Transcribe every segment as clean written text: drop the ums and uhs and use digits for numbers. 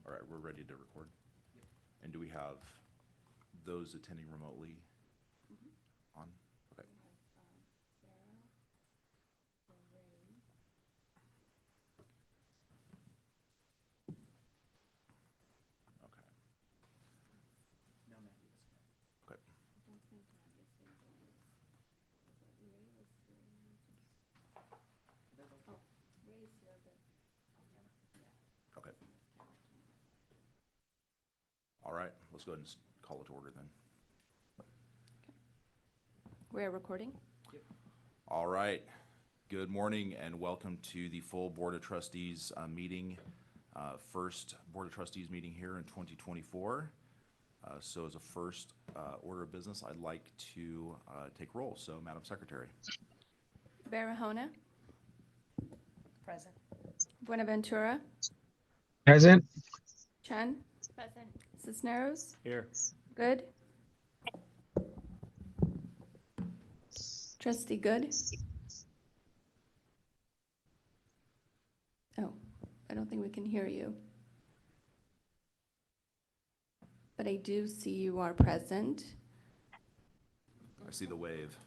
All right, we're ready to record. And do we have those attending remotely on? Okay. Okay. Okay. Okay. All right, let's go ahead and call it to order then. We're recording. All right. Good morning and welcome to the full Board of Trustees meeting. First Board of Trustees meeting here in 2024. So as a first order of business, I'd like to take roll. So Madam Secretary. Barahona, Present. Buenaventura, Present. Chen, present. Cisneros, Here. Good. Trustee Good. Oh, I don't think we can hear you. But I do see you are present. I see the wave.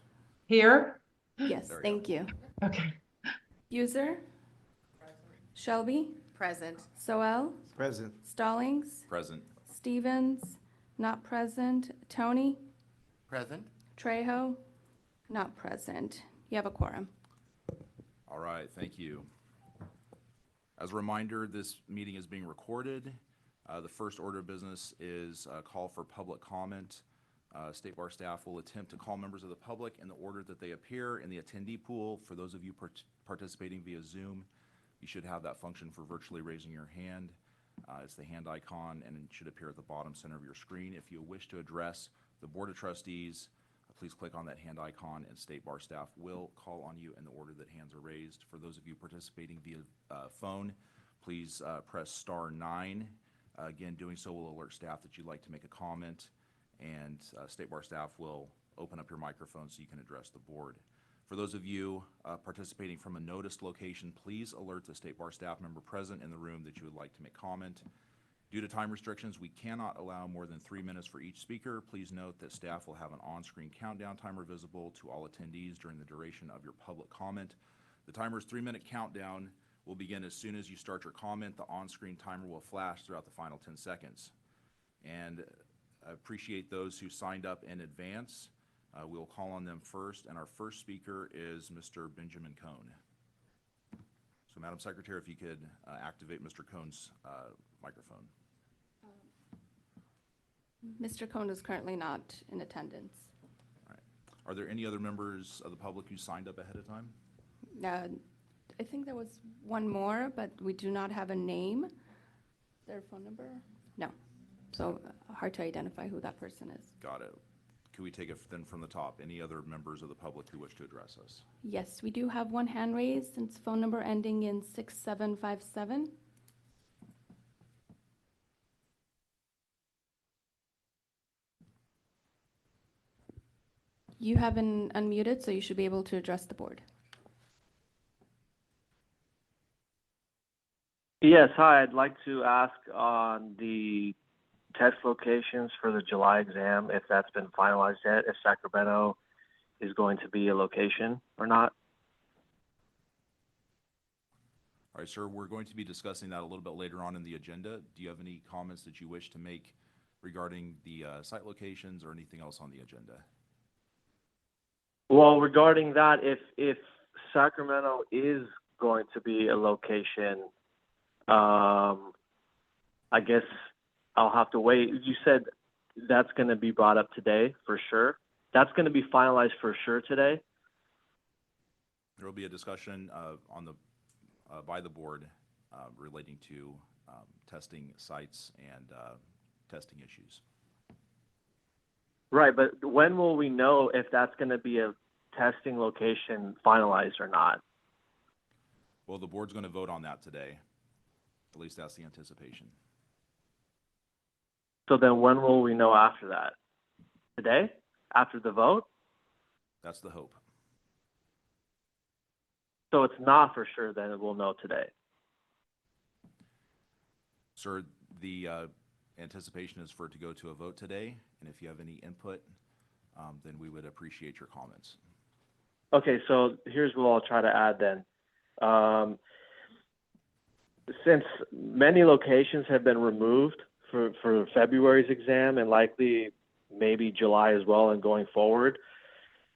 Here? Yes, There we thank you. Okay. User, Shelby, Present. Soel, Present. Stallings, Present. Stevens, not present. Tony, Present. Trejo, not present. You have a quorum. All right, thank you. As a reminder, this meeting is being recorded. The first order of business is a call for public comment. State Bar staff will attempt to call members of the public in the order that they appear in the attendee pool. For those of you participating via Zoom, you should have that function for virtually raising your hand. It's the hand icon, and it should appear at the bottom center of your screen. If you wish to address the Board of Trustees, please click on that hand icon, and State Bar staff will call on you in the order that hands are raised. For those of you participating via phone, please press *9. Again, doing so will alert staff that you'd like to make a comment, and State Bar staff will open up your microphone so you can address the board. For those of you participating from a noticed location, please alert the State Bar staff member present in the room that you would like to make comment. Due to time restrictions, we cannot allow more than 3 minutes for each speaker. Please note that staff will have an on-screen countdown timer visible to all attendees during the duration of your public comment. The timer's 3-minute countdown will begin as soon as you start your comment. The on-screen timer will flash throughout the final 10 seconds. And I appreciate those who signed up in advance. We'll call on them first, and our first speaker is Mr. Benjamin Cohn. So, Madam Secretary, if you could activate Mr. Cohn's microphone. Mr. Cohn is currently not in attendance. All right. Are there any other members of the public who signed up ahead of time? I think there was one more, but we do not have a name. Is there a phone number? No. So hard to identify who that person is. Got it. Could we take it then from the top? Any other members of the public who wish to address us? Yes, we do have one hand raised, and it's phone number ending in 6757. You have been unmuted, so you should be able to address the board. Yes, hi. I'd like to ask on the test locations for the July exam, if that's been finalized yet, if Sacramento is going to be a location or not. All right, sir, we're going to be discussing that a little bit later on in the agenda. Do you have any comments that you wish to make regarding the site locations or anything else on the agenda? Well, regarding that, if Sacramento is going to be a location, I guess I'll have to wait. You said that's going to be brought up today for sure. That's going to be finalized for sure today. There will be a discussion by the board relating to testing sites and testing issues. Right, but when will we know if that's going to be a testing location finalized or not? Well, the board's going to vote on that today. At least that's the anticipation. So then when will we know after that? Today? After the vote? That's the hope. So it's not for sure then we'll know today. Sir, the anticipation is for it to go to a vote today, and if you have any input, then we would appreciate your comments. Okay, so here's what I'll try to add then. Since many locations have been removed for February's exam and likely maybe July as well and going forward,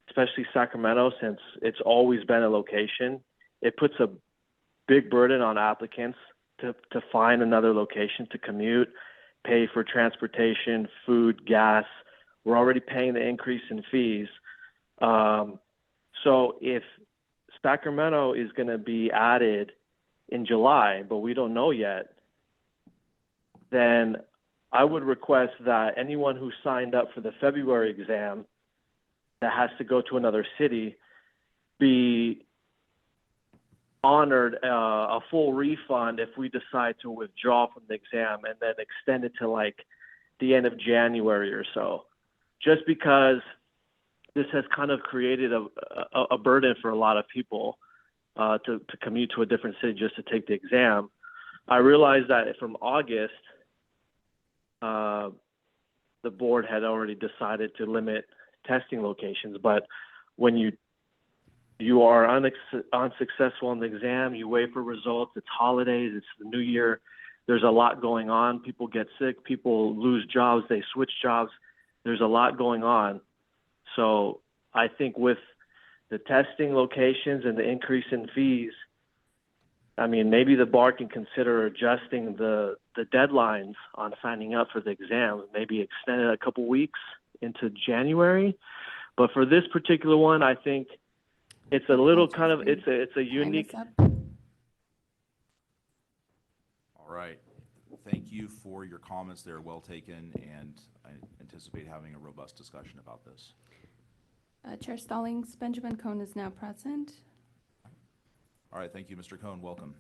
especially Sacramento, since it's always been a location, it puts a big burden on applicants to find another location to commute, pay for transportation, food, gas. We're already paying the increase in fees. So if Sacramento is going to be added in July, but we don't know yet, then I would request that anyone who signed up for the February exam that has to go to another city be honored a full refund if we decide to withdraw from the exam and then extend it to like the end of January or so. Just because this has kind of created a burden for a lot of people to commute to a different city just to take the exam. I realized that from August, the board had already decided to limit testing locations, but when you are unsuccessful in the exam, you wait for results, it's holidays, it's the new year, there's a lot going on, people get sick, people lose jobs, they switch jobs, there's a lot going on. So I think with the testing locations and the increase in fees, I mean, maybe the bar can consider adjusting the deadlines on signing up for the exam, maybe extend it a couple weeks into January. But for this particular one, I think it's a little kind of, it's a unique. All right. Thank you for your comments. They're well taken, and I anticipate having a robust discussion about this. Chair Stallings, Benjamin Cohn is now present. All right. Thank you, Mr. Cohn. Welcome.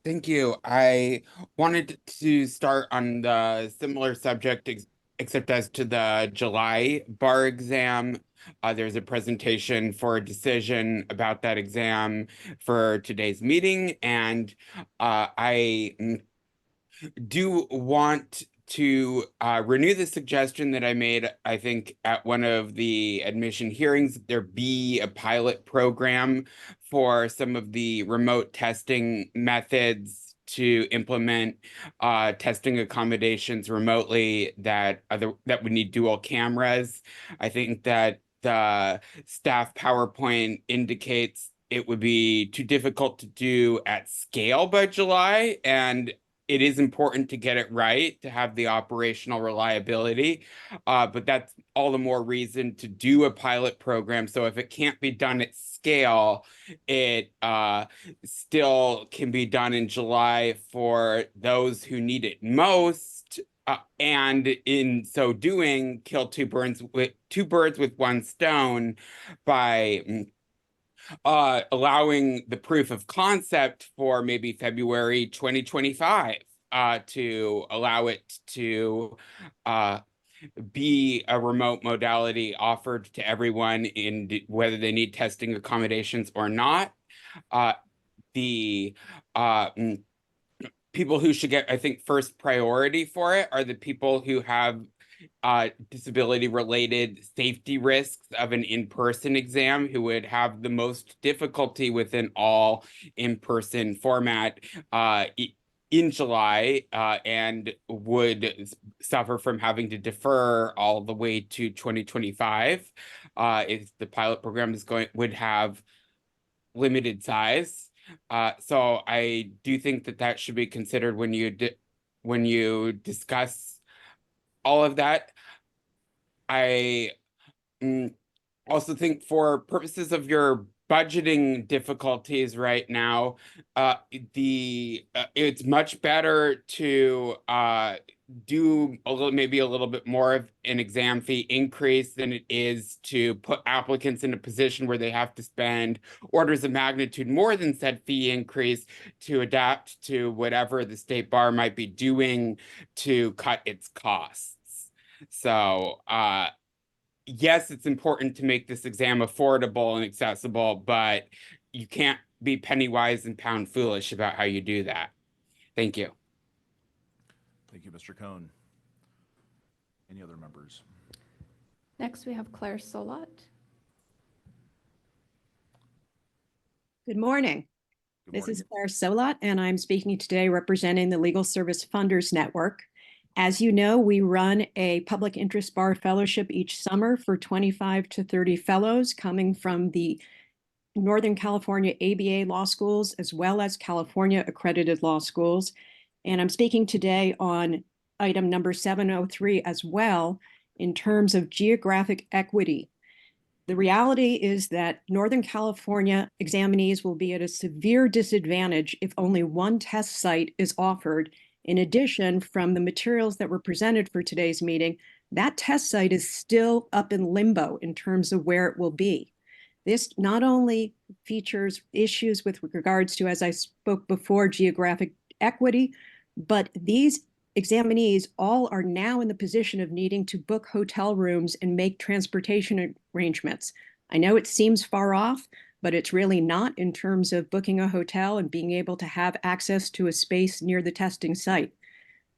Thank you. I wanted to start on the similar subject, except as to the July bar exam. There's a presentation for a decision about that exam for today's meeting, and I do want to renew the suggestion that I made, I think, at one of the admission hearings, there be a pilot program for some of the remote testing methods to implement testing accommodations remotely that would need dual cameras. I think that the staff PowerPoint indicates it would be too difficult to do at scale by July, and it is important to get it right, to have the operational reliability, but that's all the more reason to do a pilot program. So if it can't be done at scale, it still can be done in July for those who need it most, and in so doing, kill two birds with one stone by allowing the proof of concept for maybe February 2025 to allow it to be a remote modality offered to everyone in whether they need testing accommodations or not. The people who should get, I think, first priority for it are the people who have disability-related safety risks of an in-person exam, who would have the most difficulty with an all in-person format in July, and would suffer from having to defer all the way to 2025 if the pilot program would have limited size. So I do think that should be considered when you discuss all of that. I also think for purposes of your budgeting difficulties right now, it's much better to do maybe a little bit more of an exam fee increase than it is to put applicants in a position where they have to spend orders of magnitude more than said fee increase to adapt to whatever the state bar might be doing to cut its costs. So, yes, it's important to make this exam affordable and accessible, but you can't be penny wise and pound foolish about how you do that. Thank you. Thank you, Mr. Cohn. Any other members? Next, we have Claire Solat. Good morning. Good This morning. is Claire Solat, and I'm speaking today representing the Legal Service Funders Network. As you know, we run a public interest bar fellowship each summer for 25 to 30 fellows coming from the Northern California ABA law schools, as well as California accredited law schools. And I'm speaking today on item number 703 as well, in terms of geographic equity. The reality is that Northern California examinees will be at a severe disadvantage if only one test site is offered. In addition, from the materials that were presented for today's meeting, that test site is still up in limbo in terms of where it will be. This not only features issues with regards to, as I spoke before, geographic equity, but these examinees all are now in the position of needing to book hotel rooms and make transportation arrangements. I know it seems far off, but it's really not in terms of booking a hotel and being able to have access to a space near the testing site.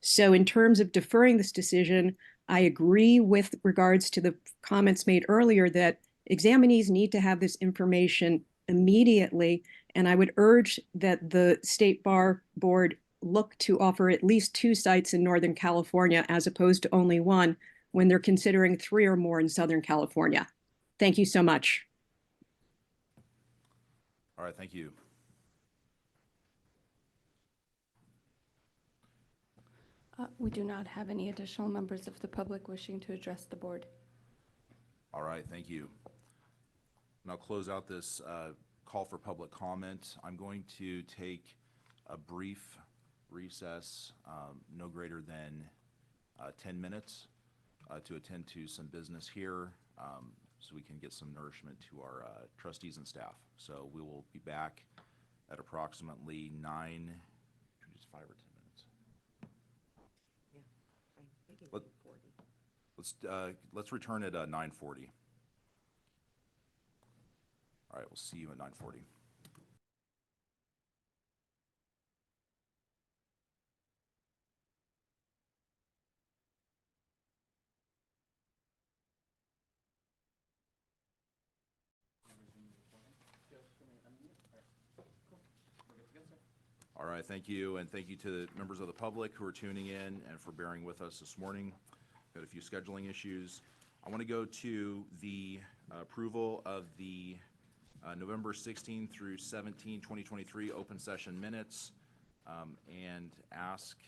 So in terms of deferring this decision, I agree with regards to the comments made earlier that examinees need to have this information immediately, and I would urge that the State Bar Board look to offer at least 2 sites in Northern California as opposed to only 1 when they're considering 3 or more in Southern California. Thank you so much. All right, thank you. We do not have any additional members of the public wishing to address the board. All right, thank you. And I'll close out this call for public comment. I'm going to take a brief recess, no greater than 10 minutes, to attend to some business here, so we can get some nourishment to our trustees and staff. So we will be back at approximately 9, just 5 or 10 minutes. Let's return at 9:40. All right, we'll see you at 9:40. All right, thank you, and thank you to the members of the public who are tuning in and for bearing with us this morning. Got a few scheduling issues. I want to go to the approval of the November 16 through 17, 2023 open session minutes, and ask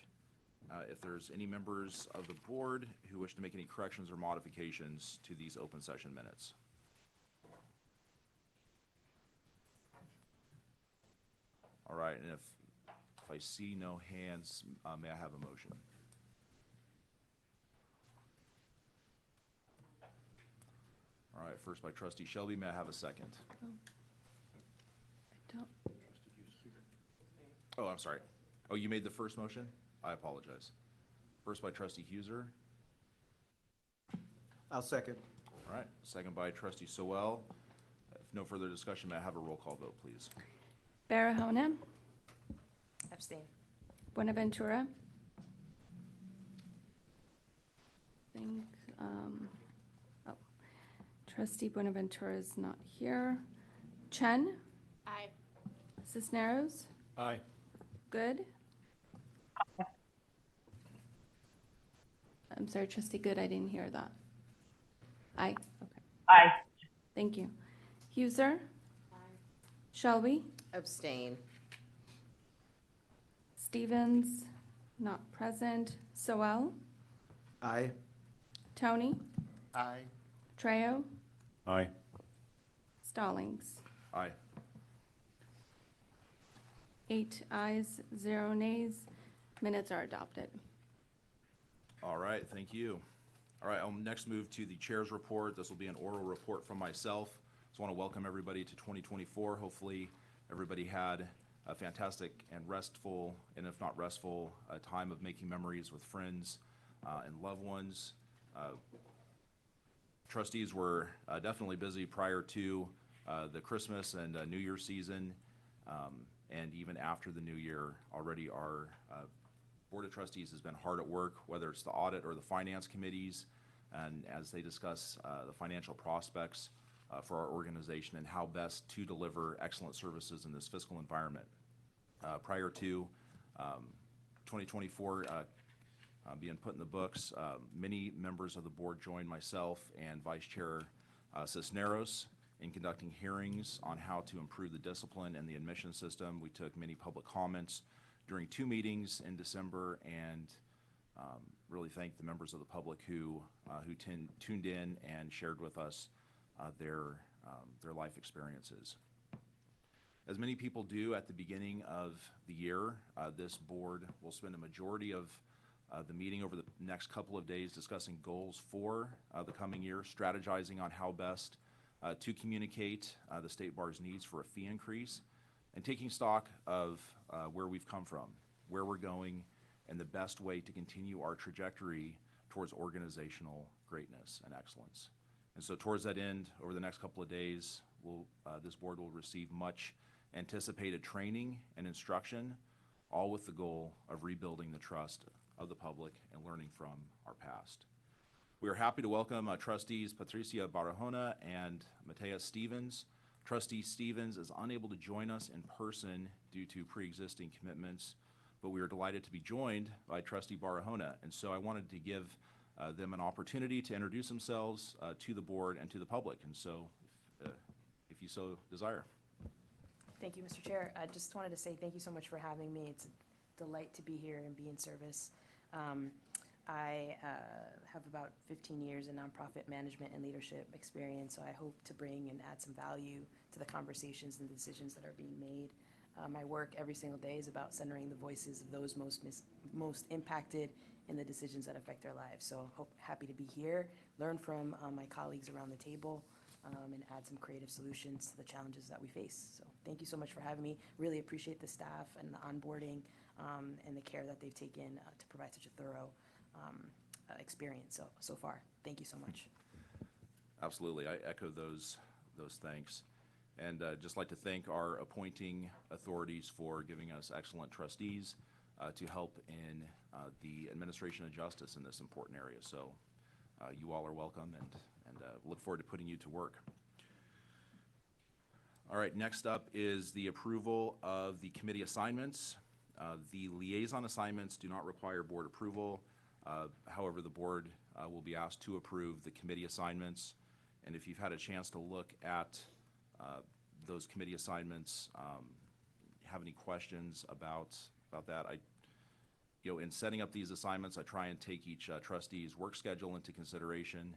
if there's any members of the board who wish to make any corrections or modifications to these open session minutes. All right, and if I see no hands, may I have a motion? All right, first by trustee Shelby, may I have a second? I don't. Oh, I'm sorry. Oh, you made the first motion? I apologize. First by trustee Huser. I'll second. All right, second by trustee Sowell. If no further discussion, may I have a roll call vote, please? Barahona, Abstain. Buenaventura. Trustee Buenaventura is not here. Chen, Aye. Cisneros, Aye. Good. I'm sorry, trustee Good, I didn't hear that. Aye, okay. Aye. Thank you. Huser. Shelby. Abstain. Stevens, not present. Sowell. Aye. Tony. Aye. Trejo. Aye. Stallings. Aye. 8 ayes, 0 nays. Minutes are adopted. All right, thank you. All right, I'll next move to the chair's report. This will be an oral report from myself. Just want to welcome everybody to 2024. Hopefully, everybody had a fantastic and restful, and if not restful, a time of making memories with friends and loved ones. Trustees were definitely busy prior to the Christmas and New Year season, and even after the new year. Already our Board of Trustees has been hard at work, whether it's the audit or the finance committees, and as they discuss the financial prospects for our organization and how best to deliver excellent services in this fiscal environment. Prior to 2024 being put in the books, many members of the board joined myself and Vice Chair Cisneros in conducting hearings on how to improve the discipline and the admission system. We took many public comments during 2 meetings in December, and really thank the members of the public who tuned in and shared with us their life experiences. As many people do at the beginning of the year, this board will spend a majority of the meeting over the next couple of days discussing goals for the coming year, strategizing on how best to communicate the State Bar's needs for a fee increase, and taking stock of where we've come from, where we're going, and the best way to continue our trajectory towards organizational greatness and excellence. And so towards that end, over the next couple of days, this board will receive much anticipated training and instruction, all with the goal of rebuilding the trust of the public and learning from our past. We are happy to welcome Trustees Patricia Barahona and Matea Stevens. Trustee Stevens is unable to join us in person due to pre-existing commitments, but we are delighted to be joined by Trustee Barahona. And so I wanted to give them an opportunity to introduce themselves to the board and to the public. And so if you so desire. Thank you, Mr. Chair. I just wanted to say thank you so much for having me. It's a delight to be here and be in service. I have about 15 years in nonprofit management and leadership experience, so I hope to bring and add some value to the conversations and decisions that are being made. My work every single day is about centering the voices of those most impacted in the decisions that affect their lives. So happy to be here, learn from my colleagues around the table, and add some creative solutions to the challenges that we face. So thank you so much for having me. Really appreciate the staff and the onboarding and the care that they've taken to provide such a thorough experience so far. Thank you so much. Absolutely. I echo those thanks. And just like to thank our appointing authorities for giving us excellent trustees to help in the administration of justice in this important area. So you all are welcome, and look forward to putting you to work. All right, next up is the approval of the committee assignments. The liaison assignments do not require board approval. However, the board will be asked to approve the committee assignments. And if you've had a chance to look at those committee assignments, have any questions about that, in setting up these assignments, I try and take each trustee's work schedule into consideration,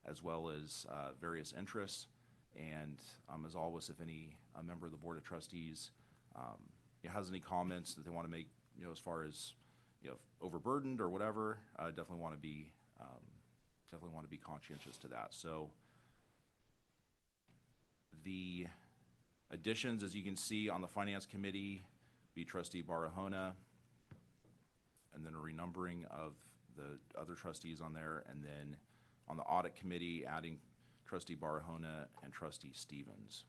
as well as various interests. And as always, if any member of the Board of Trustees has any comments that they want to make, as far as overburdened or whatever, definitely want to be conscientious to that. So the additions, as you can see on the Finance Committee, be Trustee Barahona, and then a renumbering of the other trustees on there, and then on the Audit Committee, adding Trustee Barahona and Trustee Stevens.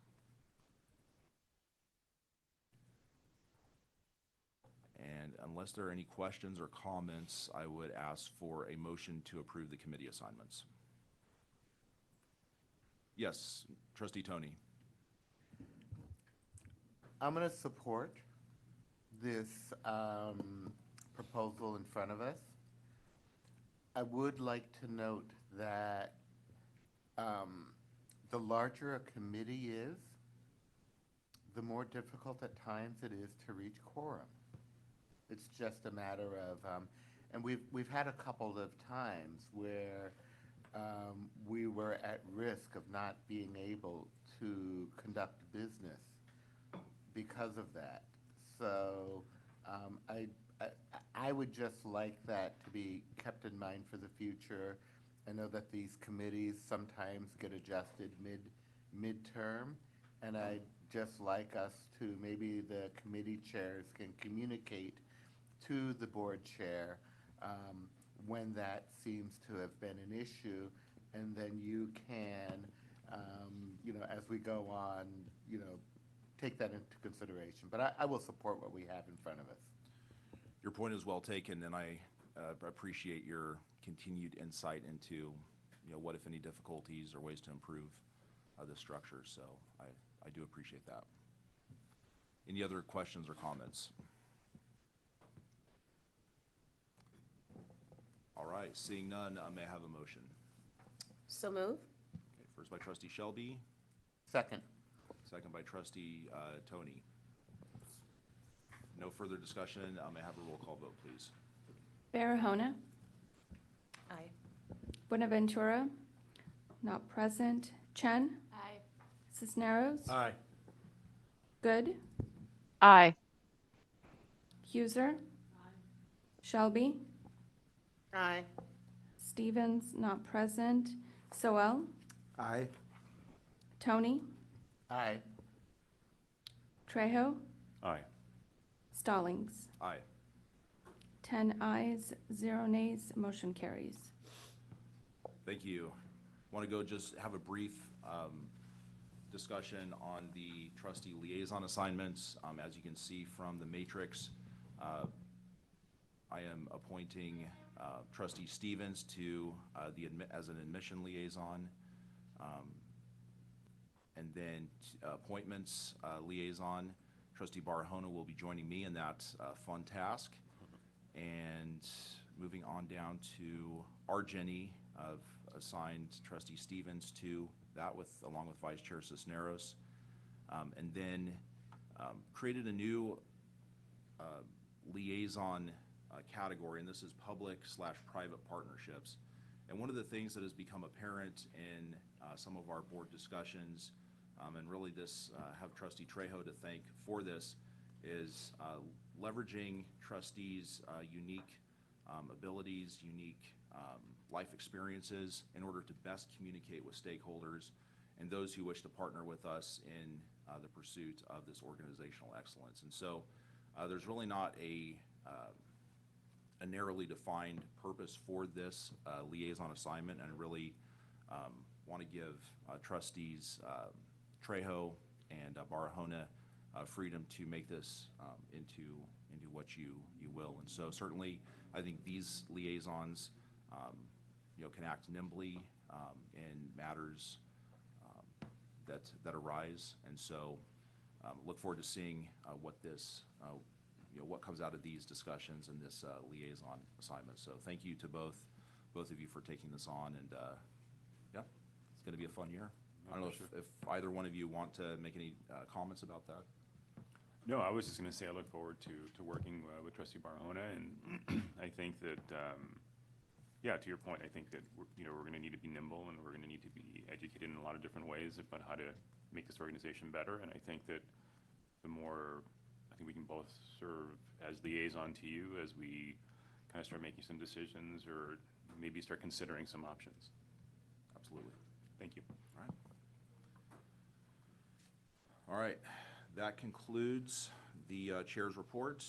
And unless there are any questions or comments, I would ask for a motion to approve the committee assignments. Yes, Trustee Tony. I'm going to support this proposal in front of us. I would like to note that the larger a committee is, the more difficult at times it is to reach quorum. It's just a matter of, and we've had a couple of times where we were at risk of not being able to conduct business because of that. So I would just like that to be kept in mind for the future. I know that these committees sometimes get adjusted midterm, and I'd just like us to, maybe the committee chairs can communicate to the board chair when that seems to have been an issue, and then you can, as we go on, take that into consideration. But I will support what we have in front of us. Your point is well taken, and I appreciate your continued insight into, what, if any, difficulties or ways to improve the structure. So I do appreciate that. Any other questions or comments? All right, seeing none, may I have a motion? So move. Okay, first by trustee Shelby, Second. second by trustee Tony. No further discussion. May I have a roll call vote, please? Barahona, Aye. Buenaventura, not present. Chen, Aye. Cisneros, Aye. Good, Aye. Huser, Shelby, Aye. Stevens, not present. Soel, Aye. Tony, Aye. Trejo, Aye. Stallings. Aye. 10 ayes, 0 nays, motion carries. Thank you. Want to go just have a brief discussion on the trustee liaison assignments. As you can see from the matrix, I am appointing trustee Stevens to as an admission liaison. And then appointments liaison, trustee Barahona will be joining me in that fun task. And moving on down to our Jenny, I've assigned trustee Stevens to that along with vice chair Cisneros. And then created a new liaison category, and this is public/private partnerships. And one of the things that has become apparent in some of our board discussions, and really this, have trustee Trejo to thank for this, is leveraging trustees' unique abilities, unique life experiences in order to best communicate with stakeholders and those who wish to partner with us in the pursuit of this organizational excellence. And so there's really not a narrowly defined purpose for this liaison assignment, and really want to give trustees Trejo and Barahona freedom to make this into what you will. And so certainly, I think these liaisons, can act nimbly in matters that arise. And so, look forward to seeing what this, what comes out of these discussions and this liaison assignment. So thank you to both of you for taking this on, and yeah, it's going to be a fun year. I don't know if either one of you want to make any comments about that. No, I was just going to say I look forward to working with trustee Barahona, and I think that, to your point, I think that we're going to need to be nimble, and we're going to need to be educated in a lot of different ways about how to make this organization better. And I think that the more, I think we can both serve as liaison to you as we kind of start making some decisions, or maybe start considering some options. Absolutely. Thank you. All right. All right. That concludes the chair's report.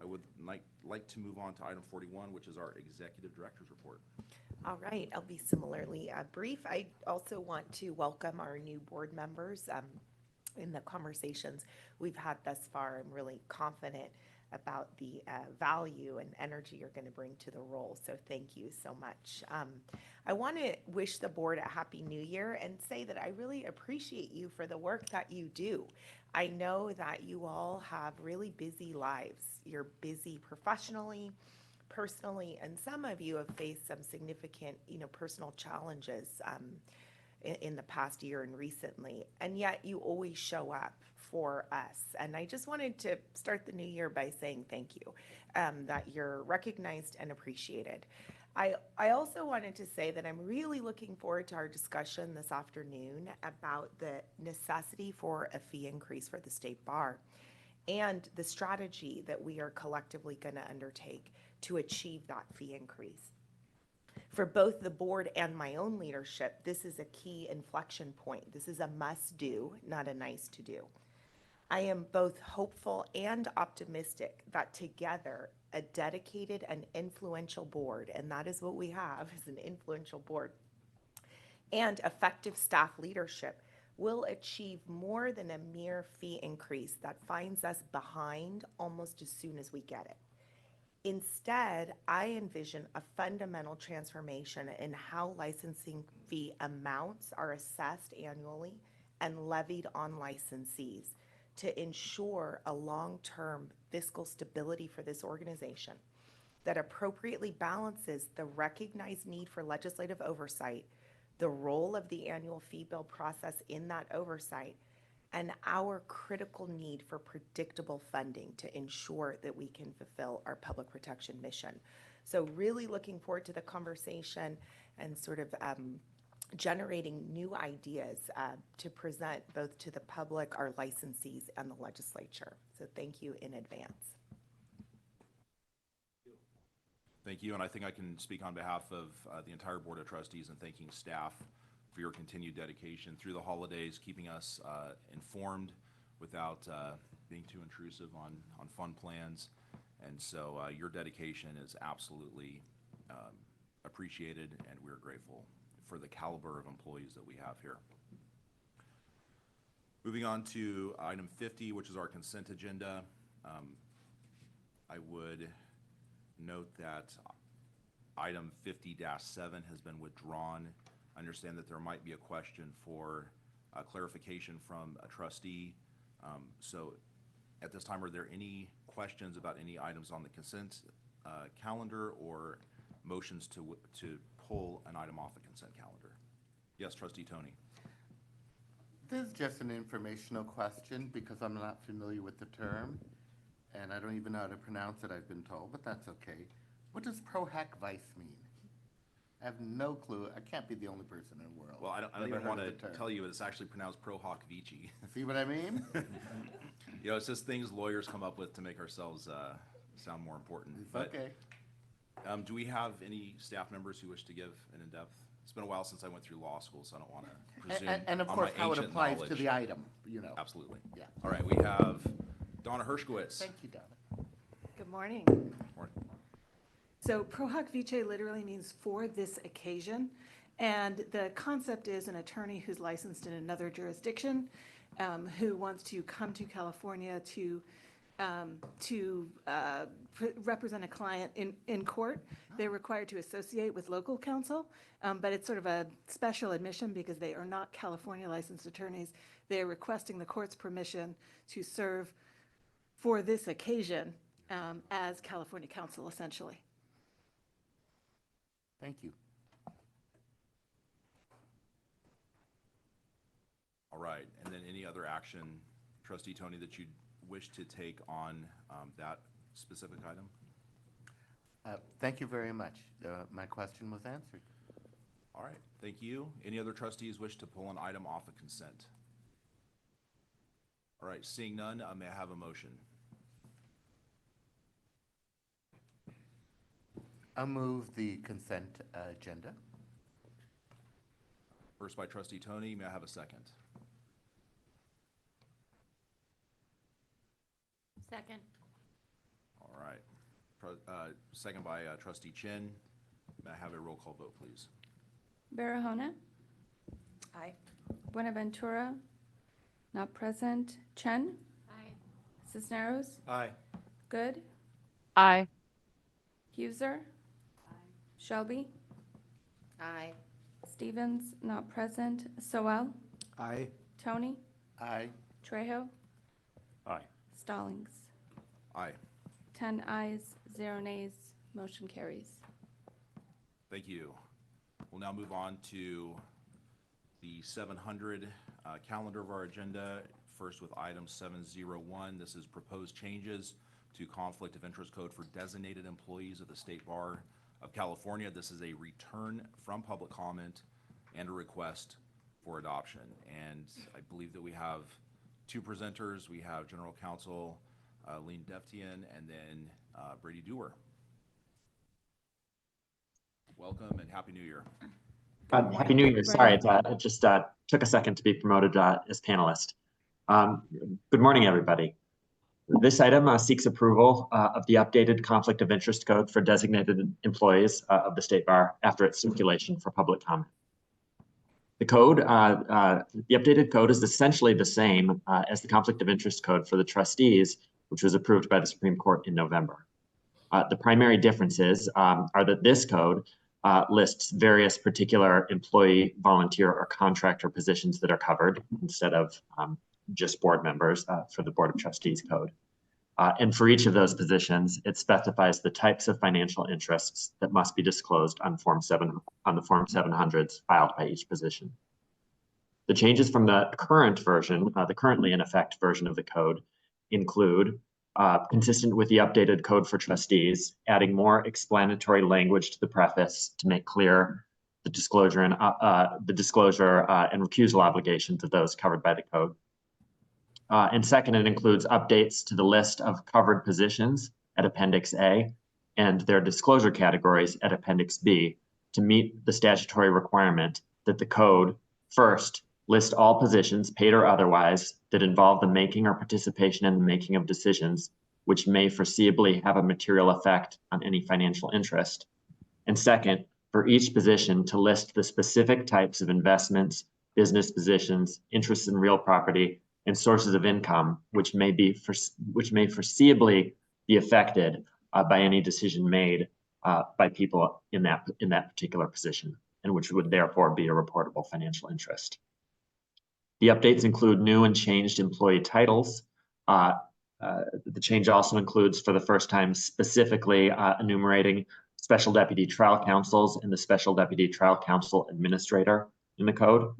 I would like to move on to item 41, which is our executive director's report. All right, I'll be similarly brief. I also want to welcome our new board members. In the conversations we've had thus far, I'm really confident about the value and energy you're going to bring to the role, so thank you so much. I want to wish the board a happy new year and say that I really appreciate you for the work that you do. I know that you all have really busy lives. You're busy professionally, personally, and some of you have faced some significant, personal challenges in the past year and recently, and yet you always show up for us. And I just wanted to start the new year by saying thank you, that you're recognized and appreciated. I also wanted to say that I'm really looking forward to our discussion this afternoon about the necessity for a fee increase for the state bar and the strategy that we are collectively going to undertake to achieve that fee increase. For both the board and my own leadership, this is a key inflection point. This is a must-do, not a nice-to-do. I am both hopeful and optimistic that together, a dedicated and influential board, and that is what we have, is an influential board, and effective staff leadership will achieve more than a mere fee increase that finds us behind almost as soon as we get it. Instead, I envision a fundamental transformation in how licensing fee amounts are assessed annually and levied on licensees to ensure a long-term fiscal stability for this organization that appropriately balances the recognized need for legislative oversight, the role of the annual fee bill process in that oversight, and our critical need for predictable funding to ensure that we can fulfill our public protection mission. So really looking forward to the conversation and sort of generating new ideas to present both to the public, our licensees, and the legislature. So thank you in advance. Thank you, and I think I can speak on behalf of the entire Board of Trustees in thanking staff for your continued dedication through the holidays, keeping us informed without being too intrusive on fund plans. And so your dedication is absolutely appreciated, and we're grateful for the caliber of employees that we have here. Moving on to item 50, which is our consent agenda. I would note that item 50-7 has been withdrawn. I understand that there might be a question for clarification from a trustee. So at this time, are there any questions about any items on the consent calendar or motions to pull an item off the consent calendar? Yes, Trustee Tony. This is just an informational question because I'm not familiar with the term, and I don't even know how to pronounce it, I've been told, but that's okay. What does pro hac vice mean? I have no clue. I can't be the only person in the world. Well, I don't even want to tell you it's actually pronounced pro hoc vici. See what I mean? You know, it's just things lawyers come up with to make ourselves sound more important. But, Okay. do we have any staff members who wish to give an in-depth? It's been a while since I went through law school, so I don't want to presume And of on course, my how it ancient applies to knowledge. the item, you know. Absolutely. Yeah. All right, we have Donna Hershkowitz. Thank you, Donna. Good morning. Morning. So pro hoc vice literally means for this occasion. And the concept is an attorney who's licensed in another jurisdiction who wants to come to California to represent a client in court. They're required to associate with local counsel, but it's sort of a special admission because they are not California licensed attorneys. They're requesting the court's permission to serve for this occasion as California counsel, essentially. Thank you. All right, and then any other action, Trustee Tony, that you'd wish to take on that specific item? Thank you very much. My question was answered. All right, thank you. Any other trustees wish to pull an item off of consent? All right, seeing none, may I have a motion? I'll move the consent agenda. First by Trustee Tony, may I have a second? Second. All right, second by Trustee Chin. May I have a roll call vote, please? Barahona, Aye. Buenaventura, not present. Chen, Aye. Cisneros, Aye. Good, Aye. Huser, Shelby, Aye. Stevens, not present. Soel, Aye. Tony, Aye. Trejo, Aye. Stallings. Aye. 10 ayes, 0 nays, motion carries. Thank you. We'll now move on to the 700 calendar of our agenda. First with item 701. This is proposed changes to conflict of interest code for designated employees of the State Bar. of California. This is a return from public comment and a request for adoption. And I believe that we have two presenters. We have General Counsel Lean Deftian and then Brady Dewar. Welcome and Happy New Year. Happy New Year. Sorry, it just took a second to be promoted as panelist. Good morning, everybody. This item seeks approval of the updated conflict of interest code for designated employees of the State Bar after its circulation for public comment. The code, the updated code is essentially the same as the conflict of interest code for the trustees, which was approved by the Supreme Court in November. The primary differences are that this code lists various particular employee, volunteer, or contractor positions that are covered instead of just board members for the Board of Trustees code. And for each of those positions, it specifies the types of financial interests that must be disclosed on the Form 700s filed by each position. The changes from the current version, the currently in effect version of the code, include consistent with the updated code for trustees, adding more explanatory language to the preface to make clear the disclosure and recusal obligations of those covered by the code. And second, it includes updates to the list of covered positions at Appendix A and their disclosure categories at Appendix B to meet the statutory requirement that the code first list all positions, paid or otherwise, that involve the making or participation in the making of decisions which may foreseeably have a material effect on any financial interest. And second, for each position to list the specific types of investments, business positions, interests in real property, and sources of income which may foreseeably be affected by any decision made by people in that particular position, and which would therefore be a reportable financial interest. The updates include new and changed employee titles. The change also includes, for the first time, specifically enumerating Special Deputy Trial Counsels and the Special Deputy Trial Counsel Administrator in the code.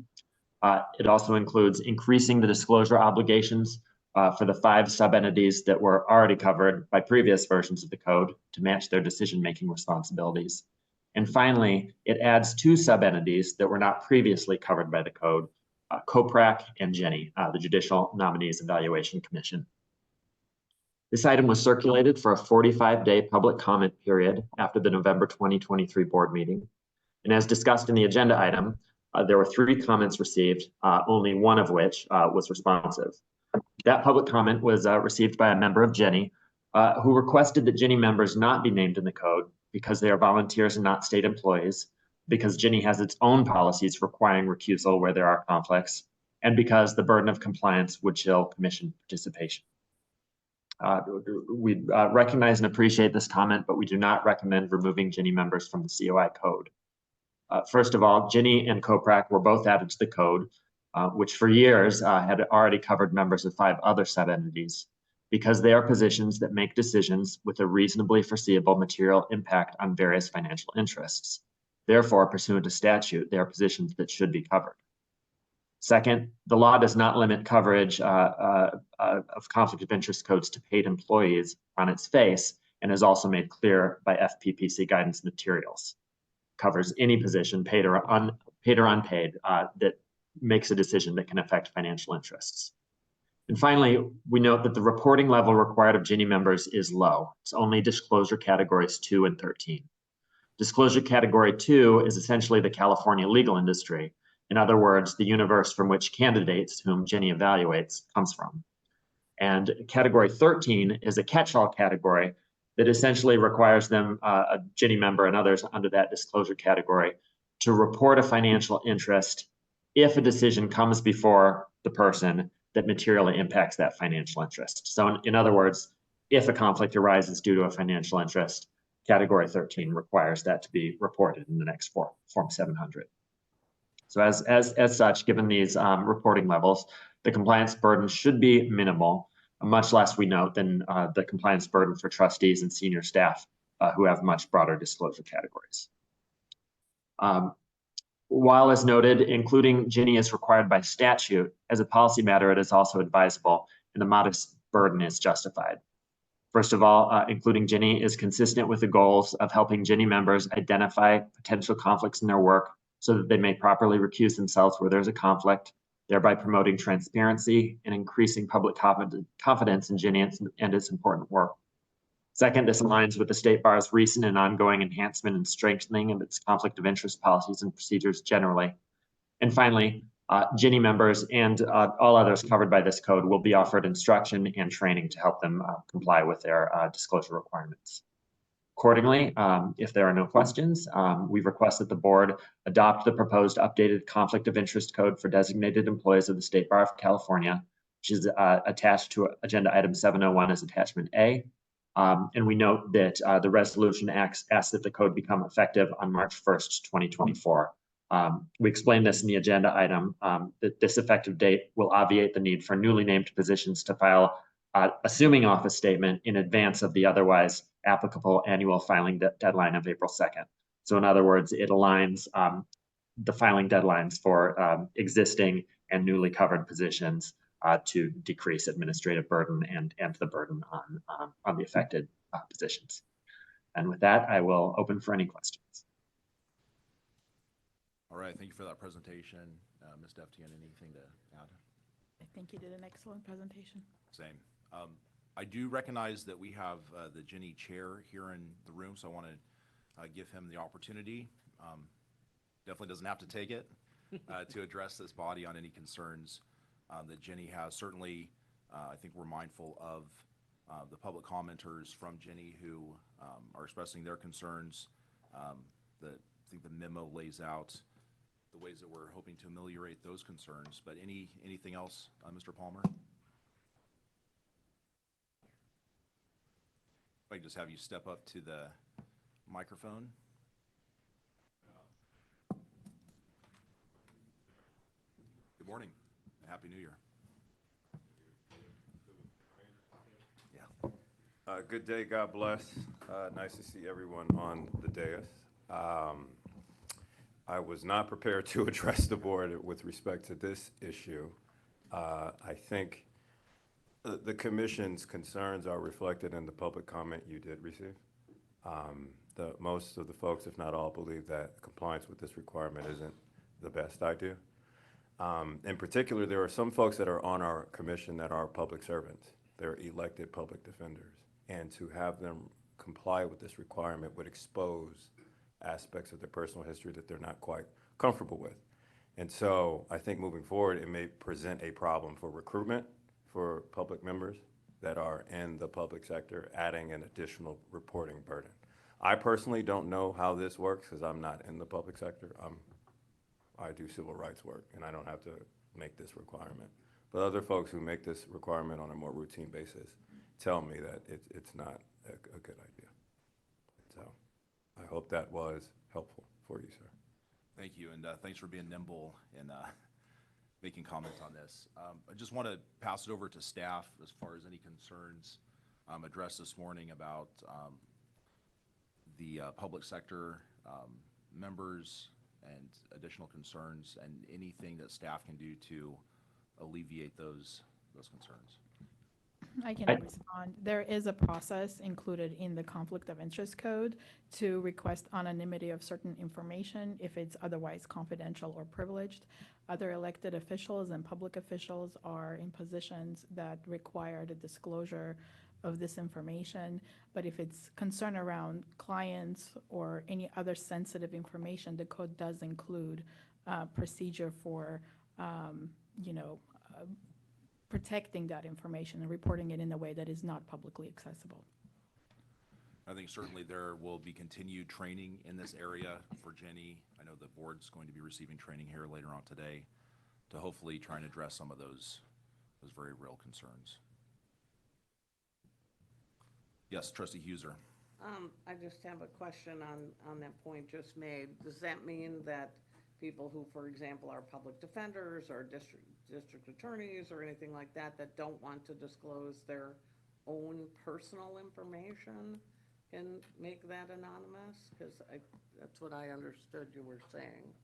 It also includes increasing the disclosure obligations for the 5 sub-entities that were already covered by previous versions of the code to match their decision-making responsibilities. And finally, it adds 2 sub-entities that were not previously covered by the code, COPRAC and JENI, the Judicial Nominees Evaluation Commission. This item was circulated for a 45-day public comment period after the November 2023 board meeting. And as discussed in the agenda item, there were 3 comments received, only one of which was responsive. That public comment was received by a member of JENI who requested that JENI members not be named in the code because they are volunteers and not state employees, because JENI has its own policies requiring recusal where there are conflicts, and because the burden of compliance would chill commission participation. We recognize and appreciate this comment, but we do not recommend removing JENI members from the COI code. First of all, JENI and COPRAC were both added to the code, which for years had already covered members of 5 other sub-entities, because they are positions that make decisions with a reasonably foreseeable material impact on various financial interests. Therefore, pursuant to statute, they are positions that should be covered. Second, the law does not limit coverage of conflict of interest codes to paid employees on its face, and is also made clear by FPPC guidance materials. Covers any position, paid or unpaid, that makes a decision that can affect financial interests. And finally, we note that the reporting level required of JENI members is low. It's only disclosure categories 2 and 13. Disclosure category 2 is essentially the California legal industry. In other words, the universe from which candidates whom JENI evaluates comes from. And category 13 is a catch-all category that essentially requires them, a JENI member and others under that disclosure category, to report a financial interest if a decision comes before the person that materially impacts that financial interest. So in other words, if a conflict arises due to a financial interest, category 13 requires that to be reported in the next Form 700. So as such, given these reporting levels, the compliance burden should be minimal, much less we note than the compliance burden for trustees and senior staff who have much broader disclosure categories. While, as noted, including JENI is required by statute, as a policy matter, it is also advisable, and the modest burden is justified. First of all, including Ginny is consistent with the goals of helping Ginny members identify potential conflicts in their work so that they may properly recuse themselves where there's a conflict, thereby promoting transparency and increasing public confidence in Ginny and its important work. Second, this aligns with the State Bar's recent and ongoing enhancement and strengthening of its conflict of interest policies and procedures generally. And finally, Ginny members and all others covered by this code will be offered instruction and training to help them comply with their disclosure requirements. Accordingly, if there are no questions, we request that the board adopt the proposed updated conflict of interest code for designated employees of the State Bar of California, which is attached to agenda item 701 as attachment A. And we note that the resolution asks that the code become effective on March 1st, 2024. We explained this in the agenda item, that this effective date will obviate the need for newly named positions to file assuming office statement in advance of the otherwise applicable annual filing deadline of April 2nd. So in other words, it aligns the filing deadlines for existing and newly covered positions to decrease administrative burden and the burden on the affected positions. And with that, I will open for any questions. All right, thank you for that presentation. Ms. Deftian, anything to add? I think you did an excellent presentation. Same. I do recognize that we have the Ginny chair here in the room, so I want to give him the opportunity. Definitely doesn't have to take it to address this body on any concerns that Ginny has. Certainly, I think we're mindful of the public commenters from Ginny who are expressing their concerns. I think the memo lays out the ways that we're hoping to ameliorate those concerns. But anything else, Mr. Palmer? If I could just have you step up to the microphone. Good morning. Happy New Year. Yeah. Good day. God bless. Nice to see everyone on the dais. I was not prepared to address the board with respect to this issue. I think the commission's concerns are reflected in the public comment you did receive. Most of the folks, if not all, believe that compliance with this requirement isn't the best idea. In particular, there are some folks that are on our commission that are public servants. They're elected public defenders. And to have them comply with this requirement would expose aspects of their personal history that they're not quite comfortable with. And so I think moving forward, it may present a problem for recruitment for public members that are in the public sector, adding an additional reporting burden. I personally don't know how this works because I'm not in the public sector. I do civil rights work, and I don't have to make this requirement. But other folks who make this requirement on a more routine basis tell me that it's not a good idea. So I hope that was helpful for you, sir. Thank you, and thanks for being nimble and making comments on this. I just want to pass it over to staff as far as any concerns addressed this morning about the public sector members and additional concerns, and anything that staff can do to alleviate those concerns. I can respond. There is a process included in the conflict of interest code to request anonymity of certain information if it's otherwise confidential or privileged. Other elected officials and public officials are in positions that require the disclosure of this information. But if it's concern around clients or any other sensitive information, the code does include procedure for, protecting that information and reporting it in a way that is not publicly accessible. I think certainly there will be continued training in this area for Ginny. I know the board's going to be receiving training here later on today to hopefully try and address some of those very real concerns. Yes, Trustee Huser. I just have a question on that point just made. Does that mean that people who, for example, are public defenders or district attorneys or anything like that that don't want to disclose their own personal information can make that anonymous? Because that's what I understood you were saying,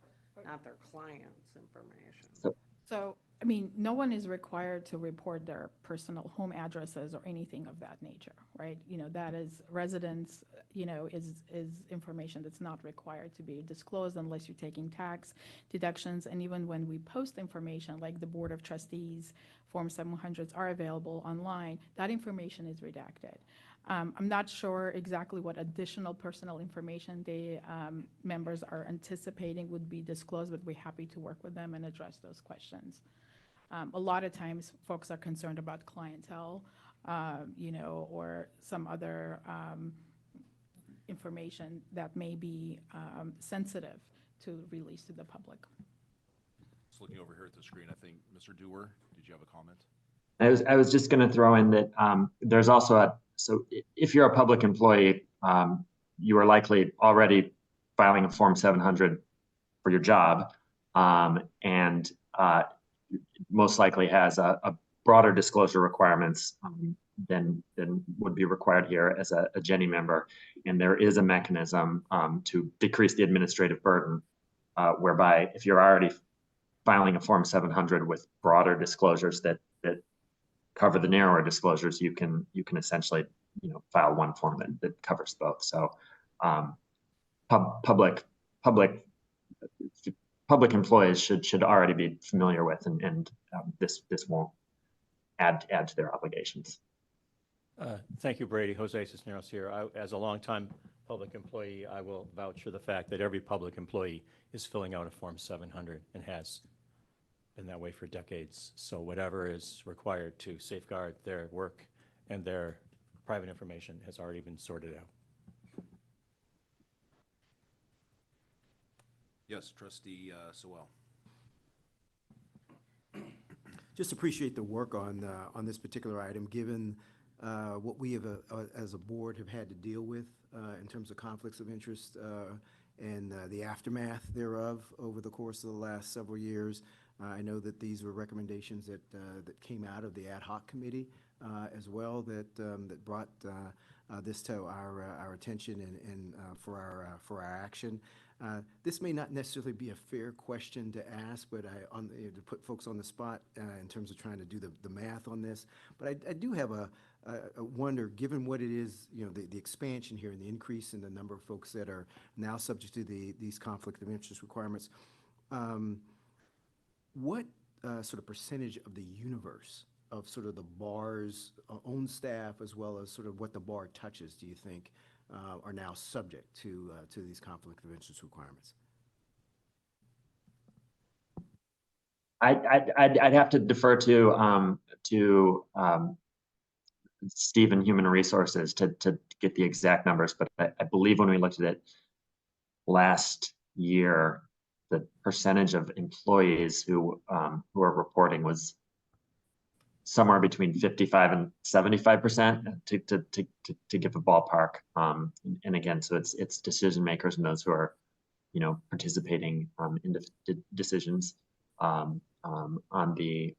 not their client's information. So I mean, no one is required to report their personal home addresses or anything of that nature, right? That is residence, is information that's not required to be disclosed unless you're taking tax deductions. And even when we post information, like the Board of Trustees, Form 700s are available online, that information is redacted. I'm not sure exactly what additional personal information the members are anticipating would be disclosed, but we're happy to work with them and address those questions. A lot of times folks are concerned about clientele, or some other information that may be sensitive to release to the public. Just looking over here at the screen, I think, Mr. Dewar, did you have a comment? I was just going to throw in that there's also so if you're a public employee, you are likely already filing a Form 700 for your job, and most likely has a broader disclosure requirements than would be required here as a Jenny member. And there is a mechanism to decrease the administrative burden, whereby if you're already filing a Form 700 with broader disclosures that cover the narrower disclosures, you can essentially file one form that covers both. So public employees should already be familiar with, and this won't add to their obligations. Thank you, Brady. Jose Cisneros here. As a longtime public employee, I will vouch for the fact that every public employee is filling out a Form 700 and has been that way for decades. So whatever is required to safeguard their work and their private information has already been sorted out. Yes, Trustee Sewell. Just appreciate the work on this particular item, given what we have as a board have had to deal with in terms of conflicts of interest and the aftermath thereof over the course of the last several years. I know that these were recommendations that came out of the ad hoc committee as well that brought this to our attention and for our action. This may not necessarily be a fair question to ask, but to put folks on the spot in terms of trying to do the math on this. But I do have a wonder, given what it is, the expansion here and the increase in the number of folks that are now subject to these conflict of interest requirements. What sort of percentage of the universe of sort of the bar's own staff, as well as sort of what the bar touches, do you think are now subject to these conflict of interest requirements? I'd have to defer to Steve in Human Resources to get the exact numbers, but I believe when we looked at it last year, the percentage of employees who are reporting was somewhere between 55 and 75% to give a ballpark. And again, so it's decision makers and those who are, participating in decisions on the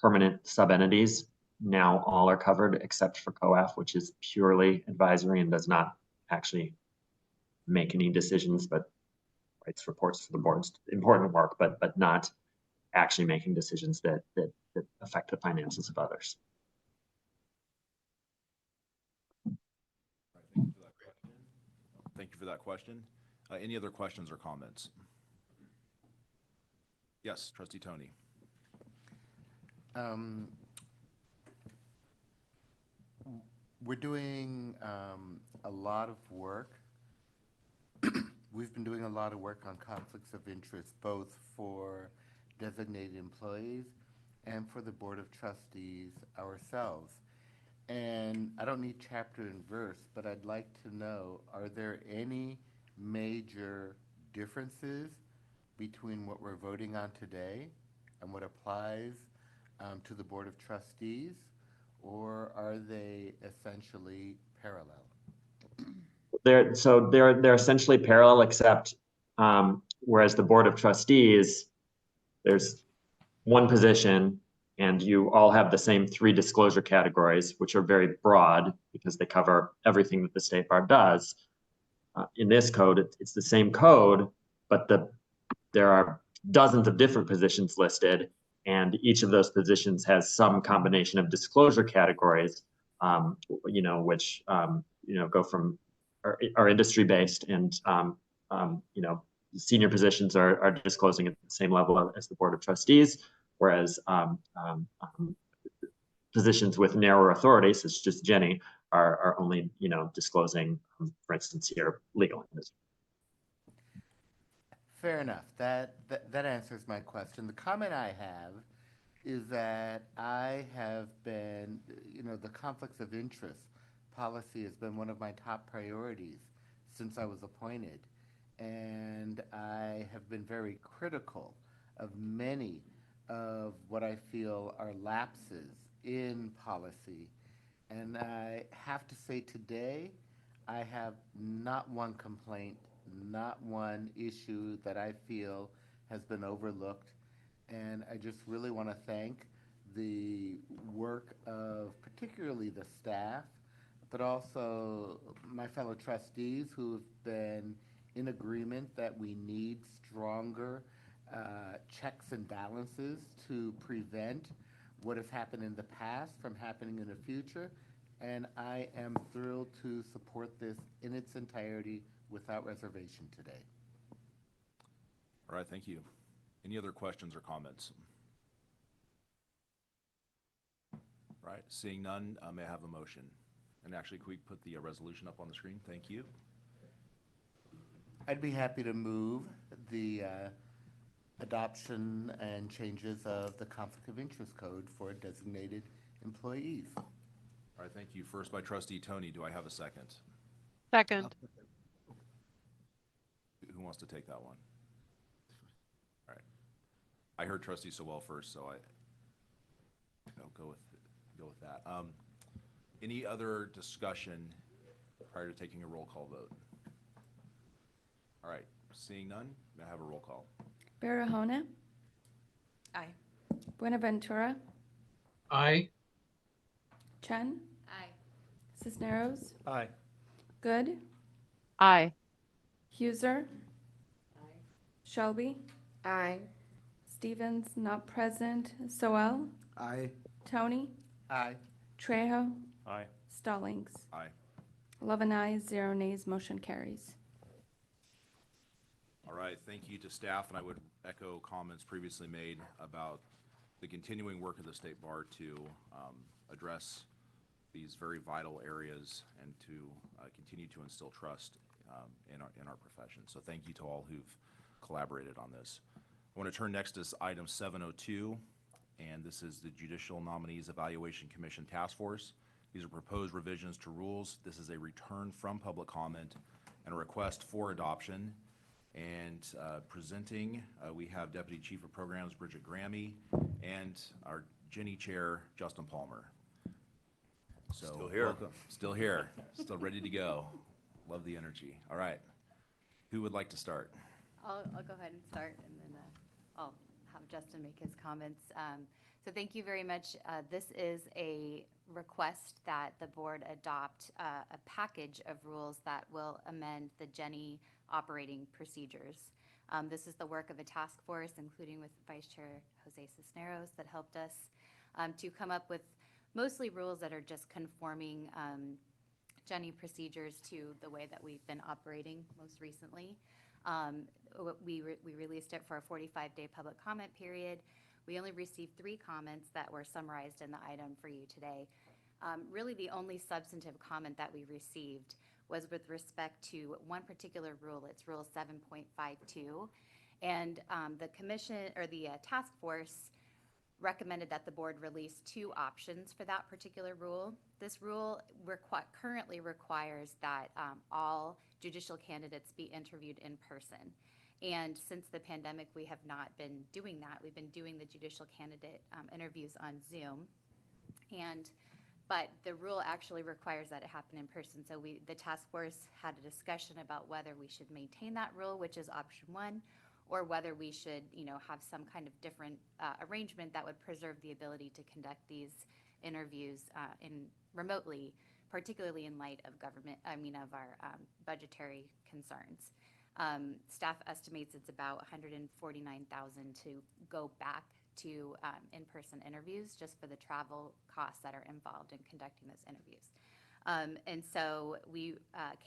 permanent sub-entities. Now all are covered except for COAF, which is purely advisory and does not actually make any decisions, but writes reports for the board's important work, but not actually making decisions that affect the finances of others. Thank you for that question. Any other questions or comments? Yes, Trustee Tony. We're doing a lot of work. We've been doing a lot of work on conflicts of interest, both for designated employees and for the Board of Trustees ourselves. And I don't need chapter and verse, but I'd like to know, are there any major differences between what we're voting on today and what applies to the Board of Trustees, or are they essentially parallel? They're essentially parallel, except whereas the Board of Trustees, there's one position and you all have the same 3 disclosure categories, which are very broad because they cover everything that the State Bar does. In this code, it's the same code, but there are dozens of different positions listed, And each of those positions has some combination of disclosure categories, which, go from are industry based, and, senior positions are disclosing at the same level as the Board of Trustees, whereas positions with narrower authority, such as Jenny, are only, disclosing, for instance, here, legal. Fair enough. That answers my question. The comment I have is that I have been, the conflicts of interest policy has been one of my top priorities since I was appointed. And I have been very critical of many of what I feel are lapses in policy. And I have to say today, I have not one complaint, not one issue that I feel has been overlooked. And I just really want to thank the work of particularly the staff, but also my fellow trustees who have been in agreement that we need stronger checks and balances to prevent what has happened in the past from happening in the future. And I am thrilled to support this in its entirety without reservation today. All right, thank you. Any other questions or comments? All right, seeing none, may I have a motion? And actually, could we put the resolution up on the screen? Thank you. I'd be happy to move the adoption and changes of the Conflict of Interest Code for designated employees. All right, thank you. First by Trustee Tony. Do I have a second? Second. Who wants to take that one? All right. I heard Trustee Sewell first, so I'll go with that. Any other discussion prior to taking a roll call vote? All right, seeing none, may I have a roll call? Barahona, Aye. Buenaventura, Aye. Chen, Aye. Cisneros, Aye. Good, Aye. Huser, Aye. Shelby, Aye. Stevens, not present, Soel, Aye. Tony, Aye. Trejo, Aye. Stallings. Aye. 11 ayes, 0 nays, motion carries. All right, thank you to staff, and I would echo comments previously made about the continuing work of the State Bar to address these very vital areas and to continue to instill trust in our profession. So thank you to all who've collaborated on this. I want to turn next to item 702, and this is the Judicial Nominees Evaluation Commission Task Force. These are proposed revisions to rules. This is a return from public comment and a request for adoption. And presenting, we have Deputy Chief of Programs, Bridget Grammy, and our Jenny Chair, Justin Palmer. So Still here. welcome. Still here. Still ready to go. Love the energy. All right. Who would like to start? I'll go ahead and start, and then I'll have Justin make his comments. So thank you very much. This is a request that the board adopt a package of rules that will amend the Jenny operating procedures. This is the work of a task force, including with Vice Chair Jose Cisneros, that helped us to come up with mostly rules that are just conforming Jenny procedures to the way that we've been operating most recently. We released it for a 45-day public comment period. We only received 3 comments that were summarized in the item for you today. Really, the only substantive comment that we received was with respect to one particular rule. It's Rule 7.52. And the commission, or the task force, recommended that the board release 2 options for that particular rule. This rule currently requires that all judicial candidates be interviewed in person. And since the pandemic, we have not been doing that. We've been doing the judicial candidate interviews on Zoom. But the rule actually requires that it happen in person. So the task force had a discussion about whether we should maintain that rule, which is option 1, or whether we should, have some kind of different arrangement that would preserve the ability to conduct these interviews remotely, particularly in light of of our budgetary concerns. Staff estimates it's about $149,000 to go back to in-person interviews just for the travel costs that are involved in conducting those interviews. And so we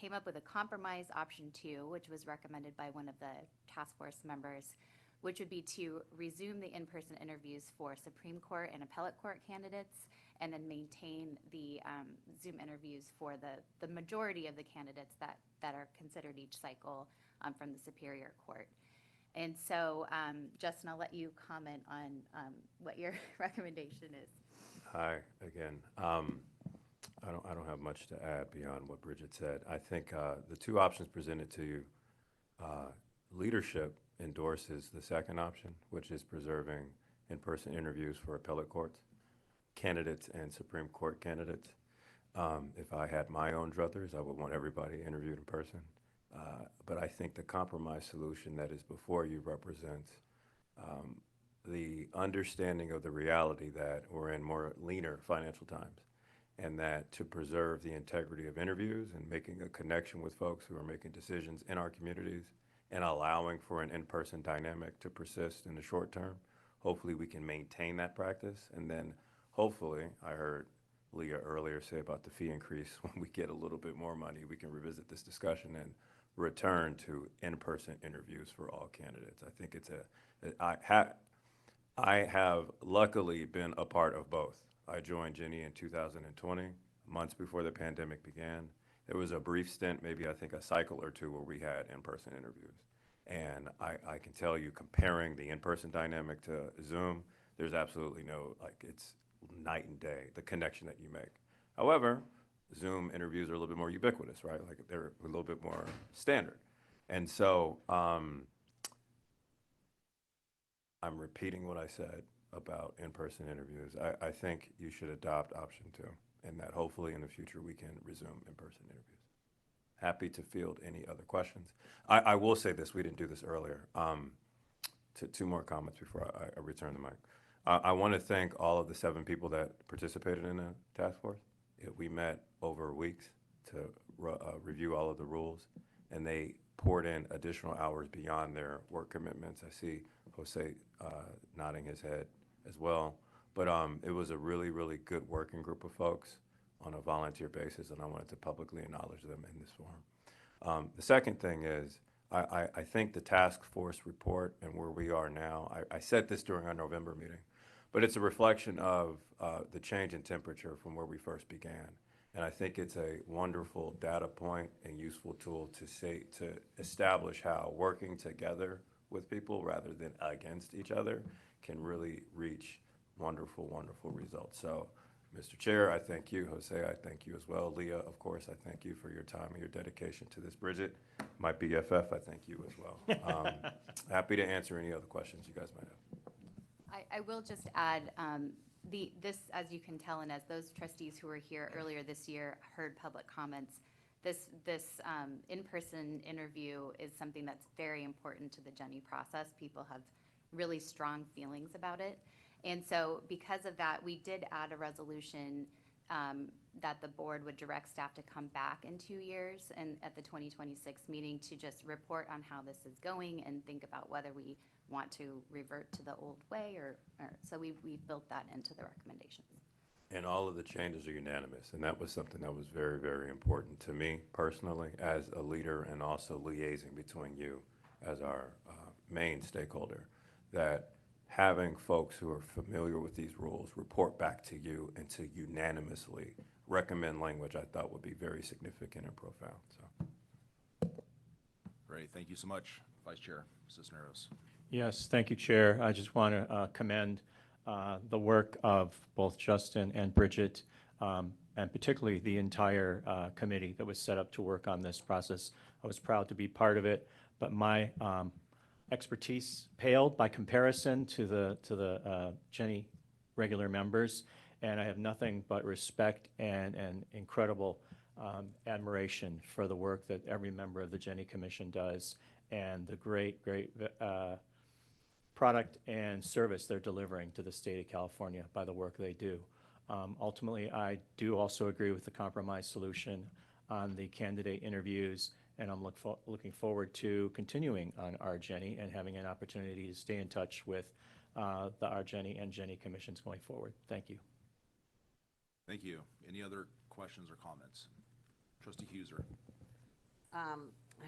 came up with a compromise option 2, which was recommended by one of the task force members, which would be to resume the in-person interviews for Supreme Court and appellate court candidates, and then maintain the Zoom interviews for the majority of the candidates that are considered each cycle from the Superior Court. And so, Justin, I'll let you comment on what your recommendation is. Hi, again. I don't have much to add beyond what Bridget said. I think the two options presented to you, leadership endorses the second option, which is preserving in-person interviews for appellate courts, candidates and Supreme Court candidates. If I had my own druthers, I would want everybody interviewed in person. But I think the compromise solution that is before you represents the understanding of the reality that we're in more leaner financial times, and that to preserve the integrity of interviews and making a connection with folks who are making decisions in our communities and allowing for an in-person dynamic to persist in the short term, hopefully we can maintain that practice. And then hopefully, I heard Leah earlier say about the fee increase, when we get a little bit more money, we can revisit this discussion and return to in-person interviews for all candidates. I think I have luckily been a part of both. I joined Jenny in 2020, months before the pandemic began. There was a brief stint, maybe I think a cycle or two, where we had in-person interviews. And I can tell you, comparing the in-person dynamic to Zoom, there's absolutely no, it's night and day, the connection that you make. However, Zoom interviews are a little bit more ubiquitous, right? Like they're a little bit more standard. And so I'm repeating what I said about in-person interviews. I think you should adopt option 2, and that hopefully in the future we can resume in-person interviews. Happy to field any other questions. I will say this, we didn't do this earlier. Two more comments before I return the mic. I want to thank all of the 7 people that participated in the task force. We met over weeks to review all of the rules, and they poured in additional hours beyond their work commitments. I see Jose nodding his head as well. But it was a really, really good working group of folks on a volunteer basis, and I wanted to publicly acknowledge them in this forum. The second thing is, I think the task force report and where we are now, I said this during our November meeting, but it's a reflection of the change in temperature from where we first began. And I think it's a wonderful data point and useful tool to establish how working together with people rather than against each other can really reach wonderful, wonderful results. So, Mr. Chair, I thank you. Jose, I thank you as well. Leah, of course, I thank you for your time and your dedication to this. Bridget, my BFF, I thank you as well. Happy to answer any other questions you guys might have. I will just add, this, as you can tell, and as those trustees who were here earlier this year heard public comments, this in-person interview is something that's very important to the Jenny process. People have really strong feelings about it. And so because of that, we did add a resolution that the board would direct staff to come back in 2 years and at the 2026 meeting to just report on how this is going and think about whether we want to revert to the old way or so we built that into the recommendations. And all of the changes are unanimous, and that was something that was very, very important to me personally as a leader, and also liaising between you as our main stakeholder, that having folks who are familiar with these rules report back to you and to unanimously recommend language, I thought would be very significant and profound. So, Great, thank you so much, Vice Chair Cisneros. Yes, thank you, Chair. I just want to commend the work of both Justin and Bridget, and particularly the entire committee that was set up to work on this process. I was proud to be part of it, but my expertise paled by comparison to the Jenny regular members, and I have nothing but respect and incredible admiration for the work that every member of the Jenny Commission does and the great product and service they're delivering to the state of California by the work they do. Ultimately, I do also agree with the compromise solution on the candidate interviews, and I'm looking forward to continuing on our Jenny and having an opportunity to stay in touch with our Jenny and Jenny commissions going forward. Thank you. Thank you. Any other questions or comments? Trustee Huser.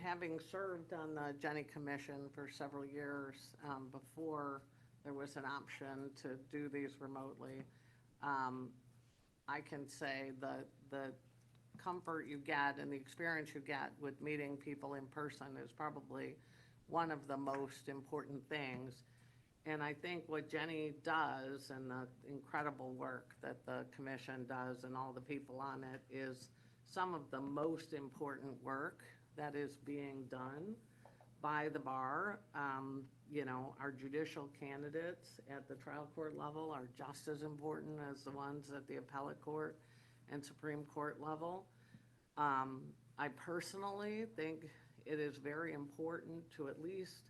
Having served on the Jenny Commission for several years before there was an option to do these remotely, I can say the comfort you get and the experience you get with meeting people in person is probably one of the most important things. And I think what Jenny does and the incredible work that the commission does and all the people on it is some of the most important work that is being done by the bar. You know, our judicial candidates at the trial court level are just as important as the ones at the appellate court and Supreme Court level. I personally think it is very important to at least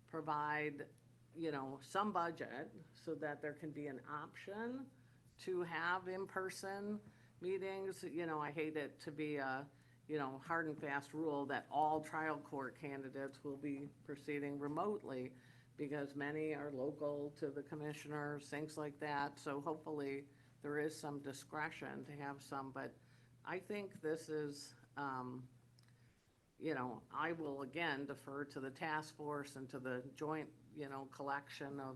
provide, you know, some budget so that there can be an option to have in-person meetings. You know, I hate it to be a, you know, hard and fast rule that all trial court candidates will be proceeding remotely because many are local to the commissioners, things like that. So hopefully there is some discretion to have some, but I think this is, you know, I will again defer to the task force and to the joint, you know, collection of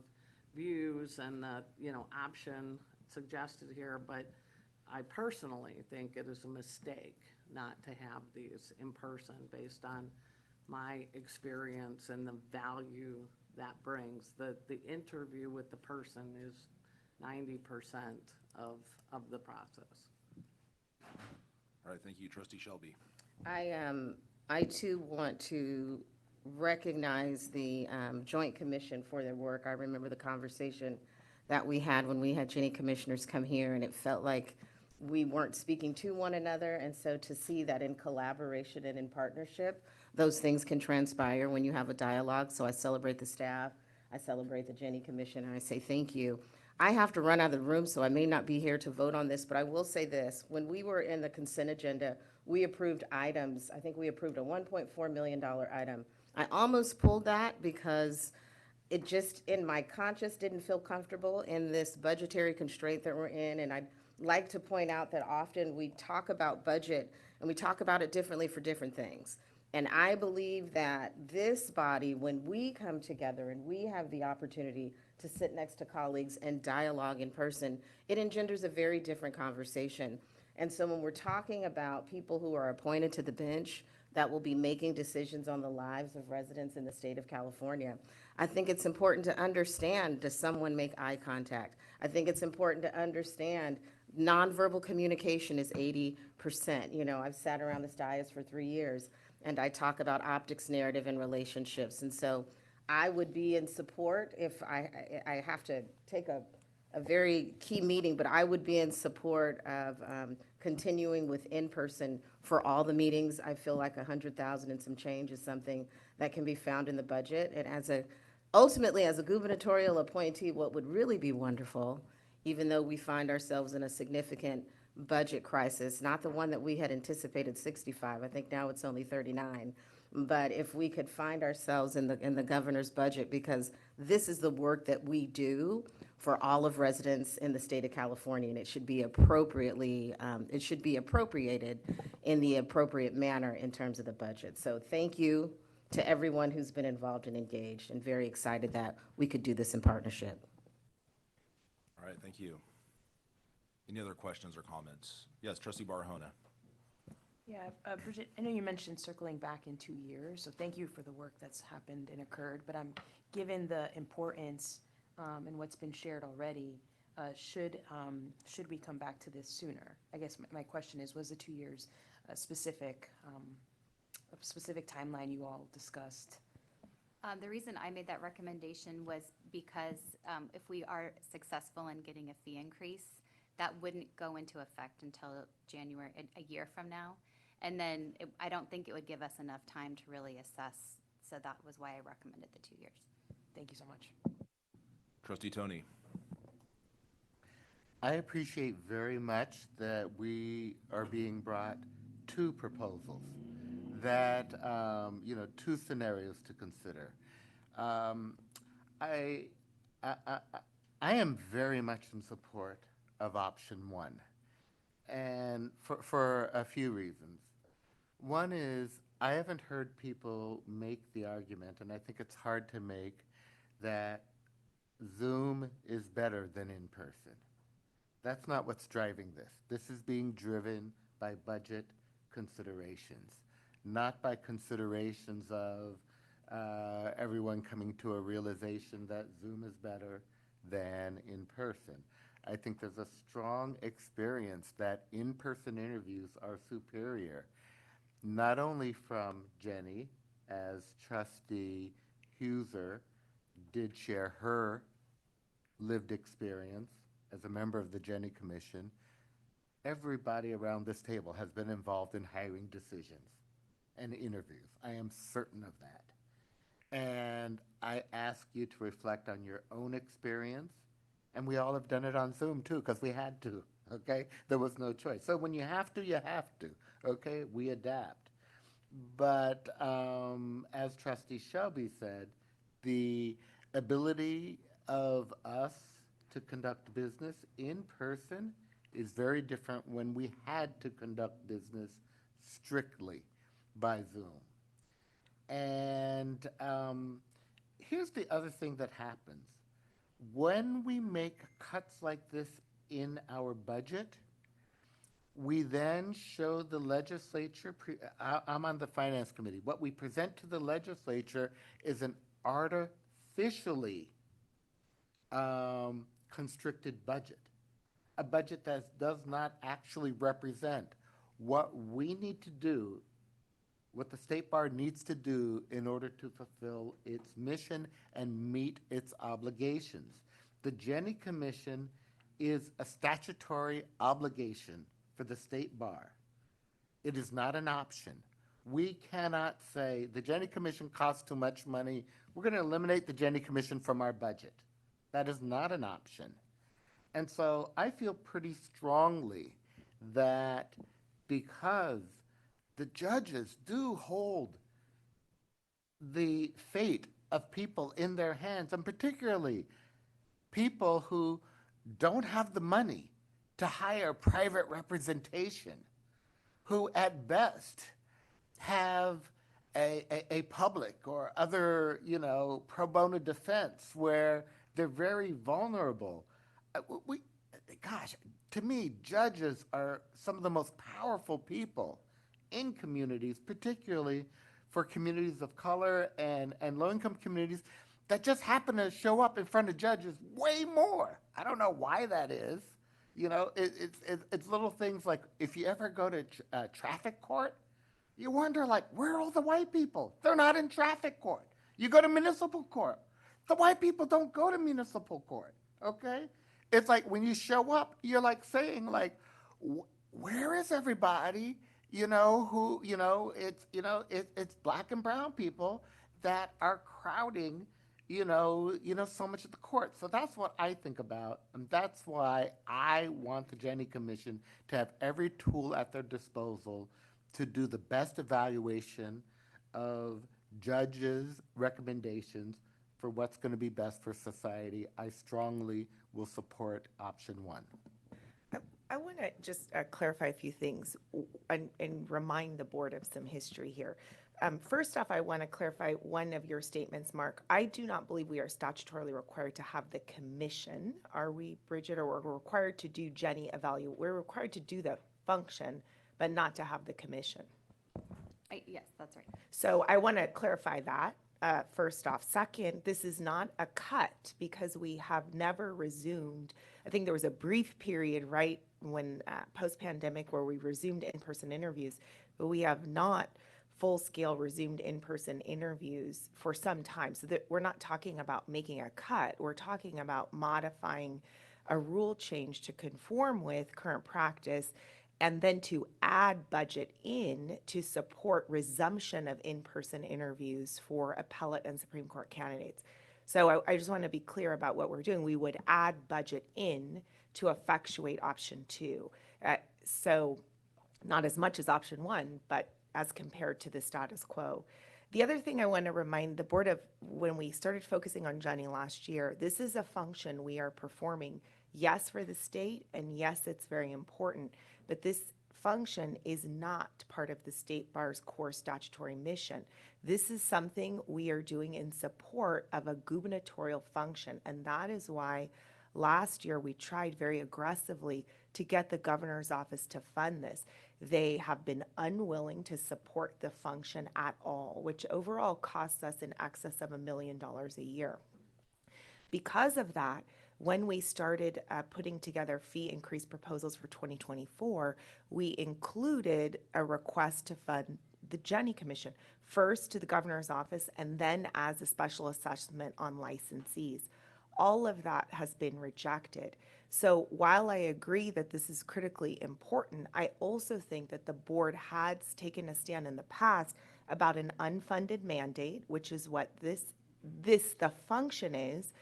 views and the, you know, option suggested here, but I personally think it is a mistake not to have these in person based on my experience and the value that brings. The interview with the person is 90% of the process. All right, thank you. Trustee Shelby. I too want to recognize the Joint Commission for their work. I remember the conversation that we had when we had Jenny commissioners come here, and it felt like we weren't speaking to one another. And so to see that in collaboration and in partnership, those things can transpire when you have a dialogue. So I celebrate the staff, I celebrate the Jenny Commission, and I say thank you. I have to run out of the room, so I may not be here to vote on this, but I will say this. When we were in the consent agenda, we approved items. I think we approved a $1.4 million item. I almost pulled that because it just, in my conscience, didn't feel comfortable in this budgetary constraint that we're in. And I'd like to point out that often we talk about budget and we talk about it differently for different things. And I believe that this body, when we come together and we have the opportunity to sit next to colleagues and dialogue in person, it engenders a very different conversation. And so when we're talking about people who are appointed to the bench that will be making decisions on the lives of residents in the state of California, I think it's important to understand, does someone make eye contact? I think it's important to understand nonverbal communication is 80%. You know, I've sat around this dais for 3 years, and I talk about optics, narrative, and relationships. And so I would be in support if I have to take a very key meeting, but I would be in support of continuing with in-person for all the meetings. I feel like 100,000 and some change is something that can be found in the budget. And ultimately, as a gubernatorial appointee, what would really be wonderful, even though we find ourselves in a significant budget crisis, not the one that we had anticipated 65, I think now it's only 39. But if we could find ourselves in the governor's budget, because this is the work that we do for all of residents in the state of California, and it should be appropriately, it should be appropriated in the appropriate manner in terms of the budget. So thank you to everyone who's been involved and engaged, and very excited that we could do this in partnership. All right, thank you. Any other questions or comments? Yes, Trustee Barahona. Yeah, Bridget, I know you mentioned circling back in 2 years, so thank you for the work that's happened and occurred, but given the importance and what's been shared already, should we come back to this sooner? I guess my question is, was the 2 years a specific timeline you all discussed? The reason I made that recommendation was because if we are successful in getting a fee increase, that wouldn't go into effect until January, a year from now. And then I don't think it would give us enough time to really assess. So that was why I recommended the 2 years. Thank you so much. Trustee Tony. I appreciate very much that we are being brought two proposals that, you know, two scenarios to consider. I am very much in support of option one, and for a few reasons. One is I haven't heard people make the argument, and I think it's hard to make, that Zoom is better than in person. That's not what's driving this. This is being driven by budget considerations, not by considerations of everyone coming to a realization that Zoom is better than in person. I think there's a strong experience that in-person interviews are superior, not only from Jenny, as Trustee Huser did share her lived experience as a member of the Jenny Commission. Everybody around this table has been involved in hiring decisions and interviews. I am certain of that. And I ask you to reflect on your own experience. And we all have done it on Zoom too, because we had to, okay? There was no choice. So when you have to, okay? We adapt. But as Trustee Shelby said, the ability of us to conduct business in person is very different when we had to conduct business strictly by Zoom. And here's the other thing that happens. When we make cuts like this in our budget, we then show the legislature, I'm on the Finance Committee, what we present to the legislature is an artificially constricted budget, a budget that does not actually represent what we need to do, what the State Bar needs to do in order to fulfill its mission and meet its obligations. The Jenny Commission is a statutory obligation for the State Bar. It is not an option. We cannot say the Jenny Commission costs too much money, we're going to eliminate the Jenny Commission from our budget. That is not an option. And so I feel pretty strongly that because the judges do hold the fate of people in their hands, and particularly people who don't have the money to hire private representation, who at best have a public or other, pro bono defense where they're very vulnerable. Gosh, to me, judges are some of the most powerful people in communities, particularly for communities of color and low-income communities that just happen to show up in front of judges way more. I don't know why that is. It's little things like if you ever go to traffic court, you wonder, like, where are all the white people? They're not in traffic court. You go to municipal court. The white people don't go to municipal court, okay? It's like when you show up, you're like saying, like, where is everybody? It's black and brown people that are crowding, so much at the court. So that's what I think about, and that's why I want the Jenny Commission to have every tool at their disposal to do the best evaluation of judges' recommendations for what's going to be best for society. I strongly will support option one. I want to just clarify a few things and remind the board of some history here. First off, I want to clarify one of your statements, Mark. I do not believe we are statutorily required to have the commission. Are we, Bridget, or we're required to do Jenny evaluate? We're required to do the function, but not to have the commission. Yes, that's right. So I want to clarify that. First off. Second, this is not a cut because we have never resumed. I think there was a brief period, right, when post-pandemic where we resumed in-person interviews, but we have not full-scale resumed in-person interviews for some time. So that we're not talking about making a cut. We're talking about modifying a rule change to conform with current practice and then to add budget in to support resumption of in-person interviews for appellate and Supreme Court candidates. So I just want to be clear about what we're doing. We would add budget in to effectuate option two. So not as much as option one, but as compared to the status quo. The other thing I want to remind the board of, when we started focusing on Jenny last year, this is a function we are performing, yes, for the state, and yes, it's very important, but this function is not part of the state bar's core statutory mission. This is something we are doing in support of a gubernatorial function, and that is why last year we tried very aggressively to get the governor's office to fund this. They have been unwilling to support the function at all, which overall costs us in excess of $1 million a year. Because of that, when we started putting together fee increase proposals for 2024, we included a request to fund the Jenny Commission, first to the governor's office and then as a special assessment on licensees. All of that has been rejected. So while I agree that this is critically important, I also think that the board has taken a stand in the past about an unfunded mandate, which is what the function is.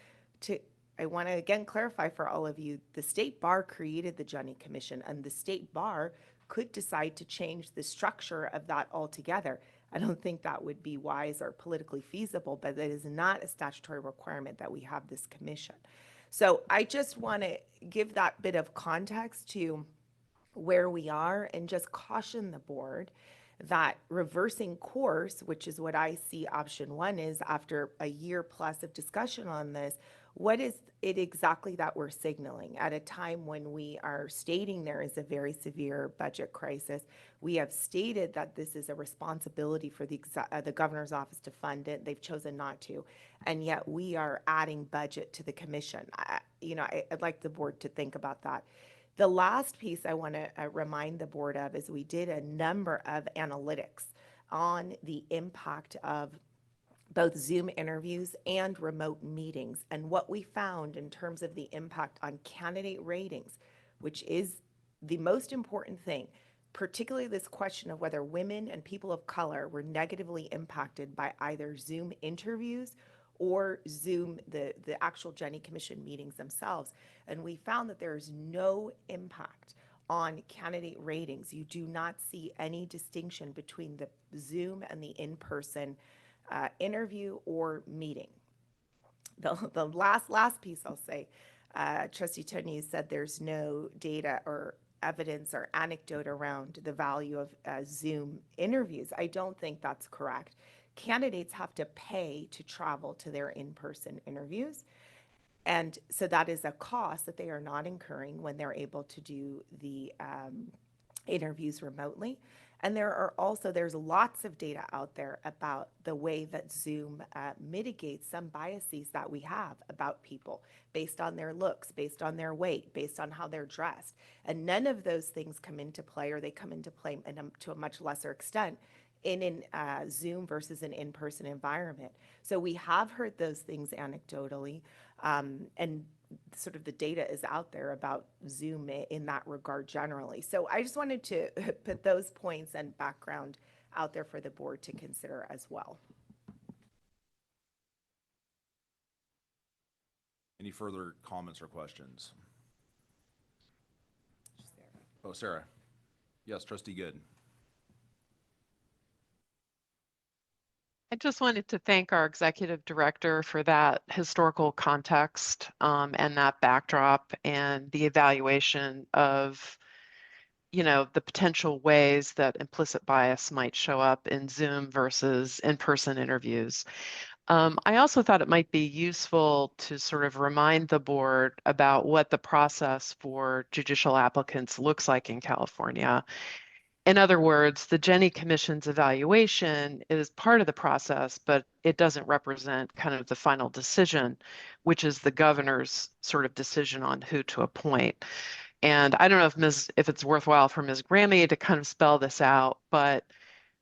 I want to again clarify for all of you, the state bar created the Jenny Commission, and the state bar could decide to change the structure of that altogether. I don't think that would be wise or politically feasible, but it is not a statutory requirement that we have this commission. So I just want to give that bit of context to where we are and just caution the board that reversing course, which is what I see option one is after a year plus of discussion on this, what is it exactly that we're signaling at a time when we are stating there is a very severe budget crisis? We have stated that this is a responsibility for the governor's office to fund it. They've chosen not to. And yet we are adding budget to the commission. I'd like the board to think about that. The last piece I want to remind the board of is we did a number of analytics on the impact of both Zoom interviews and remote meetings. And what we found in terms of the impact on candidate ratings, which is the most important thing, particularly this question of whether women and people of color were negatively impacted by either Zoom interviews or Zoom, the actual Jenny Commission meetings themselves. And we found that there is no impact on candidate ratings. You do not see any distinction between the Zoom and the in-person interview or meeting. The last piece I'll say, Trustee Tony said there's no data or evidence or anecdote around the value of Zoom interviews. I don't think that's correct. Candidates have to pay to travel to their in-person interviews. And so that is a cost that they are not incurring when they're able to do the interviews remotely. And there's lots of data out there about the way that Zoom mitigates some biases that we have about people based on their looks, based on their weight, based on how they're dressed. And none of those things come into play, or they come into play to a much lesser extent in Zoom versus an in-person environment. So we have heard those things anecdotally, and sort of the data is out there about Zoom in that regard generally. So I just wanted to put those points and background out there for the board to consider as well. Any further comments or questions? Oh, Sarah. Yes, Trustee Good. I just wanted to thank our executive director for that historical context and that backdrop and the evaluation of, the potential ways that implicit bias might show up in Zoom versus in-person interviews. I also thought it might be useful to sort of remind the board about what the process for judicial applicants looks like in California. In other words, the Jenny Commission's evaluation is part of the process, but it doesn't represent kind of the final decision, which is the governor's sort of decision on who to appoint. And I don't know if it's worthwhile for Ms. Grammy to kind of spell this out, but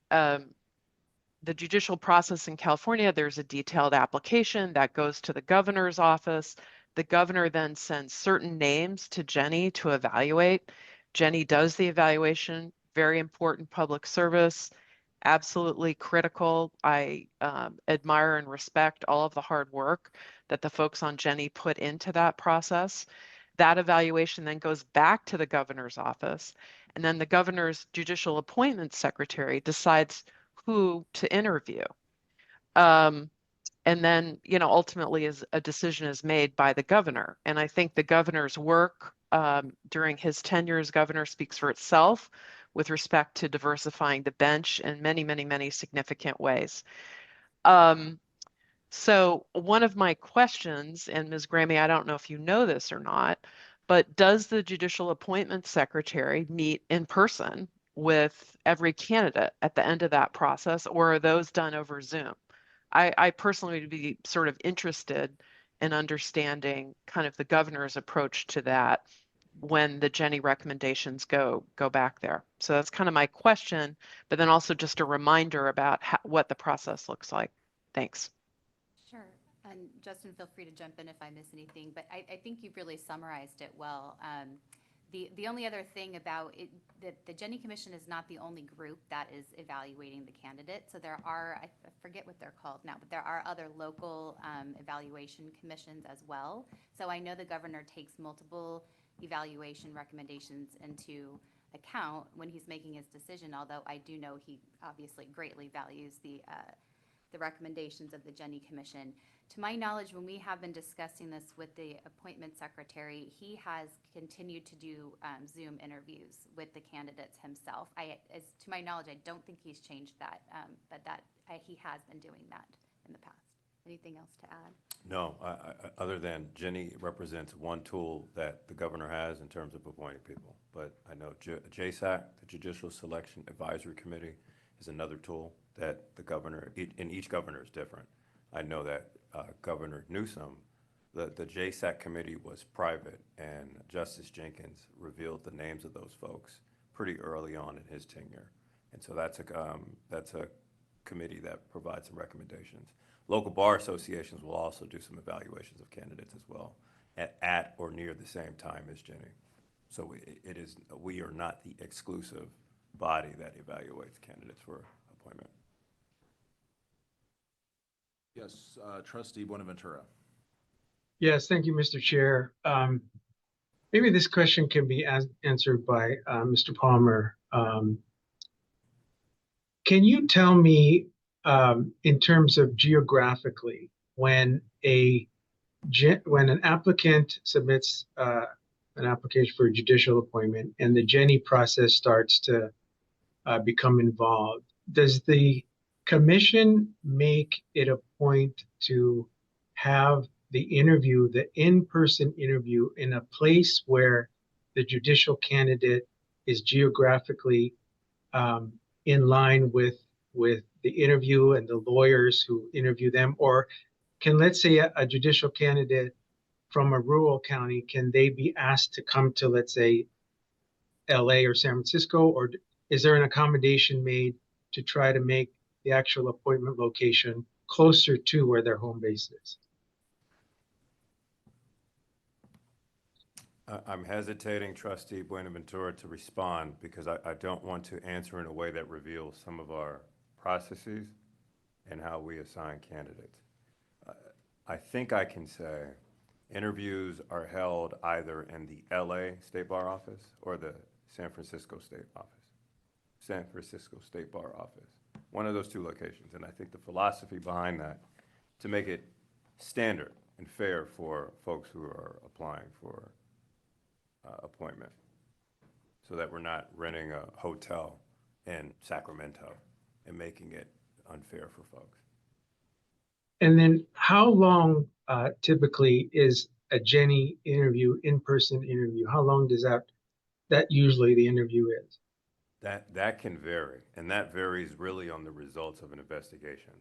the judicial process in California, there's a detailed application that goes to the governor's office. The governor then sends certain names to Jenny to evaluate. Jenny does the evaluation. Very important public service, absolutely critical. I admire and respect all of the hard work that the folks on Jenny put into that process. That evaluation then goes back to the governor's office, and then the governor's judicial appointment secretary decides who to interview. And then, ultimately a decision is made by the governor. And I think the governor's work during his tenure as governor speaks for itself with respect to diversifying the bench in many, many, many significant ways. So one of my questions, and Ms. Grammy, I don't know if you know this or not, but does the Judicial Appointment Secretary meet in person with every candidate at the end of that process, or are those done over Zoom? I personally would be sort of interested in understanding kind of the governor's approach to that when the Jenny recommendations go back there. So that's kind of my question, but then also just a reminder about what the process looks like. Thanks. Sure. And Justin, feel free to jump in if I miss anything, but I think you've really summarized it well. The only other thing about it, that the Jenny Commission is not the only group that is evaluating the candidate. So there are, I forget what they're called now, but there are other local evaluation commissions as well. So I know the governor takes multiple evaluation recommendations into account when he's making his decision, although I do know he obviously greatly values the recommendations of the Jenny Commission. To my knowledge, when we have been discussing this with the appointment secretary, he has continued to do Zoom interviews with the candidates himself. To my knowledge, I don't think he's changed that, but he has been doing that in the past. Anything else to add? No, other than Jenny represents one tool that the governor has in terms of appointing people. But I know JSAC, the Judicial Selection Advisory Committee, is another tool that the governor, and each governor is different. I know that Governor Newsom, the JSAC committee was private, and Justice Jenkins revealed the names of those folks pretty early on in his tenure. And so that's a committee that provides some recommendations. Local bar associations will also do some evaluations of candidates as well at or near the same time as Jenny. So we are not the exclusive body that evaluates candidates for appointment. Yes, Trustee Buenaventura. Yes, thank you, Mr. Chair. Maybe this question can be answered by Mr. Palmer. Can you tell me, in terms of geographically, when an applicant submits an application for a judicial appointment and the Jenny process starts to become involved, does the commission make it a point to have the in-person interview in a place where the judicial candidate is geographically in line with the interview and the lawyers who interview them? Or can, let's say, a judicial candidate from a rural county, can they be asked to come to, let's say, LA or San Francisco, or is there an accommodation made to try to make the actual appointment location closer to where their home base is? I'm hesitating, Trustee Buenaventura, to respond because I don't want to answer in a way that reveals some of our processes and how we assign candidates. I think I can say interviews are held either in the LA State Bar Office or the San Francisco State Bar Office. One of those two locations. And I think the philosophy behind that, to make it standard and fair for folks who are applying for appointment, so that we're not renting a hotel in Sacramento and making it unfair for folks. And then how long typically is a Jenny interview, in-person interview? How long does that usually the interview is? That can vary, and that varies really on the results of an investigation.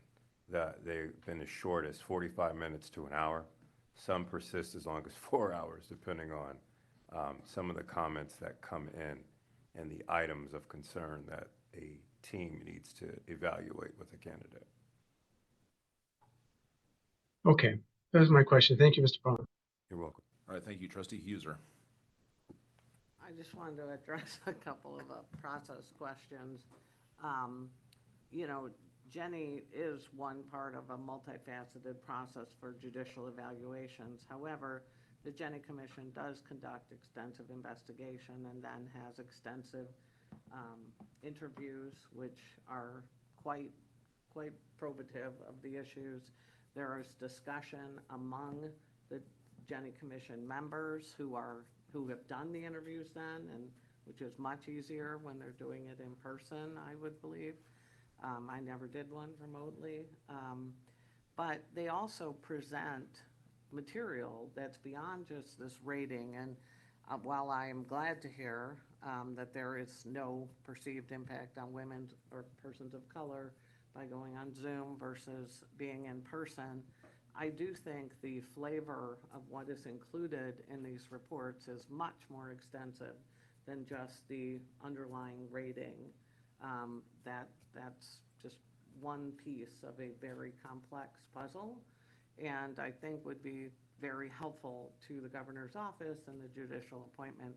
They've been as short as 45 minutes to an hour. Some persist as long as 4 hours, depending on some of the comments that come in and the items of concern that a team needs to evaluate with a candidate. Okay, that was my question. Thank you, Mr. Palmer. You're welcome. All right, thank you, Trustee Huser. I just wanted to address a couple of process questions. Jenny is one part of a multifaceted process for judicial evaluations. However, the Jenny Commission does conduct extensive investigation and then has extensive interviews, which are quite quite probative of the issues. There is discussion among the Jenny Commission members who have done the interviews then, and which is much easier when they're doing it in person, I would believe. I never did one remotely. But they also present material that's beyond just this rating. And while I am glad to hear that there is no perceived impact on women or persons of color by going on Zoom versus being in person, I do think the flavor of what is included in these reports is much more extensive than just the underlying rating. That's just one piece of a very complex puzzle, and I think would be very helpful to the governor's office and the judicial appointment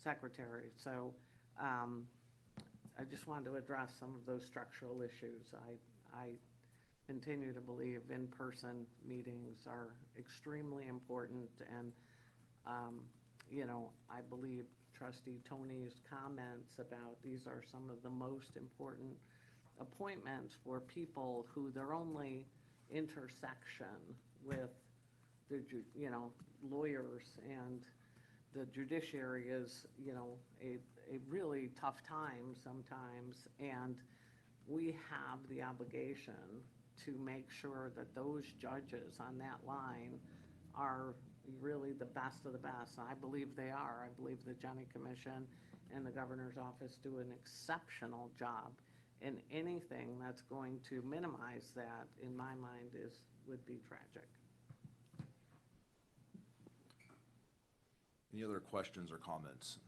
secretary. So I just wanted to address some of those structural issues. I continue to believe in-person meetings are extremely important, and I believe Trustee Tony's comments about these are some of the most important appointments for people who their only intersection with the lawyers and the judiciary is a really tough time sometimes, and we have the obligation to make sure that those judges on that line are really the best of the best. And I believe they are. I believe the Jenny Commission and the governor's office do an exceptional job. And anything that's going to minimize that, in my mind, would be tragic. Any other questions or comments?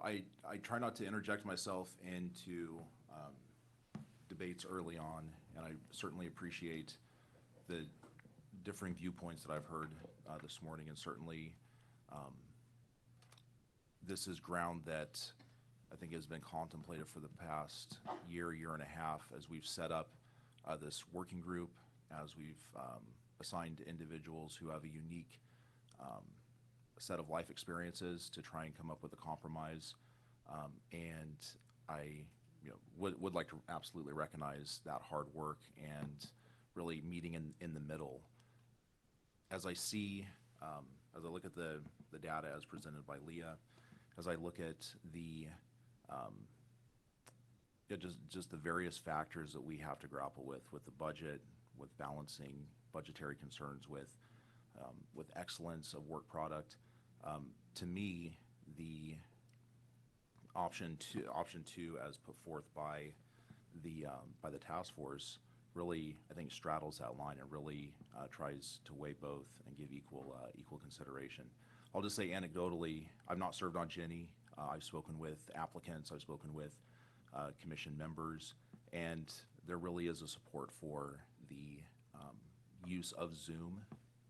I try not to interject myself into debates early on, and I certainly appreciate the differing viewpoints that I've heard this morning, and certainly this is ground that I think has been contemplated for the past year and a half as we've set up this working group, as we've assigned individuals who have a unique set of life experiences to try and come up with a compromise. And I would like to absolutely recognize that hard work and really meeting in the middle. As I see, as I look at the data as presented by Leah, as I look at the just the various factors that we have to grapple with the budget, with balancing budgetary concerns, with excellence of work product. To me, the option two, as put forth by the task force, really I think straddles that line and really tries to weigh both and give equal consideration. I'll just say anecdotally, I've not served on Jenny. I've spoken with applicants, I've spoken with commission members, and there really is a support for the use of Zoom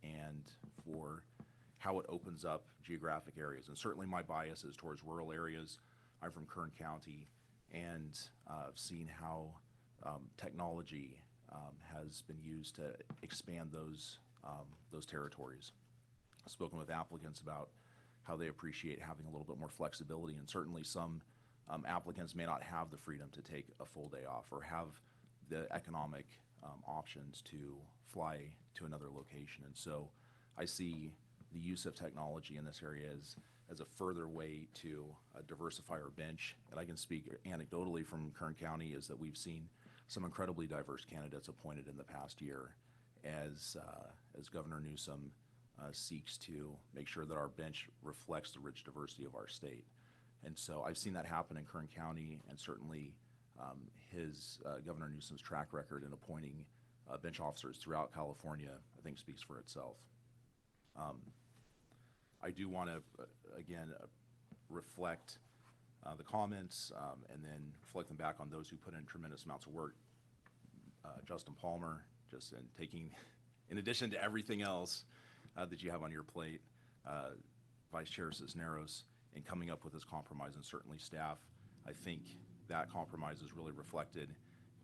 and for how it opens up geographic areas. And certainly my bias is towards rural areas. I'm from Kern County, and I've seen how technology has been used to expand those territories. I've spoken with applicants about how they appreciate having a little bit more flexibility, and certainly some applicants may not have the freedom to take a full day off or have the economic options to fly to another location. And so I see the use of technology in this area as a further way to diversify our bench. And I can speak anecdotally from Kern County is that we've seen some incredibly diverse candidates appointed in the past year as Governor Newsom seeks to make sure that our bench reflects the rich diversity of our state. And so I've seen that happen in Kern County, and certainly Governor Newsom's track record in appointing bench officers throughout California, I think, speaks for itself. I do want to, again, reflect the comments and then reflect them back on those who put in tremendous amounts of work. Justin Palmer, just in taking, in addition to everything else that you have on your plate, Vice Chair Cisneros, in coming up with this compromise, and certainly staff. I think that compromise is really reflected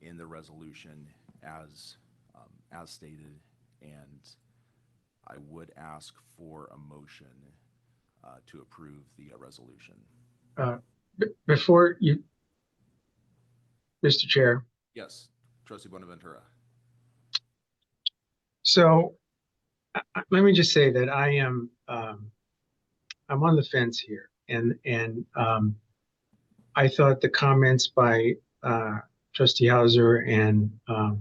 in the resolution as stated, and I would ask for a motion to approve the resolution. Before you, Mr. Chair. Yes, trustee Bonaventura. So let me just say that I am I'm on the fence here, and I thought the comments by Trustee Hauser and uh,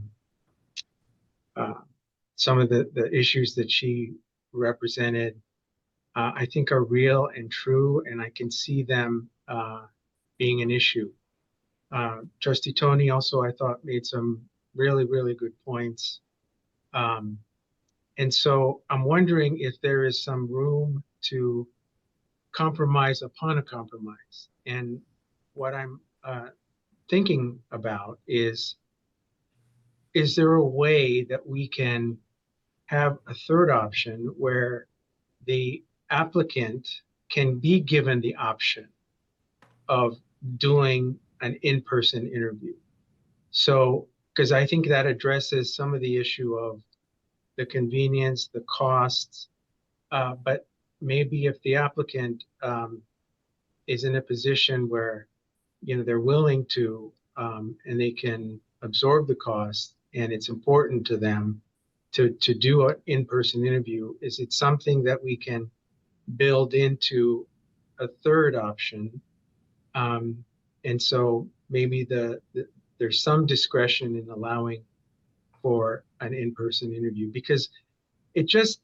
some of the issues that she represented, I think are real and true, and I can see them being an issue. Trustee Tony also, I thought, made some really good points. And so I'm wondering if there is some room to compromise upon a compromise. And what I'm thinking about is there a way that we can have a third option where the applicant can be given the option of doing an in-person interview? So, because I think that addresses some of the issue of the convenience, the costs, but maybe if the applicant is in a position where, you know, they're willing to and they can absorb the cost and it's important to them to do an in-person interview, is it something that we can build into a third option? And so maybe there's some discretion in allowing for an in-person interview, because it just,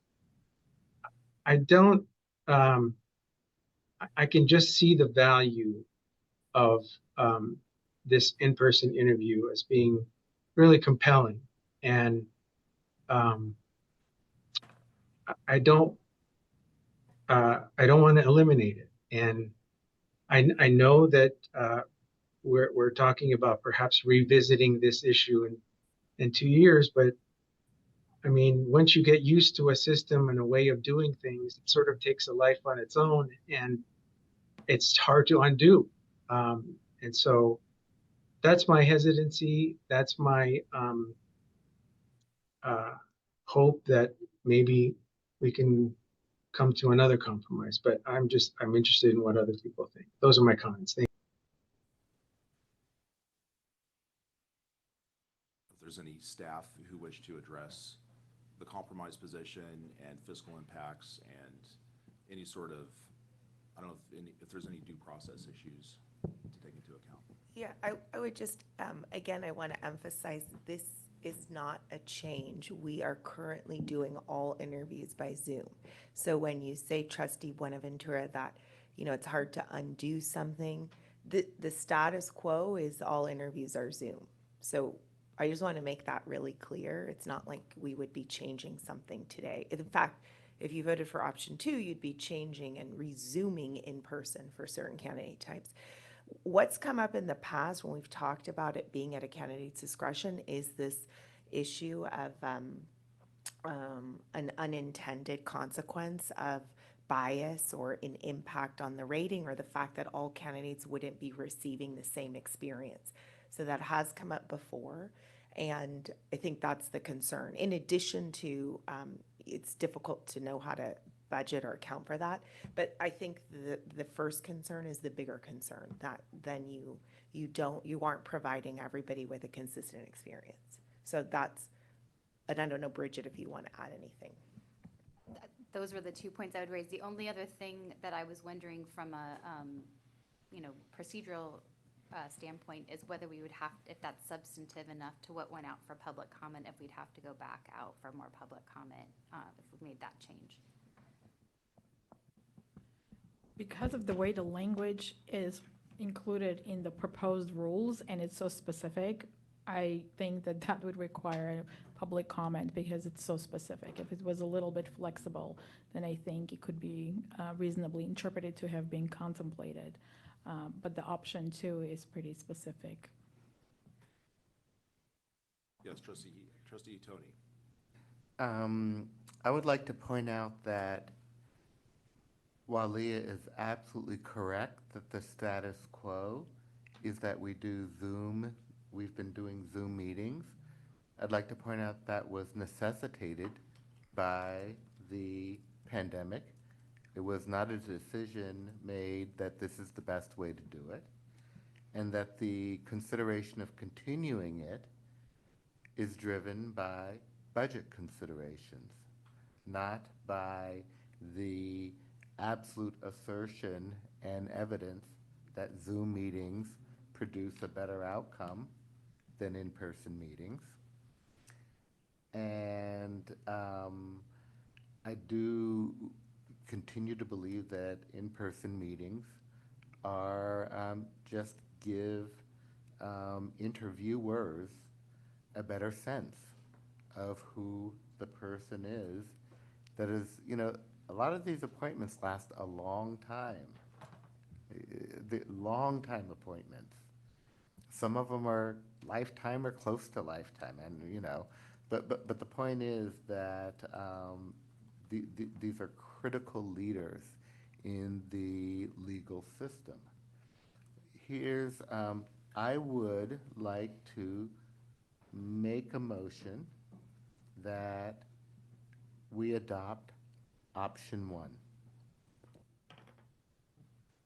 I don't, I can just see the value of this in-person interview as being really compelling. And I don't want to eliminate it. And I know that we're talking about perhaps revisiting this issue in 2 years, but I mean, once you get used to a system and a way of doing things, it sort of takes a life on its own, and it's hard to undo. And so that's my hesitancy. That's my hope that maybe we can come to another compromise. But I'm interested in what other people think. Those are my comments. Thank you. If there's any staff who wish to address the compromise position and fiscal impacts and any sort of, I don't know if there's any due process issues to take into account. Yeah, I would just, again, I want to emphasize this is not a change. We are currently doing all interviews by Zoom. So when you say, Trustee Buenaventura, that, you know, it's hard to undo something, the status quo is all interviews are Zoom. So I just want to make that really clear. It's not like we would be changing something today. In fact, if you voted for option 2, you'd be changing and resuming in person for certain candidate types. What's come up in the past when we've talked about it being at a candidate's discretion is this issue of an unintended consequence of bias or an impact on the rating, or the fact that all candidates wouldn't be receiving the same experience. So that has come up before, and I think that's the concern. In addition to, it's difficult to know how to budget or account for that, but I think the first concern is the bigger concern, that then you aren't providing everybody with a consistent experience. So that's, and I don't know, Bridget, if you want to add anything. Those were the 2 points I would raise. The only other thing that I was wondering from a, procedural standpoint is whether we would have, if that's substantive enough to what went out for public comment, if we'd have to go back out for more public comment, if we made that change. Because of the way the language is included in the proposed rules and it's so specific, I think that would require a public comment because it's so specific. If it was a little bit flexible, then I think it could be reasonably interpreted to have been contemplated. But the option 2 is pretty specific. Yes, Trustee Tony. I would like to point out that while Leah is absolutely correct that the status quo is that we do Zoom, we've been doing Zoom meetings, I'd like to point out that was necessitated by the pandemic. It was not a decision made that this is the best way to do it. and that the consideration of continuing it is driven by budget considerations, not by the absolute assertion and evidence that Zoom meetings produce a better outcome than in-person meetings. And I do continue to believe that in-person meetings are just give interviewers a better sense of who the person is. That is, you know, a lot of these appointments last a long time, the long time appointments. Some of them are lifetime or close to lifetime, and you know, but the point is that these are critical leaders in the legal system. Here's, I would like to make a motion that we adopt option 1.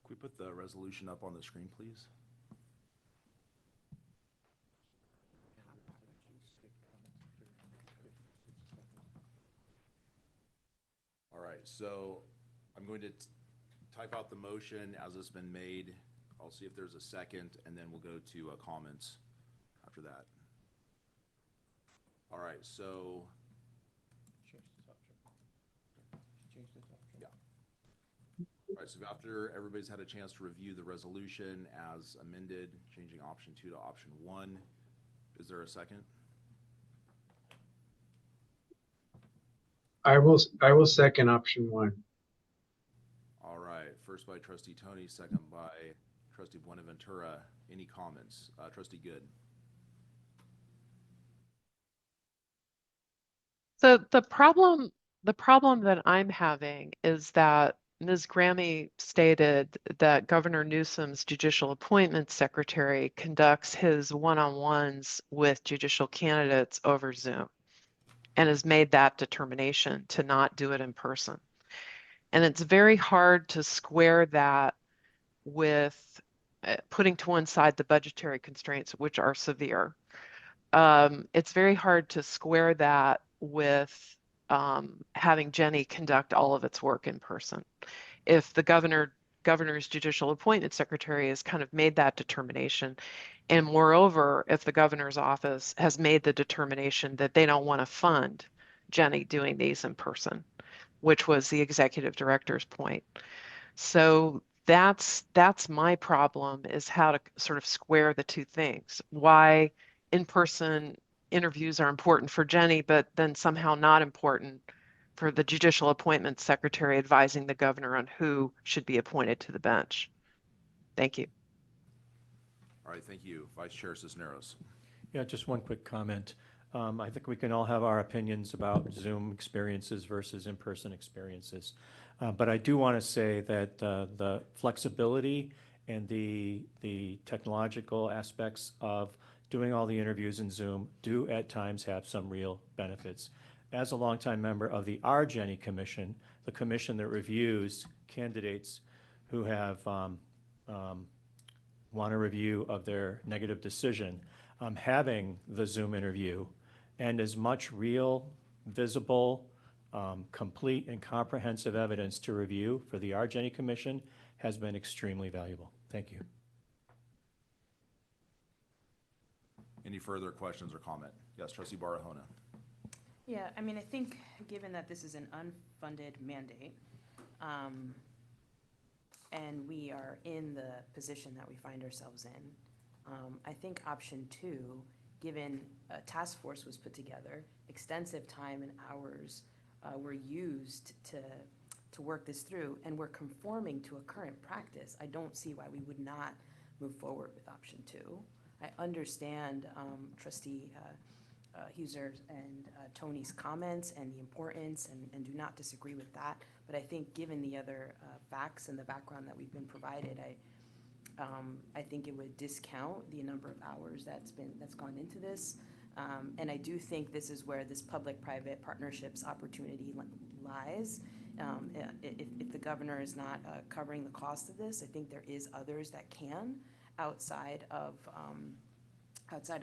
Can we put the resolution up on the screen, please? All right, so I'm going to type out the motion as it's been made. I'll see if there's a second, and then we'll go to comments after that. All right, so. Yeah. All right, so after everybody's had a chance to review the resolution as amended, changing option 2 to option 1, is there a second? I will second option 1. All right, first by trustee Tony, second by trustee Buenaventura. Any comments? Trustee Good. So the problem that I'm having is that Ms. Grammy stated that Governor Newsom's judicial appointment secretary conducts his one-on-ones with judicial candidates over Zoom and has made that determination to not do it in person. And it's very hard to square that with putting to one side the budgetary constraints, which are severe. It's very hard to square that with having Jenny conduct all of its work in person. If the governor's judicial appointment secretary has kind of made that determination, and moreover, if the governor's office has made the determination that they don't want to fund Jenny doing these in person, which was the executive director's point. So that's my problem, is how to sort of square the two things. Why in-person interviews are important for Jenny, but then somehow not important for the judicial appointment secretary advising the governor on who should be appointed to the bench. Thank you. All right, thank you. Vice Chair Cisneros. Yeah, just one quick comment. I think we can all have our opinions about Zoom experiences versus in-person experiences. But I do want to say that the flexibility and the technological aspects of doing all the interviews in Zoom do at times have some real benefits. As a longtime member of the Jenny Commission, the commission that reviews candidates who have want a review of their negative decision, having the Zoom interview and as much real, visible, complete and comprehensive evidence to review for the Jenny Commission has been extremely valuable. Thank you. Any further questions or comment? Yes, trustee Barahona. Yeah, I mean, I think given that this is an unfunded mandate, and we are in the position that we find ourselves in, I think option 2, given a task force was put together, extensive time and hours were used to work this through, and we're conforming to a current practice, I don't see why we would not move forward with option 2. I understand trustee Huser's and Tony's comments and the importance, and do not disagree with that. But I think given the other facts and the background that we've been provided, I think it would discount the number of hours that's gone into this. And I do think this is where this public-private partnerships opportunity lies. If the governor is not covering the cost of this, I think there is others that can. outside of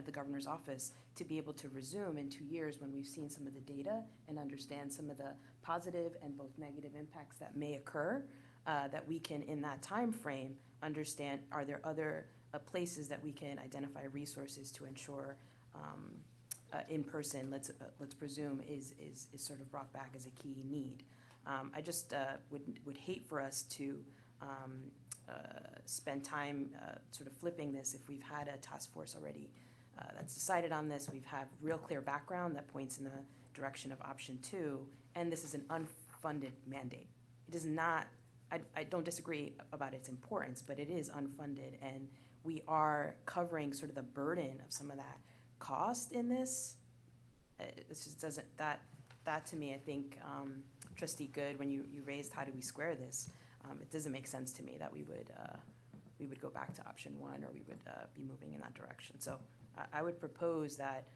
the governor's office to be able to resume in 2 years when we've seen some of the data and understand some of the positive and both negative impacts that may occur, that we can, in that time frame, understand, are there other places that we can identify resources to ensure in person, let's presume, is sort of brought back as a key need. I just would hate for us to spend time sort of flipping this if we've had a task force already that's decided on this. We've had real clear background that points in the direction of option 2, and this is an unfunded mandate. It is not, I don't disagree about its importance, but it is unfunded, and we are covering sort of the burden of some of that cost in this. It just doesn't, that to me, I think, Trustee Good, when you raised how do we square this, it doesn't make sense to me that we would go back to option 1, or we would be moving in that direction. So I would propose that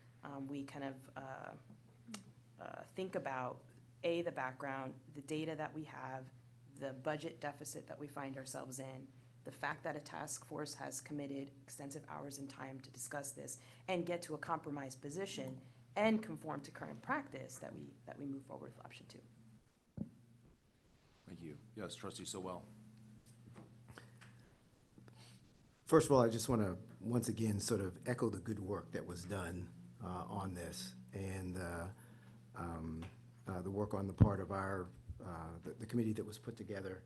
we kind of think about, A, the background, the data that we have, the budget deficit that we find ourselves in, the fact that a task force has committed extensive hours and time to discuss this and get to a compromised position and conform to current practice, that we move forward with option 2. Thank you. Yes, Trustee Sowell. First of all, I just want to once again sort of echo the good work that was done on this, and the work on the part of the committee that was put together,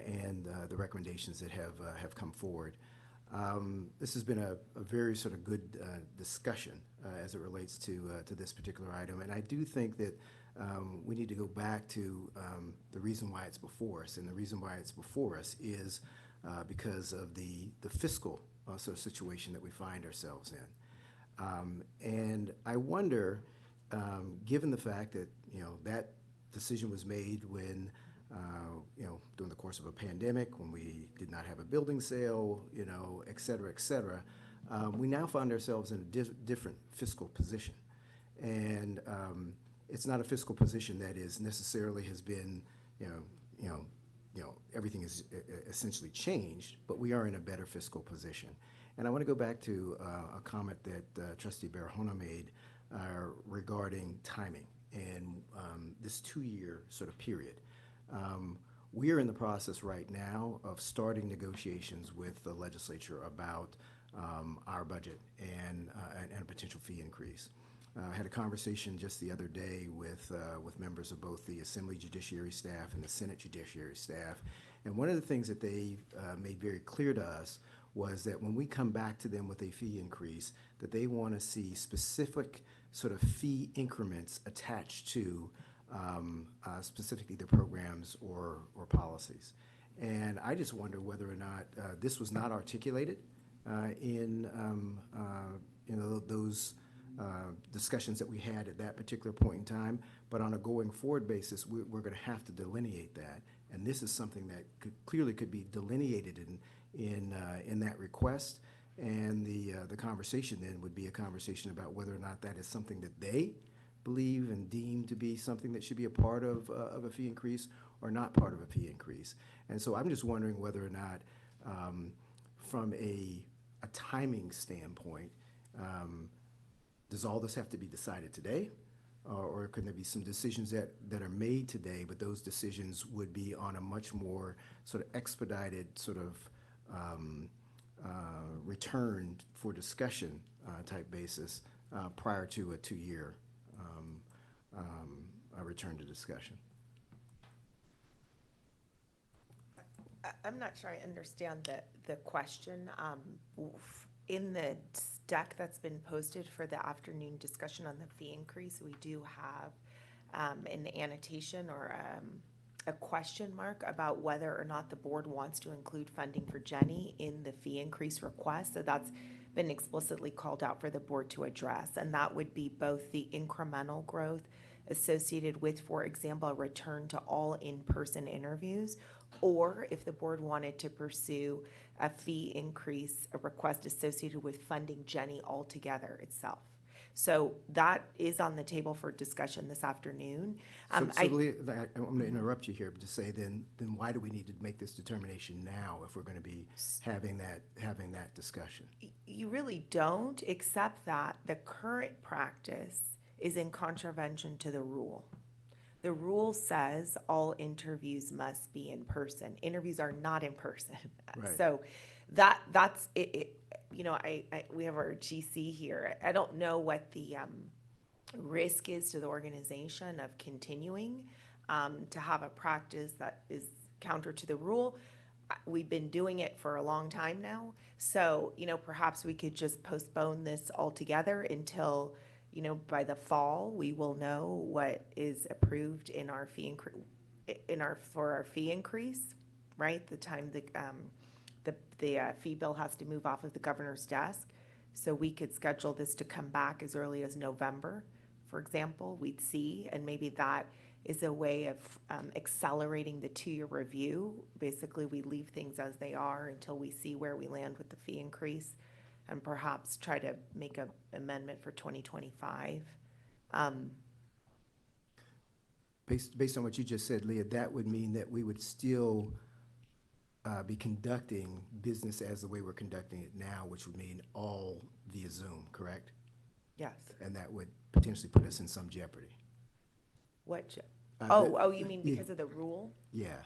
and the recommendations that have come forward. This has been a very sort of good discussion as it relates to this particular item, and I do think that we need to go back to the reason why it's before us, and the reason why it's before us is because of the fiscal sort of situation that we find ourselves in. And I wonder, given the fact that, that decision was made when, during the course of a pandemic, when we did not have a building sale, et cetera, we now find ourselves in a different fiscal position. And it's not a fiscal position that is necessarily has been, everything is essentially changed, but we are in a better fiscal position. And I want to go back to a comment that Trustee Barahona made regarding timing and this 2-year sort of period. We are in the process right now of starting negotiations with the legislature about our budget and a potential fee increase. I had a conversation just the other day with members of both the Assembly Judiciary staff and the Senate Judiciary staff, and one of the things that they made very clear to us was that when we come back to them with a fee increase, that they want to see specific sort of fee increments attached to specifically the programs or policies. And I just wonder whether or not this was not articulated in those discussions that we had at that particular point in time, but on a going forward basis, we're going to have to delineate that. And this is something that clearly could be delineated in that request. And the conversation then would be a conversation about whether or not that is something that they believe and deem to be something that should be a part of a fee increase or not part of a fee increase. And so I'm just wondering whether or not, from a timing standpoint, does all this have to be decided today? Or could there be some decisions that are made today, but those decisions would be on a much more sort of expedited sort of return for discussion type basis prior to a 2-year return to discussion? I'm not sure I understand the question. In the deck that's been posted for the afternoon discussion on the fee increase, we do have an annotation or a question mark about whether or not the board wants to include funding for Jenny in the fee increase request. So that's been explicitly called out for the board to address, and that would be both the incremental growth associated with, for example, a return to all in-person interviews, or if the board wanted to pursue a fee increase, a request associated with funding Jenny altogether itself. So that is on the table for discussion this afternoon. So Leah, I'm going to interrupt you here, but to say then why do we need to make this determination now if we're going to be having that discussion? You really don't, except that the current practice is in contravention to the rule. The rule says all interviews must be in person. Interviews are not in person. Right. So that's it. You know, we have our GC here. I don't know what the risk is to the organization of continuing to have a practice that is counter to the rule. We've been doing it for a long time now. So, you know, perhaps we could just postpone this altogether until, you know, by the fall, we will know what is approved in our fee for our fee increase, right? The time the fee bill has to move off of the governor's desk. So we could schedule this to come back as early as November, for example. We'd see, and maybe that is a way of accelerating the 2-year review. Basically, we leave things as they are until we see where we land with the fee increase, and perhaps try to make an amendment for 2025. Based on what you just said, Leah, that would mean that we would still be conducting business as the way we're conducting it now, which would mean all via Zoom, correct? Yes. And that would potentially put us in some jeopardy. What? Uh, You mean yeah. because of the rule? Yeah.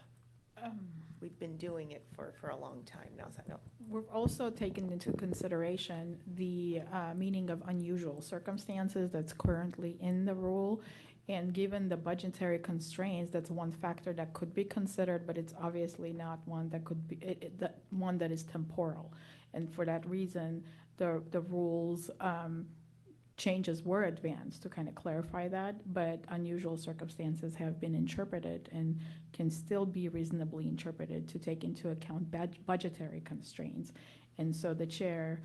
We've been doing it for a long time now, so no. We've also taken into consideration the meaning of unusual circumstances that's currently in the rule. And given the budgetary constraints, that's one factor that could be considered, but it's obviously not one that could be, one that is temporal. And for that reason, the rules changes were advanced to kind of clarify that, but unusual circumstances have been interpreted and can still be reasonably interpreted to take into account budgetary constraints. And so the chair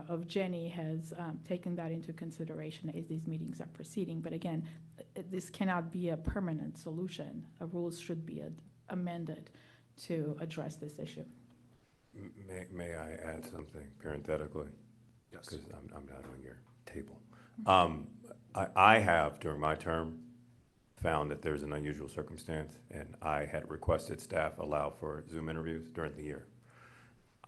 of Jenny has taken that into consideration as these meetings are proceeding. But again, this cannot be a permanent solution. Rules should be amended to address this issue. May I add something parenthetically? Yes. Because I'm not on your table. I have, during my term, found that there's an unusual circumstance, and I had requested staff allow for Zoom interviews during the year.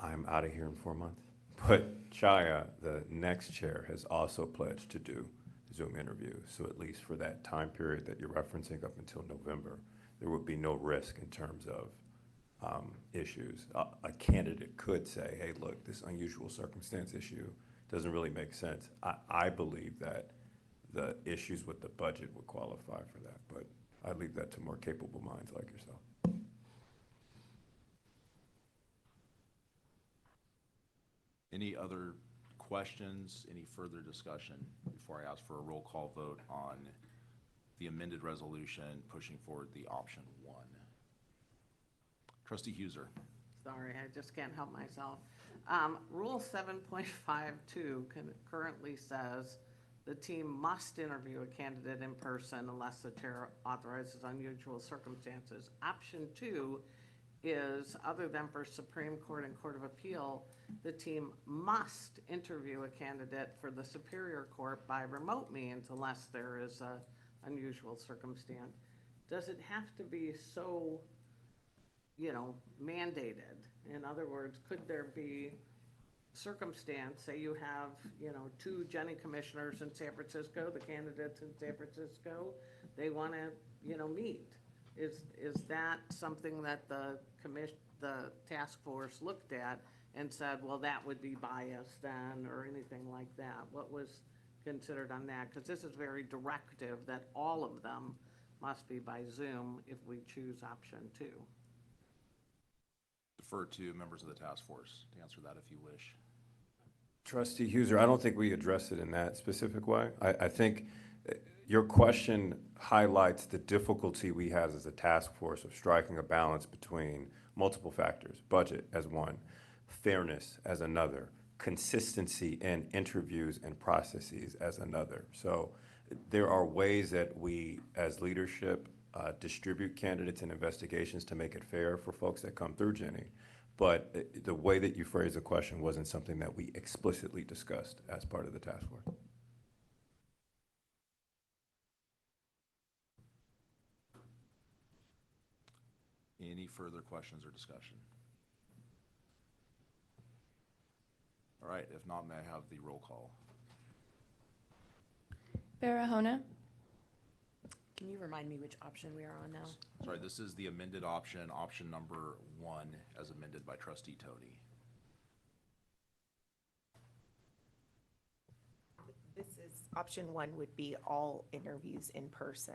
I'm out of here in 4 months. But Chaya, the next chair, has also pledged to do Zoom interviews. So at least for that time period that you're referencing up until November, there would be no risk in terms of issues. A candidate could say, hey, look, this unusual circumstance issue doesn't really make sense. I believe that the issues with the budget would qualify for that, but I leave that to more capable minds like yourself. Any other questions, any further discussion before I ask for a roll call vote on the amended resolution pushing forward the option 1? Trustee Huser. Sorry, I just can't help myself. Rule 7.52 currently says the team must interview a candidate in person unless the chair authorizes unusual circumstances. Option 2 is, other than for Supreme Court and Court of Appeal, the team must interview a candidate for the Superior Court by remote means unless there is a unusual circumstance. Does it have to be so, mandated? In other words, could there be circumstance, say you have, 2 Jenny commissioners in San Francisco, the candidates in San Francisco, they want to, meet. Is that something that the task force looked at and said, well, that would be biased then, or anything like that? What was considered on that? Because this is very directive that all of them must be by Zoom if we choose option 2. Defer to members of the task force to answer that if you wish. Trustee Huser, I don't think we addressed it in that specific way. I think your question highlights the difficulty we have as a task force of striking a balance between multiple factors, budget as one, fairness as another, consistency in interviews and processes as another. So there are ways that we, as leadership, distribute candidates and investigations to make it fair for folks that come through Jenny. But the way that you phrased the question wasn't something that we explicitly discussed as part of the task force. Any further questions or discussion? All right, if not, may I have the roll call? Barahona, Can you remind me which option we are on now? Sorry, this is the amended option, option number 1, as amended by trustee Tony. This is, option 1 would be all interviews in person.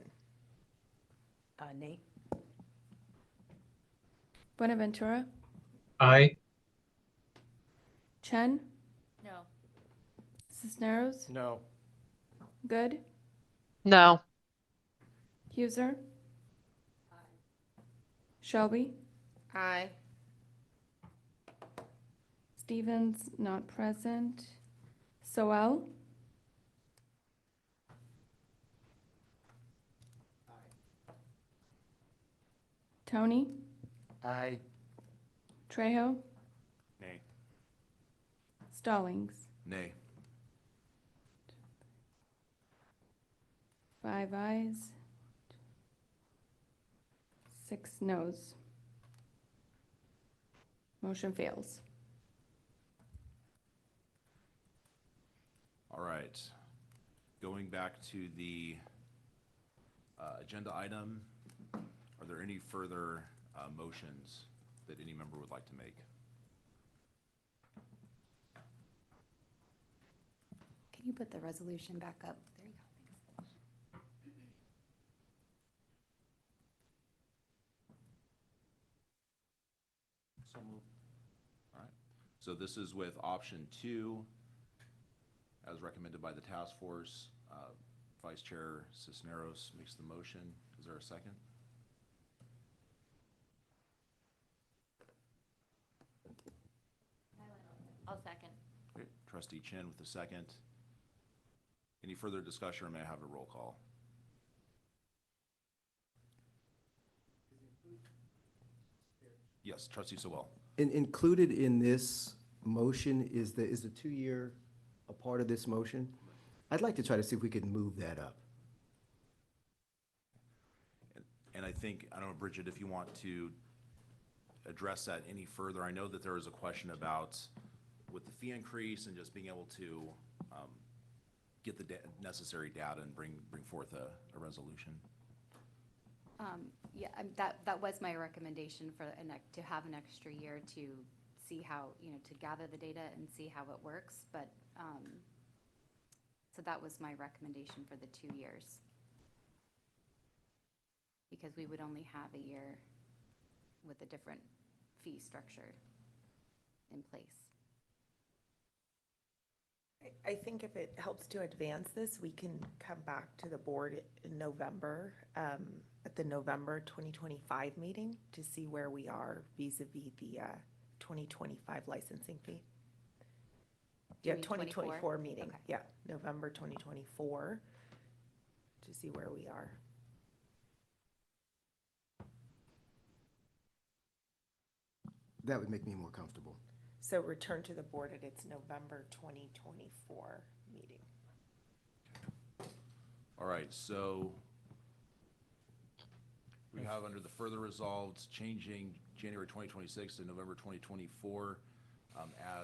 Nay? Buenaventura, Aye. Chen, No. Cisneros, No. Good, No. Huser, Shelby, Aye. Stevens, not present. Soel, Tony, Aye. Trejo, Nay. Stallings. Nay. 5 ayes, 6 noes. Motion fails. All right. Going back to the agenda item, are there any further motions that any member would like to make? Can you put the resolution back up? There you go. So moved. All right. So this is with option 2, as recommended by the task force. Vice Chair Cisneros makes the motion. Is there a second? I'll second. Great. Trustee Chen with the second. Any further discussion, or may I have a roll call? Yes, Trustee Sewell. Included in this motion is the 2-year a part of this motion? I'd like to try to see if we could move that up. And I think, I don't know, Bridget, if you want to address that any further. I know that there was a question about with the fee increase and just being able to get the necessary data and bring forth a resolution. Yeah, that was my recommendation for to have an extra year to see how, to gather the data and see how it works. But, so that was my recommendation for the 2 years. Because we would only have a year with a different fee structure in place. I think if it helps to advance this, we can come back to the board in November, at the November 2025 meeting to see where we are vis-a-vis the 2025 licensing fee. Yeah, 2024 meeting, Okay. yeah, November 2024, to see where we are. That would make me more comfortable. So return to the board at its November 2024 meeting. All right, so we have under the further resolved, changing January 2026 to November 2024,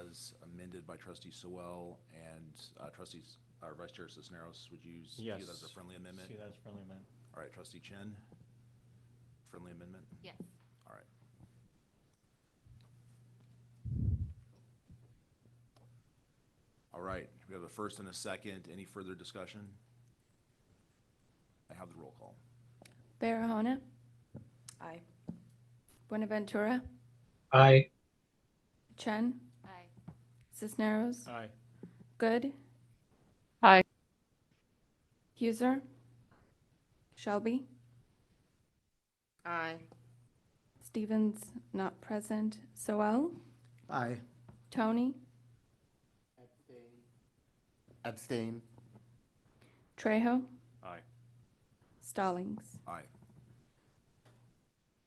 as amended by Trustee Sewell and Trustees, Vice Chair Cisneros. Would you see Yes. that as a friendly amendment? See that as friendly amendment. All right, Trustee Chen, friendly amendment? Yes. All right. All right, we have a first and a second. Any further discussion? I have the roll call. Barahona, Aye. Buenaventura, Aye. Chen, Aye. Cisneros, Aye. Good, Aye. Huser, Shelby, Aye. Stevens, not present. Soel, Aye. Tony, Abstain. Trejo, Aye. Stallings. Aye.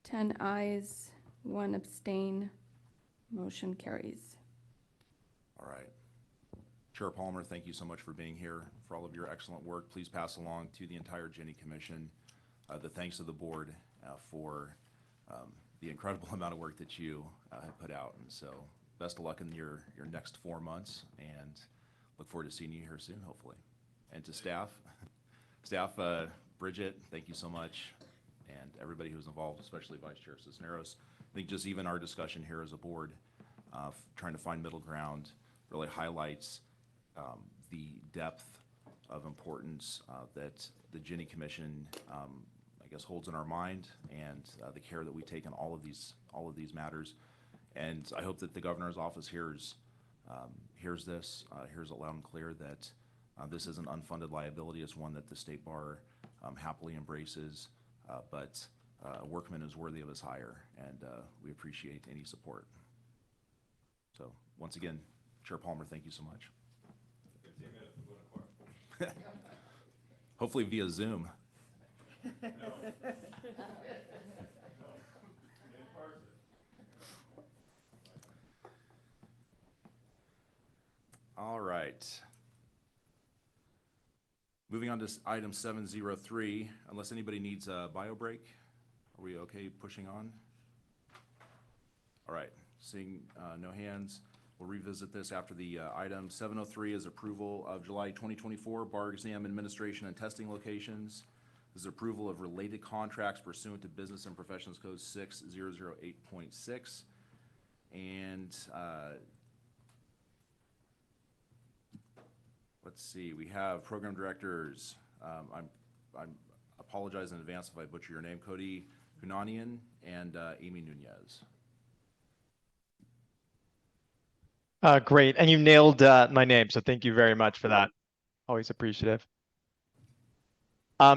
10 ayes, 1 abstain. Motion carries. All right. Chair Palmer, thank you so much for being here, for all of your excellent work. Please pass along to the entire Jenny Commission the thanks of the board for the incredible amount of work that you have put out. And so best of luck in your next 4 months, and look forward to seeing you here soon, hopefully. And to staff, Bridget, thank you so much. And everybody who's involved, especially Vice Chair Cisneros. I think just even our discussion here as a board, trying to find middle ground, really highlights the depth of importance that the Ginny Commission, I guess, holds in our mind, and the care that we take in all of these matters. And I hope that the governor's office hears this, hears it loud and clear, that this is an unfunded liability. It's one that the State Bar happily embraces, but a workman is worthy of his hire, and we appreciate any support. So once again, Chair Palmer, thank you so much. 15 minutes, we'll go to court. Hopefully via Zoom. All right. Moving on to item 703, unless anybody needs a bio break, are we okay pushing on? All right, seeing no hands, we'll revisit this after the item. 703 is approval of July 2024 bar exam administration and testing locations. This is approval of related contracts pursuant to Business and Professions Code 6008.6. And let's see, we have program directors. I apologize in advance if I butcher your name, Cody Hunanian and Amy Nunez. Great, and you nailed my name, so thank you very much for that. Always appreciative.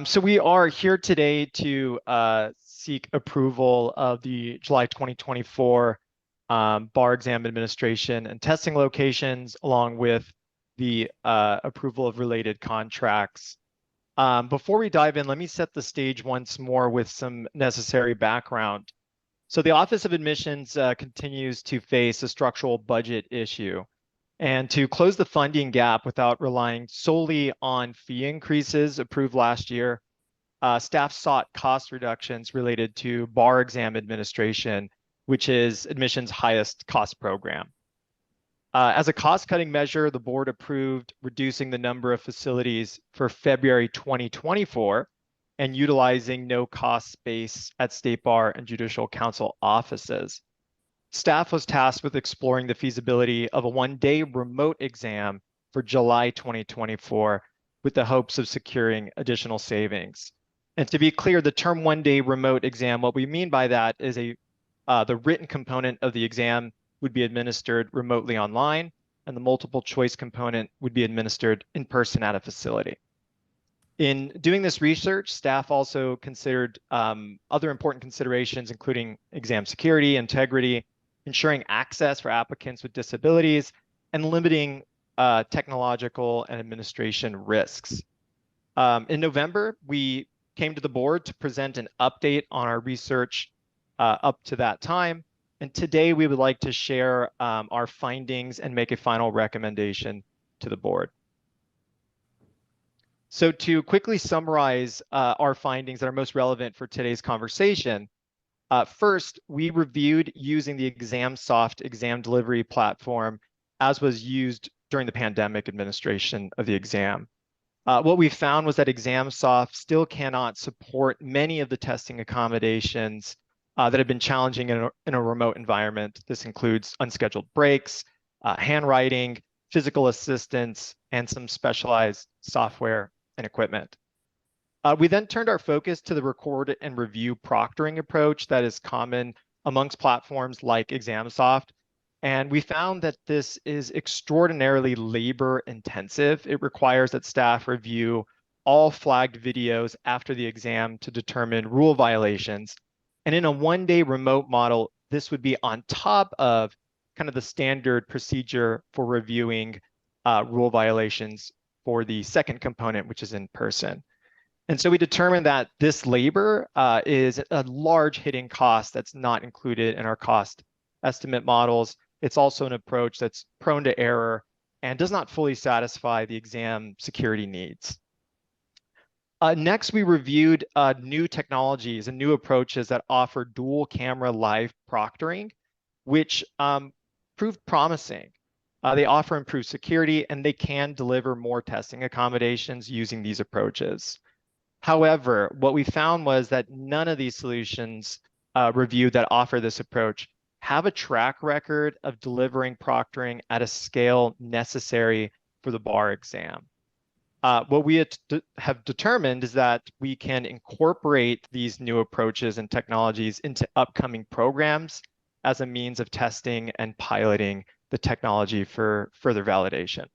So we are here today to seek approval of the July 2024 bar exam administration and testing locations, along with the approval of related contracts. Before we dive in, let me set the stage once more with some necessary background. So the Office of Admissions continues to face a structural budget issue. And to close the funding gap without relying solely on fee increases approved last year, staff sought cost reductions related to bar exam administration, which is admission's highest cost program. As a cost-cutting measure, the board approved reducing the number of facilities for February 2024 and utilizing no-cost space at State Bar and Judicial Council offices. Staff was tasked with exploring the feasibility of a one-day remote exam for July 2024 with the hopes of securing additional savings. And to be clear, the term one-day remote exam, what we mean by that is the written component of the exam would be administered remotely online, and the multiple choice component would be administered in person at a facility. In doing this research, staff also considered other important considerations, including exam security, integrity, ensuring access for applicants with disabilities, and limiting technological and administration risks. In November, we came to the board to present an update on our research up to that time. And today we would like to share our findings and make a final recommendation to the board. So to quickly summarize our findings that are most relevant for today's conversation, first, we reviewed using the ExamSoft exam delivery platform as was used during the pandemic administration of the exam. What we found was that ExamSoft still cannot support many of the testing accommodations that have been challenging in a remote environment. This includes unscheduled breaks, handwriting, physical assistance, and some specialized software and equipment. We then turned our focus to the record and review proctoring approach that is common amongst platforms like ExamSoft. And we found that this is extraordinarily labor intensive. It requires that staff review all flagged videos after the exam to determine rule violations. And in a one-day remote model, this would be on top of kind of the standard procedure for reviewing rule violations for the second component, which is in person. And so we determined that this labor is a large hidden cost that's not included in our cost estimate models. It's also an approach that's prone to error and does not fully satisfy the exam security needs. Next, we reviewed new technologies and new approaches that offer dual camera live proctoring, which proved promising. They offer improved security and they can deliver more testing accommodations using these approaches. However, what we found was that none of these solutions reviewed that offer this approach have a track record of delivering proctoring at a scale necessary for the bar exam. What we have determined is that we can incorporate these new approaches and technologies into upcoming programs as a means of testing and piloting the technology for further validation.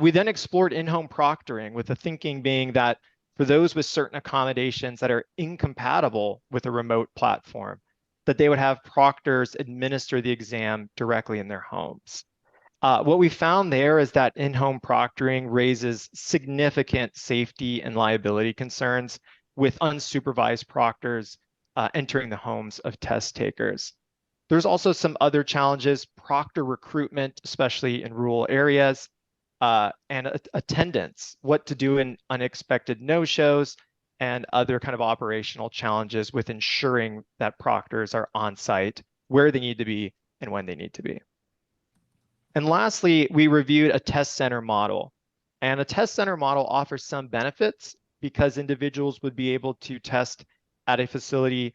We then explored in-home proctoring, with the thinking being that for those with certain accommodations that are incompatible with a remote platform, that they would have proctors administer the exam directly in their homes. What we found there is that in-home proctoring raises significant safety and liability concerns with unsupervised proctors entering the homes of test takers. There's also some other challenges: proctor recruitment, especially in rural areas, and attendance, what to do in unexpected no-shows, and other kind of operational challenges with ensuring that proctors are on site where they need to be and when they need to be. And lastly, we reviewed a test center model. And a test center model offers some benefits because individuals would be able to test at a facility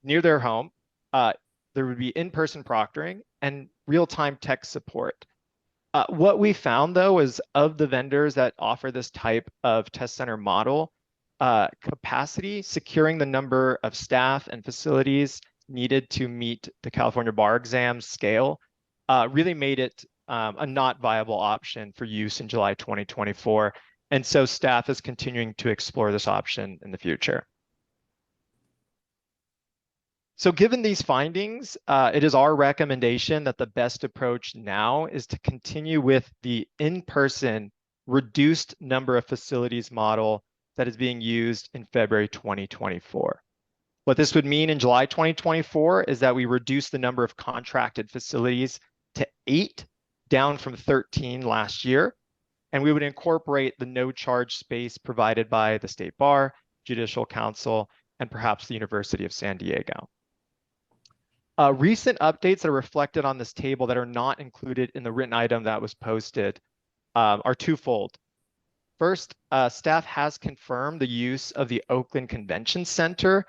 near their home. There would be in-person proctoring and real-time tech support. What we found, though, is of the vendors that offer this type of test center model, capacity, securing the number of staff and facilities needed to meet the California bar exam scale, really made it a not viable option for use in July 2024. And so staff is continuing to explore this option in the future. So given these findings, it is our recommendation that the best approach now is to continue with the in-person reduced number of facilities model that is being used in February 2024. What this would mean in July 2024 is that we reduce the number of contracted facilities to 8, down from 13 last year. And we would incorporate the no-charge space provided by the State Bar, Judicial Council, and perhaps the University of San Diego. Recent updates that are reflected on this table that are not included in the written item that was posted are twofold. First, staff has confirmed the use of the Oakland Convention Center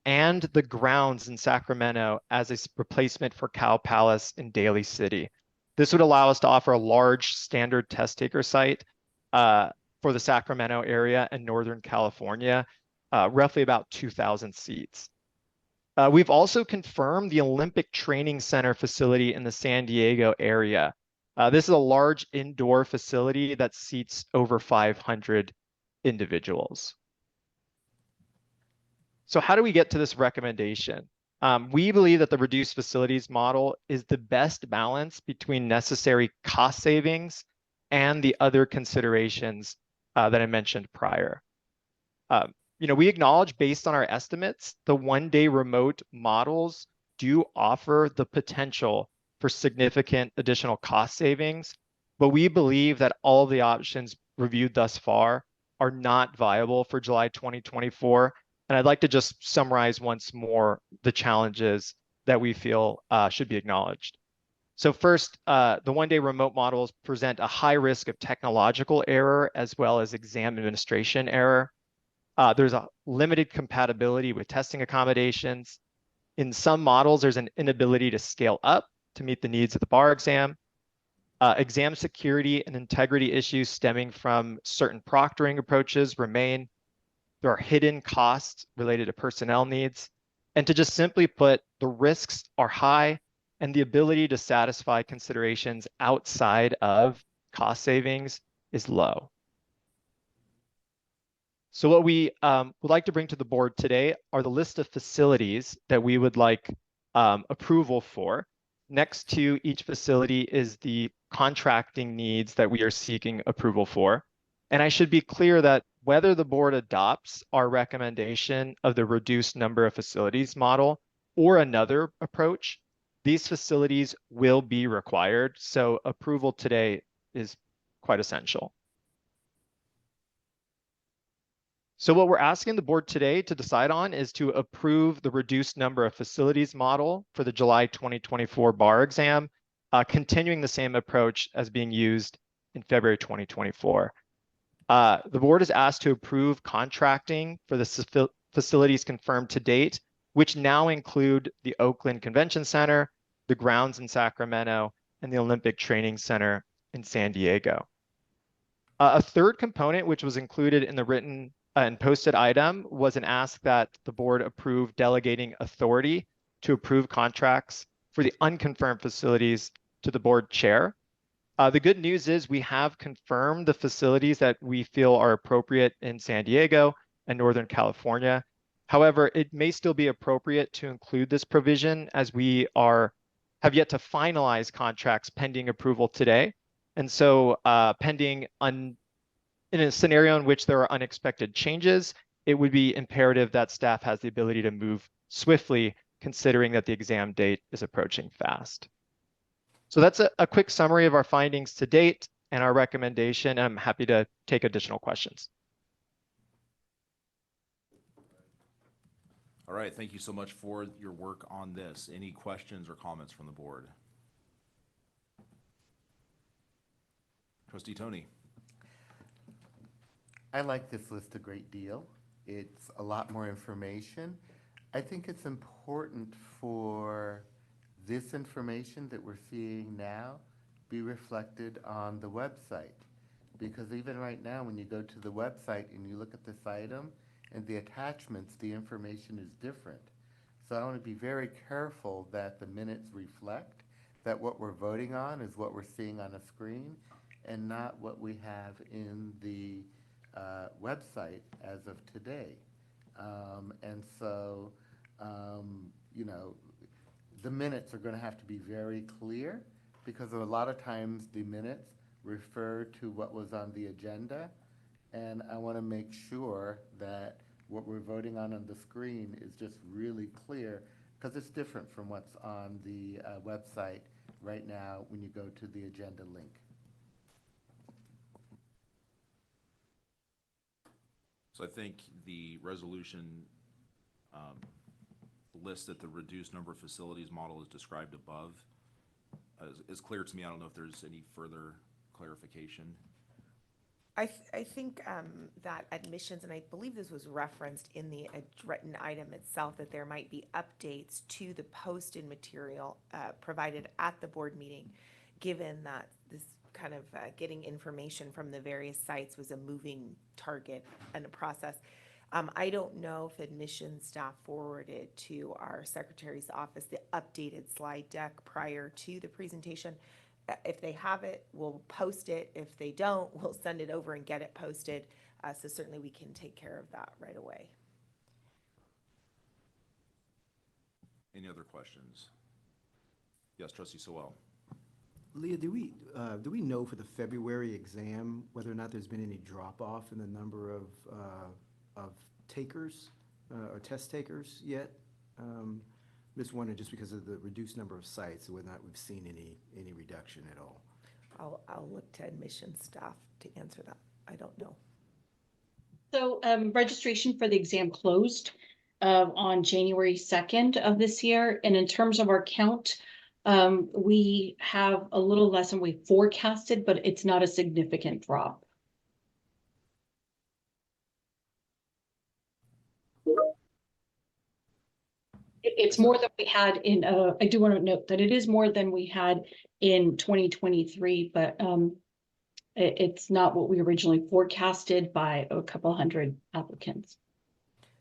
and the grounds in Sacramento as a replacement for Cow Palace in Daly City. This would allow us to offer a large standard test taker site for the Sacramento area and Northern California, roughly about 2,000 seats. We've also confirmed the Olympic Training Center facility in the San Diego area. This is a large indoor facility that seats over 500 individuals. So how do we get to this recommendation? We believe that the reduced facilities model is the best balance between necessary cost savings and the other considerations that I mentioned prior. We acknowledge, based on our estimates, the one-day remote models do offer the potential for significant additional cost savings, but we believe that all the options reviewed thus far are not viable for July 2024. And I'd like to just summarize once more the challenges that we feel should be acknowledged. So first, the one-day remote models present a high risk of technological error as well as exam administration error. There's a limited compatibility with testing accommodations. In some models, there's an inability to scale up to meet the needs of the bar exam. Exam security and integrity issues stemming from certain proctoring approaches remain. There are hidden costs related to personnel needs. And to just simply put, the risks are high and the ability to satisfy considerations outside of cost savings is low. So what we would like to bring to the board today are the list of facilities that we would like approval for. Next to each facility is the contracting needs that we are seeking approval for. And I should be clear that whether the board adopts our recommendation of the reduced number of facilities model or another approach, these facilities will be required. So approval today is quite essential. So what we're asking the board today to decide on is to approve the reduced number of facilities model for the July 2024 bar exam, continuing the same approach as being used in February 2024. The board is asked to approve contracting for the facilities confirmed to date, which now include the Oakland Convention Center, the grounds in Sacramento, and the Olympic Training Center in San Diego. A third component, which was included in the written and posted item, was an ask that the board approve delegating authority to approve contracts for the unconfirmed facilities to the board chair. The good news is we have confirmed the facilities that we feel are appropriate in San Diego and Northern California. However, it may still be appropriate to include this provision as we have yet to finalize contracts pending approval today. And so in a scenario in which there are unexpected changes, it would be imperative that staff has the ability to move swiftly, considering that the exam date is approaching fast. So that's a quick summary of our findings to date and our recommendation. I'm happy to take additional questions. All right, thank you so much for your work on this. Any questions or comments from the board? Trustee Tony. I like this list a great deal. It's a lot more information. I think it's important for this information that we're seeing now be reflected on the website. Because even right now, when you go to the website and you look at this item and the attachments, the information is different. So I want to be very careful that the minutes reflect that what we're voting on is what we're seeing on a screen and not what we have in the website as of today. And so, you know, the minutes are going to have to be very clear because a lot of times the minutes refer to what was on the agenda. And I want to make sure that what we're voting on the screen is just really clear because it's different from what's on the website right now when you go to the agenda link. So I think the resolution list that the reduced number of facilities model is described above is clear to me. I don't know if there's any further clarification. I think that admissions, and I believe this was referenced in the written item itself, that there might be updates to the posted material provided at the board meeting, given that this kind of getting information from the various sites was a moving target and a process. I don't know if admissions staff forwarded to our secretary's office the updated slide deck prior to the presentation. If they have it, we'll post it. If they don't, we'll send it over and get it posted. So certainly we can take care of that right away. Any other questions? Yes, Trustee Sewell. Leah, do we know for the February exam whether or not there's been any drop off in the number of takers or test takers yet? Just wondering, just because of the reduced number of sites, whether or not we've seen any reduction at all. I'll look to admissions staff to answer that. I don't know. So registration for the exam closed on January 2nd of this year. And in terms of our count, we have a little less than we forecasted, but it's not a significant drop. It's more than we had in, I do want to note that it is more than we had in 2023, but it's not what we originally forecasted by a couple hundred applicants.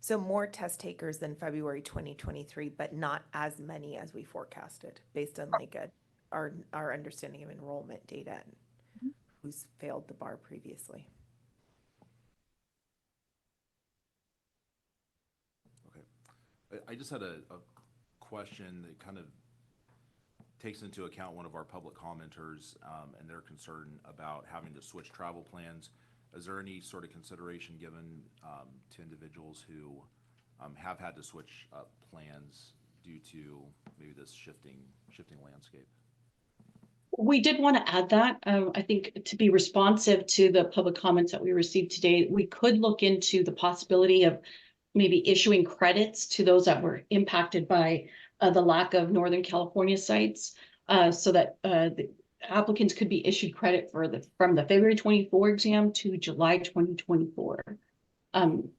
So more test takers than February 2023, but not as many as we forecasted based on like our understanding of enrollment data and who's failed the bar previously. I just had a question that kind of takes into account one of our public commenters and their concern about having to switch travel plans. Is there any sort of consideration given to individuals who have had to switch plans due to maybe this shifting landscape? We did want to add that. I think to be responsive to the public comments that we received today, we could look into the possibility of maybe issuing credits to those that were impacted by the lack of Northern California sites, so that the applicants could be issued credit for from the February 24 exam to July 2024.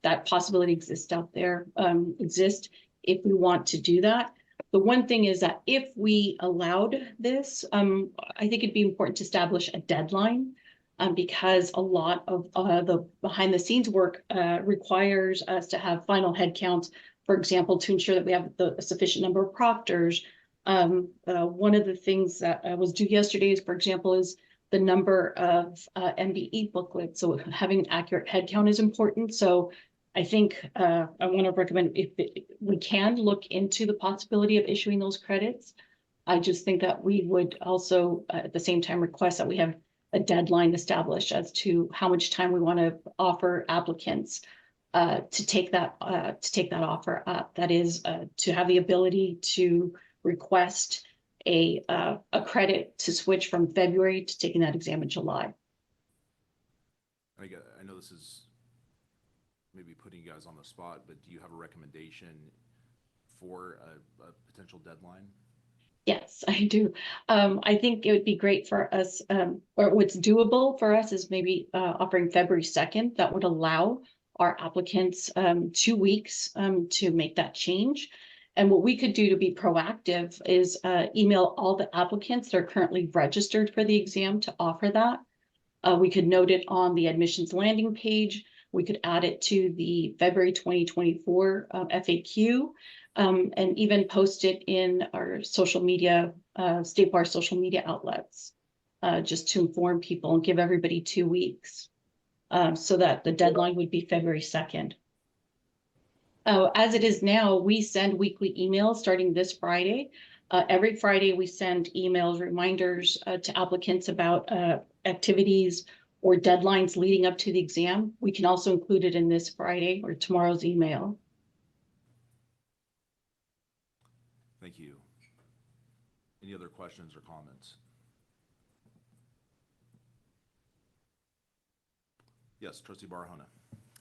That possibility exists out there, if we want to do that. The one thing is that if we allowed this, I think it'd be important to establish a deadline, because a lot of the behind the scenes work requires us to have final head counts, for example, to ensure that we have a sufficient number of proctors. One of the things that was due yesterday is, for example, is the number of MBE booklets. So having an accurate head count is important. So I think I want to recommend if we can look into the possibility of issuing those credits. I just think that we would also at the same time request that we have a deadline established as to how much time we want to offer applicants to take that offer up. That is to have the ability to request a credit to switch from February to taking that exam in July. I know this is maybe putting you guys on the spot, but do you have a recommendation for a potential deadline? Yes, I do. I think it would be great for us, or what's doable for us is maybe offering February 2nd. That would allow our applicants 2 weeks to make that change. And what we could do to be proactive is email all the applicants that are currently registered for the exam to offer that. We could note it on the admissions landing page. We could add it to the February 2024 FAQ, and even post it in our social media, State Bar social media outlets, just to inform people and give everybody 2 weeks, so that the deadline would be February 2nd. As it is now, we send weekly emails starting this Friday. Every Friday, we send emails, reminders to applicants about activities or deadlines leading up to the exam. We can also include it in this Friday or tomorrow's email. Thank you. Any other questions or comments? Yes, Trustee Barahona.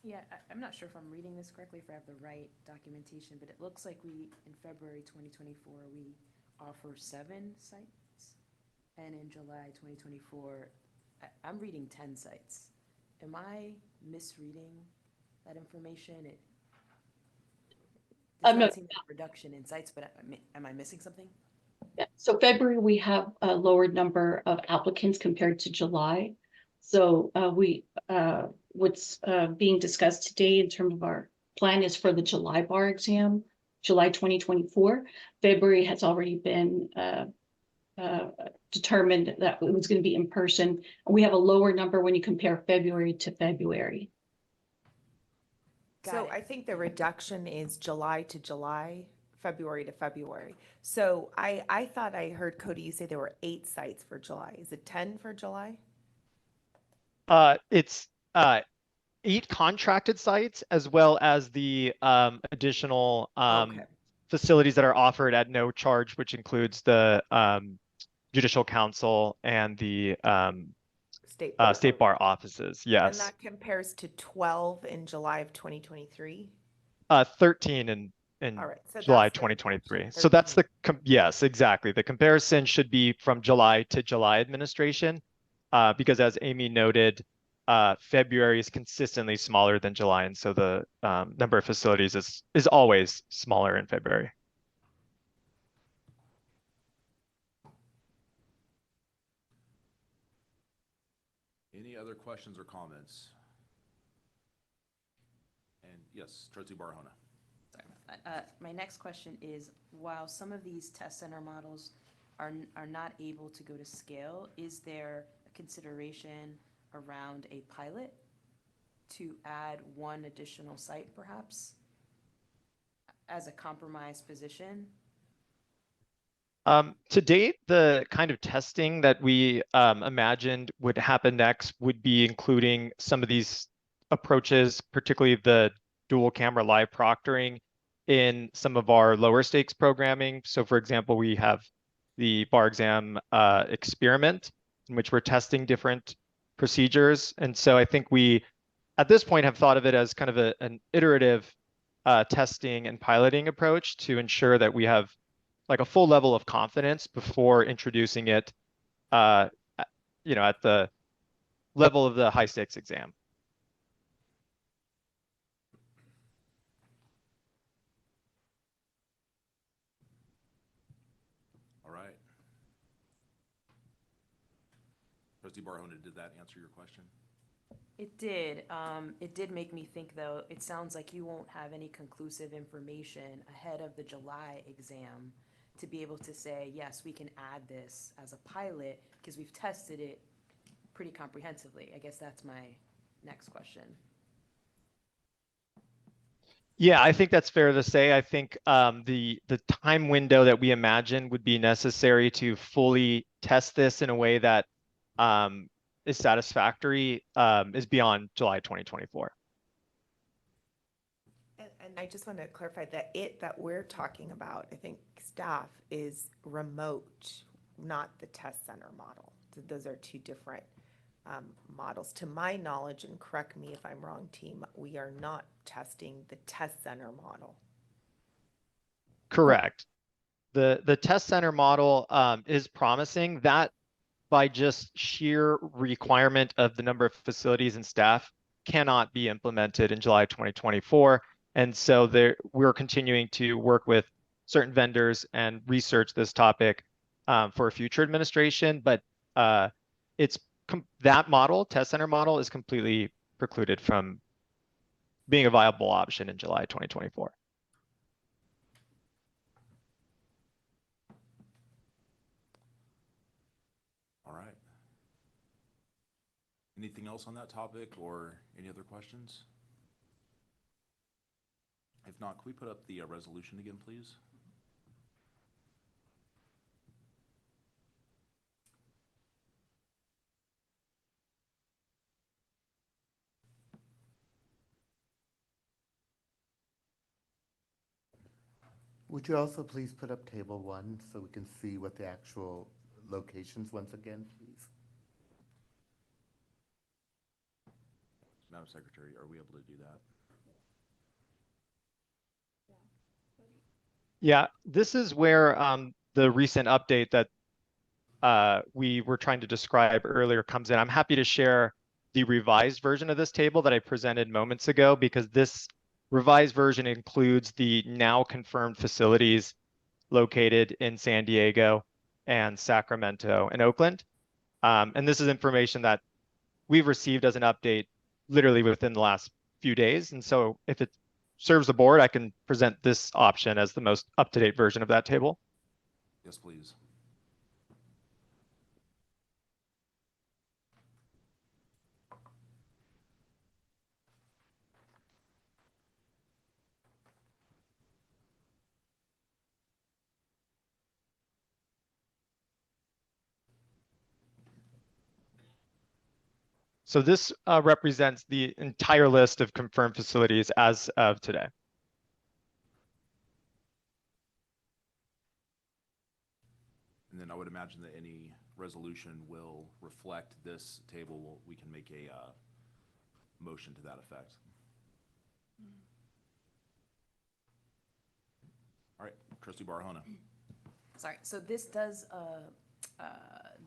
Yeah, I'm not sure if I'm reading this correctly, if I have the right documentation, but it looks like in February 2024, we offer 7 sites. And in July 2024, I'm reading 10 sites. Am I misreading that information? It does not seem like a reduction in sites, but am I missing something? Yeah. So February, we have a lower number of applicants compared to July. So what's being discussed today in terms of our plan is for the July bar exam, July 2024. February has already been determined that it was going to be in person. We have a lower number when you compare February to February. So I think the reduction is July to July, February to February. So I thought I heard Cody, you say there were 8 sites for July. Is it 10 for July? It's 8 contracted sites as well as the additional facilities that are offered at no charge, which includes the Judicial Council and the State Bar offices. Yes. And that compares to 12 in July of 2023? 13 in All right, so July that's the 2023. So that's the, 13. yes, exactly. The comparison should be from July to July administration, because as Amy noted, February is consistently smaller than July. And so the number of facilities is always smaller in February. Any other questions or comments? And yes, Trustee Barahona. Sorry about that. My next question is, while some of these test center models are not able to go to scale, is there a consideration around a pilot to add 1 additional site perhaps as a compromise position? To date, the kind of testing that we imagined would happen next would be including some of these approaches, particularly the dual camera live proctoring in some of our lower stakes programming. So for example, we have the bar exam experiment, in which we're testing different procedures. And so I think we, at this point, have thought of it as kind of an iterative testing and piloting approach to ensure that we have like a full level of confidence before introducing it, at the level of the high stakes exam. All right. Trustee Barahona, did that answer your question? It did. It did make me think, though, it sounds like you won't have any conclusive information ahead of the July exam to be able to say, yes, we can add this as a pilot, because we've tested it pretty comprehensively. I guess that's my next question. Yeah, I think that's fair to say. I think the time window that we imagine would be necessary to fully test this in a way that is satisfactory is beyond July 2024. And I just want to clarify that that we're talking about, I think staff, is remote, not the test center model. So those are two different models. To my knowledge, and correct me if I'm wrong, team, we are not testing the test center model. Correct. The test center model is promising. That, by just sheer requirement of the number of facilities and staff, cannot be implemented in July 2024. And so we're continuing to work with certain vendors and research this topic for a future administration. But that model, test center model, is completely precluded from being a viable option in July 2024. All right. Anything else on that topic or any other questions? If not, can we put up the resolution again, please? Would you also please put up table 1 so we can see what the actual locations once again, please? Madam Secretary, are we able to do that? Yeah, this is where the recent update that we were trying to describe earlier comes in. I'm happy to share the revised version of this table that I presented moments ago, because this revised version includes the now confirmed facilities located in San Diego and Sacramento and Oakland. And this is information that we've received as an update literally within the last few days. And so if it serves the board, I can present this option as the most up-to-date version of that table. Yes, please. So this represents the entire list of confirmed facilities as of today. And then I would imagine that any resolution will reflect this table. We can make a motion to that effect. All right, Trustee Barahona. Sorry, so this does,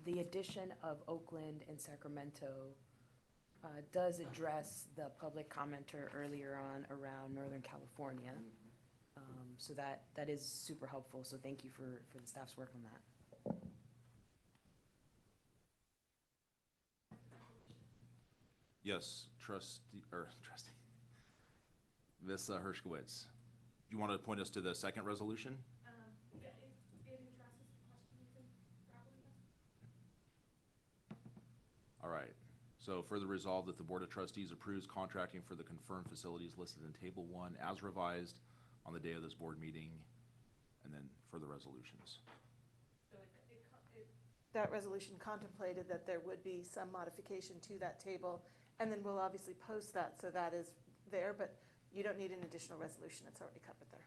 the addition of Oakland and Sacramento does address the public commenter earlier on around Northern California. So that is super helpful, so thank you for the staff's work on that. Yes, Trustee, Ms. Hershkowitz. You want to point us to the second resolution? All right. So further resolved that the Board of Trustees approves contracting for the confirmed facilities listed in Table 1 as revised on the day of this board meeting, and then further resolutions. That resolution contemplated that there would be some modification to that table, and then we'll obviously post that, so that is there, but you don't need an additional resolution. It's already covered there.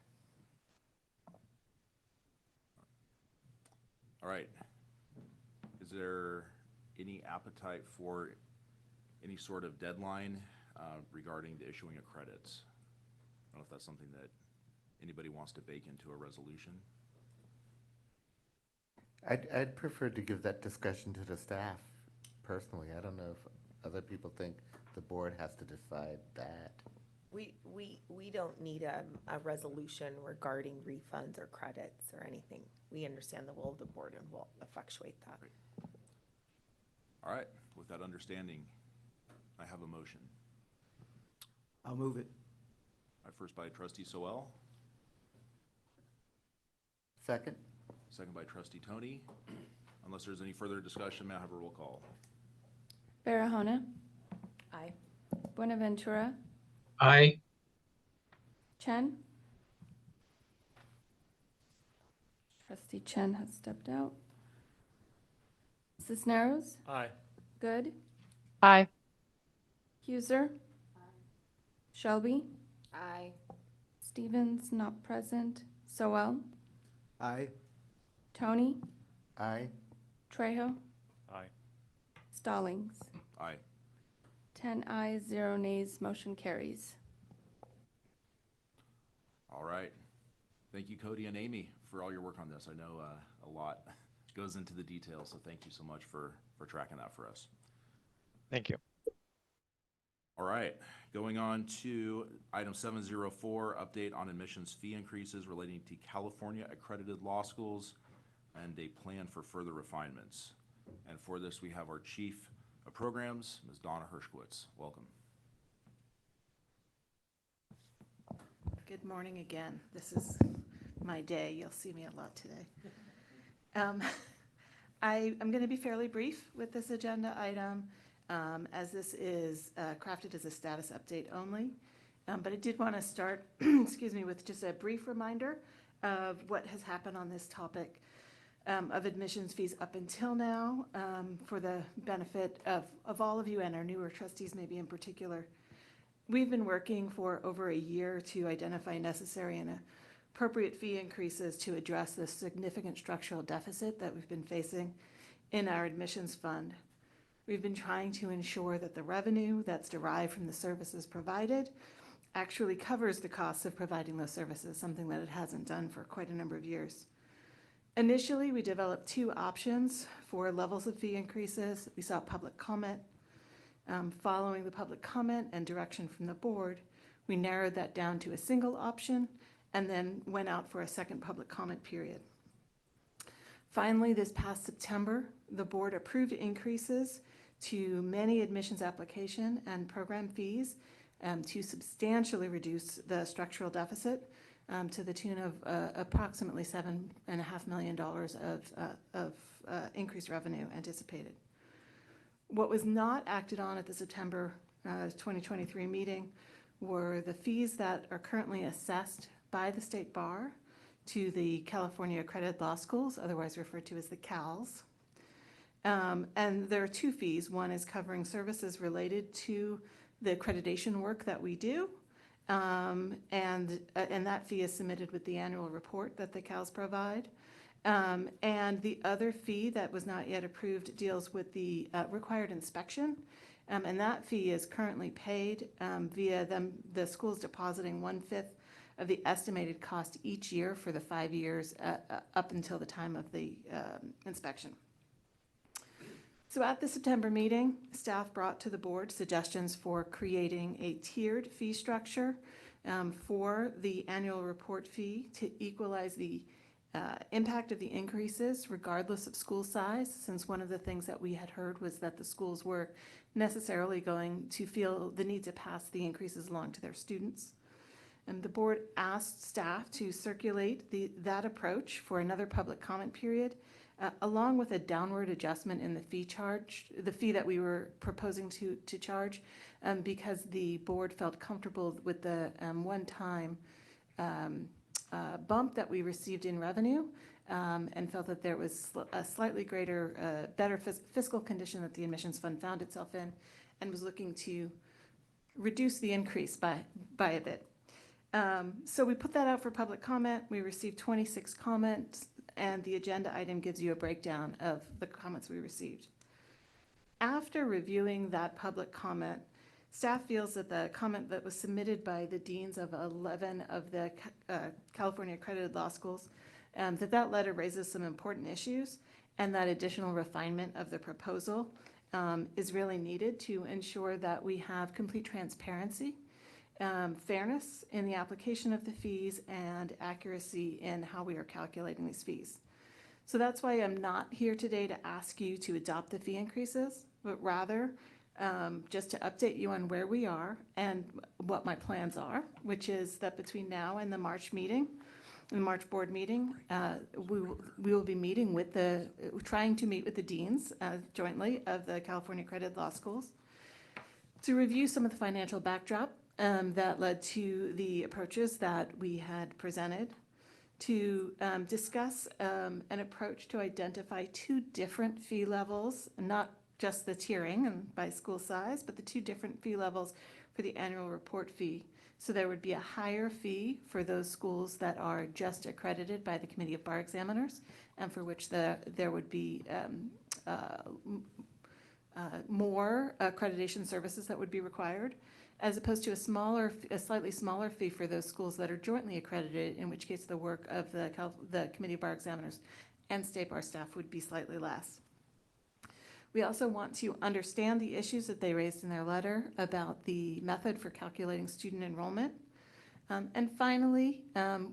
All right. Is there any appetite for any sort of deadline regarding the issuing of credits? I don't know if that's something that anybody wants to bake into a resolution. I'd prefer to give that discussion to the staff personally. I don't know if other people think the board has to decide that. We don't need a resolution regarding refunds or credits or anything. We understand the will of the board and will effectuate that. All right, with that understanding, I have a motion. I'll move it. All right, first by Trustee Soel, Second? second by Trustee Tony. Unless there's any further discussion, may I have a roll call? Barahona, Aye. Buenaventura, Aye. Chen. Trustee Chen has stepped out. Cisneros, Aye. Good, Aye. Huser, Shelby, Aye. Stevens not present, Soel, Aye. Tony, Aye. Trejo, Aye. Stallings. Aye. 10 ayes, 0 nays, motion carries. All right. Thank you, Cody and Amy, for all your work on this. I know a lot goes into the details, so thank you so much for tracking that for us. Thank you. All right, going on to item 704, update on admissions fee increases relating to California accredited law schools and a plan for further refinements. And for this, we have our Chief of Programs, Ms. Donna Hershkowitz. Welcome. Good morning again. This is my day. You'll see me a lot today. I'm going to be fairly brief with this agenda item, as this is crafted as a status update only. But I did want to start, excuse me, with just a brief reminder of what has happened on this topic of admissions fees up until now, for the benefit of all of you and our newer trustees maybe in particular. We've been working for over a year to identify necessary and appropriate fee increases to address the significant structural deficit that we've been facing in our admissions fund. We've been trying to ensure that the revenue that's derived from the services provided actually covers the costs of providing those services, something that it hasn't done for quite a number of years. Initially, we developed two options for levels of fee increases. We sought public comment. Following the public comment and direction from the board, we narrowed that down to a single option and then went out for a second public comment period. Finally, this past September, the board approved increases to many admissions application and program fees to substantially reduce the structural deficit to the tune of approximately $7.5 million of increased revenue anticipated. What was not acted on at the September 2023 meeting were the fees that are currently assessed by the State Bar to the California Accredited Law Schools, otherwise referred to as the CALS. And there are two fees. One is covering services related to the accreditation work that we do, and that fee is submitted with the annual report that the CALS provide. And the other fee that was not yet approved deals with the required inspection, and that fee is currently paid via the schools depositing 1/5 of the estimated cost each year for the 5 years up until the time of the inspection. So at the September meeting, staff brought to the board suggestions for creating a tiered fee structure for the annual report fee to equalize the impact of the increases regardless of school size, since one of the things that we had heard was that the schools were necessarily going to feel the need to pass the increases along to their students. And the board asked staff to circulate that approach for another public comment period, along with a downward adjustment in the fee that we were proposing to charge, because the board felt comfortable with the one-time bump that we received in revenue, and felt that there was a slightly greater, better fiscal condition that the admissions fund found itself in, and was looking to reduce the increase by a bit. So we put that out for public comment. We received 26 comments, and the agenda item gives you a breakdown of the comments we received. After reviewing that public comment, staff feels that the comment that was submitted by the deans of 11 of the California accredited law schools, that letter raises some important issues, and that additional refinement of the proposal is really needed to ensure that we have complete transparency, fairness in the application of the fees, and accuracy in how we are calculating these fees. So that's why I'm not here today to ask you to adopt the fee increases, but rather just to update you on where we are and what my plans are, which is that between now and the March meeting, the March board meeting, we will be meeting with trying to meet with the deans jointly of the California accredited law schools to review some of the financial backdrop that led to the approaches that we had presented, to discuss an approach to identify two different fee levels, not just the tiering and by school size, but the two different fee levels for the annual report fee. So there would be a higher fee for those schools that are just accredited by the Committee of Bar Examiners, and for which there would be more accreditation services that would be required, as opposed to a slightly smaller fee for those schools that are jointly accredited, in which case the work of the Committee of Bar Examiners and State Bar staff would be slightly less. We also want to understand the issues that they raised in their letter about the method for calculating student enrollment. And finally,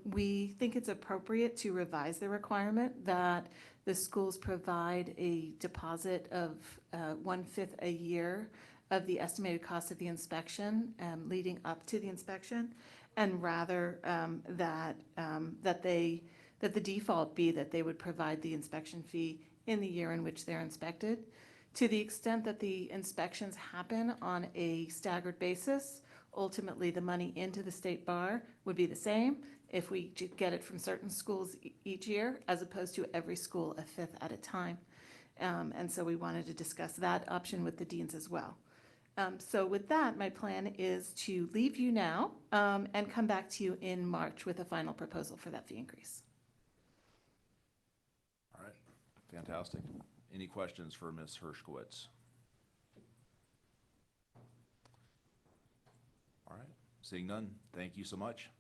we think it's appropriate to revise the requirement that the schools provide a deposit of 1/5 a year of the estimated cost of the inspection leading up to the inspection, and rather that the default be that they would provide the inspection fee in the year in which they're inspected. To the extent that the inspections happen on a staggered basis, ultimately the money into the state bar would be the same if we get it from certain schools each year, as opposed to every school 1/5 at a time. And so we wanted to discuss that option with the deans as well. So with that, my plan is to leave you now and come back to you in March with a final proposal for that fee increase. All right, fantastic. Any questions for Ms. Hershkowitz? All right, seeing none, thank you so much.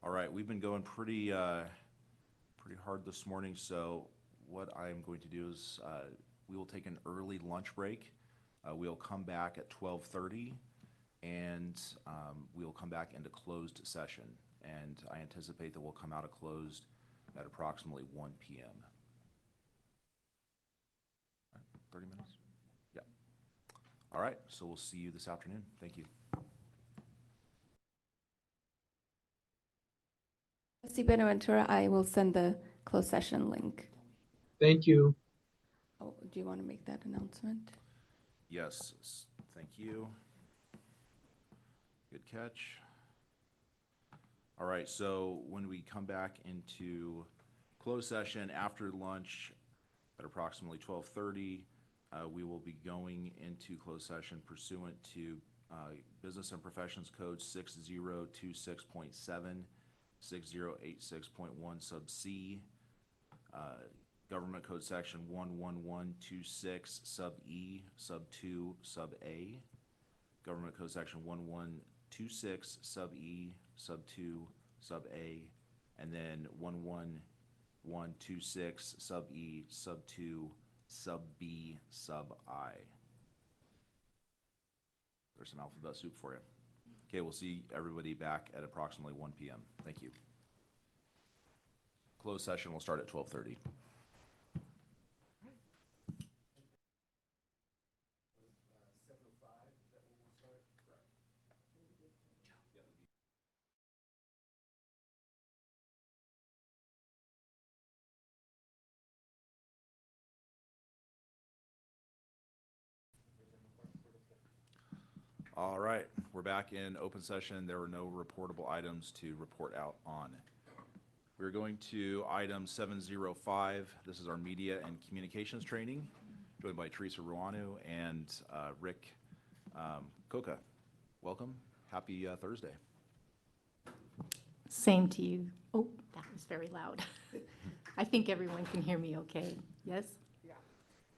All right, we've been going pretty hard this morning, so what I'm going to do is we will take an early lunch break. We'll come back at 12:30, and we'll come back into closed session. And I anticipate that we'll come out of closed at approximately 1 p.m. 30 minutes? Yeah. All right, so we'll see you this afternoon. Thank you. Trustee Benaventura, I will send the closed session link. Thank you. Oh, do you want to make that announcement? Yes, thank you. Good catch. All right, so when we come back into closed session after lunch at approximately 12:30, we will be going into closed session pursuant to Business and Professions Code 6026.7, 6086.1 sub C, Government Code Section 11126 sub E, sub 2, sub A, Government Code Section 1126 sub E, sub 2, sub A, and then 11126 sub E, sub 2, sub B, sub I. There's some alphabet soup for you. Okay, we'll see everybody back at approximately 1 p.m. Thank you. Closed session will start at 12:30. All right, we're back in open session. There were no reportable items to report out on. We're going to item 705. This is our media and communications training, joined by Teresa Ruanu and Rick Coca. Welcome. Happy Thursday. Same to you. Oh, that was very loud. I think everyone can hear me okay. Yes? Yeah.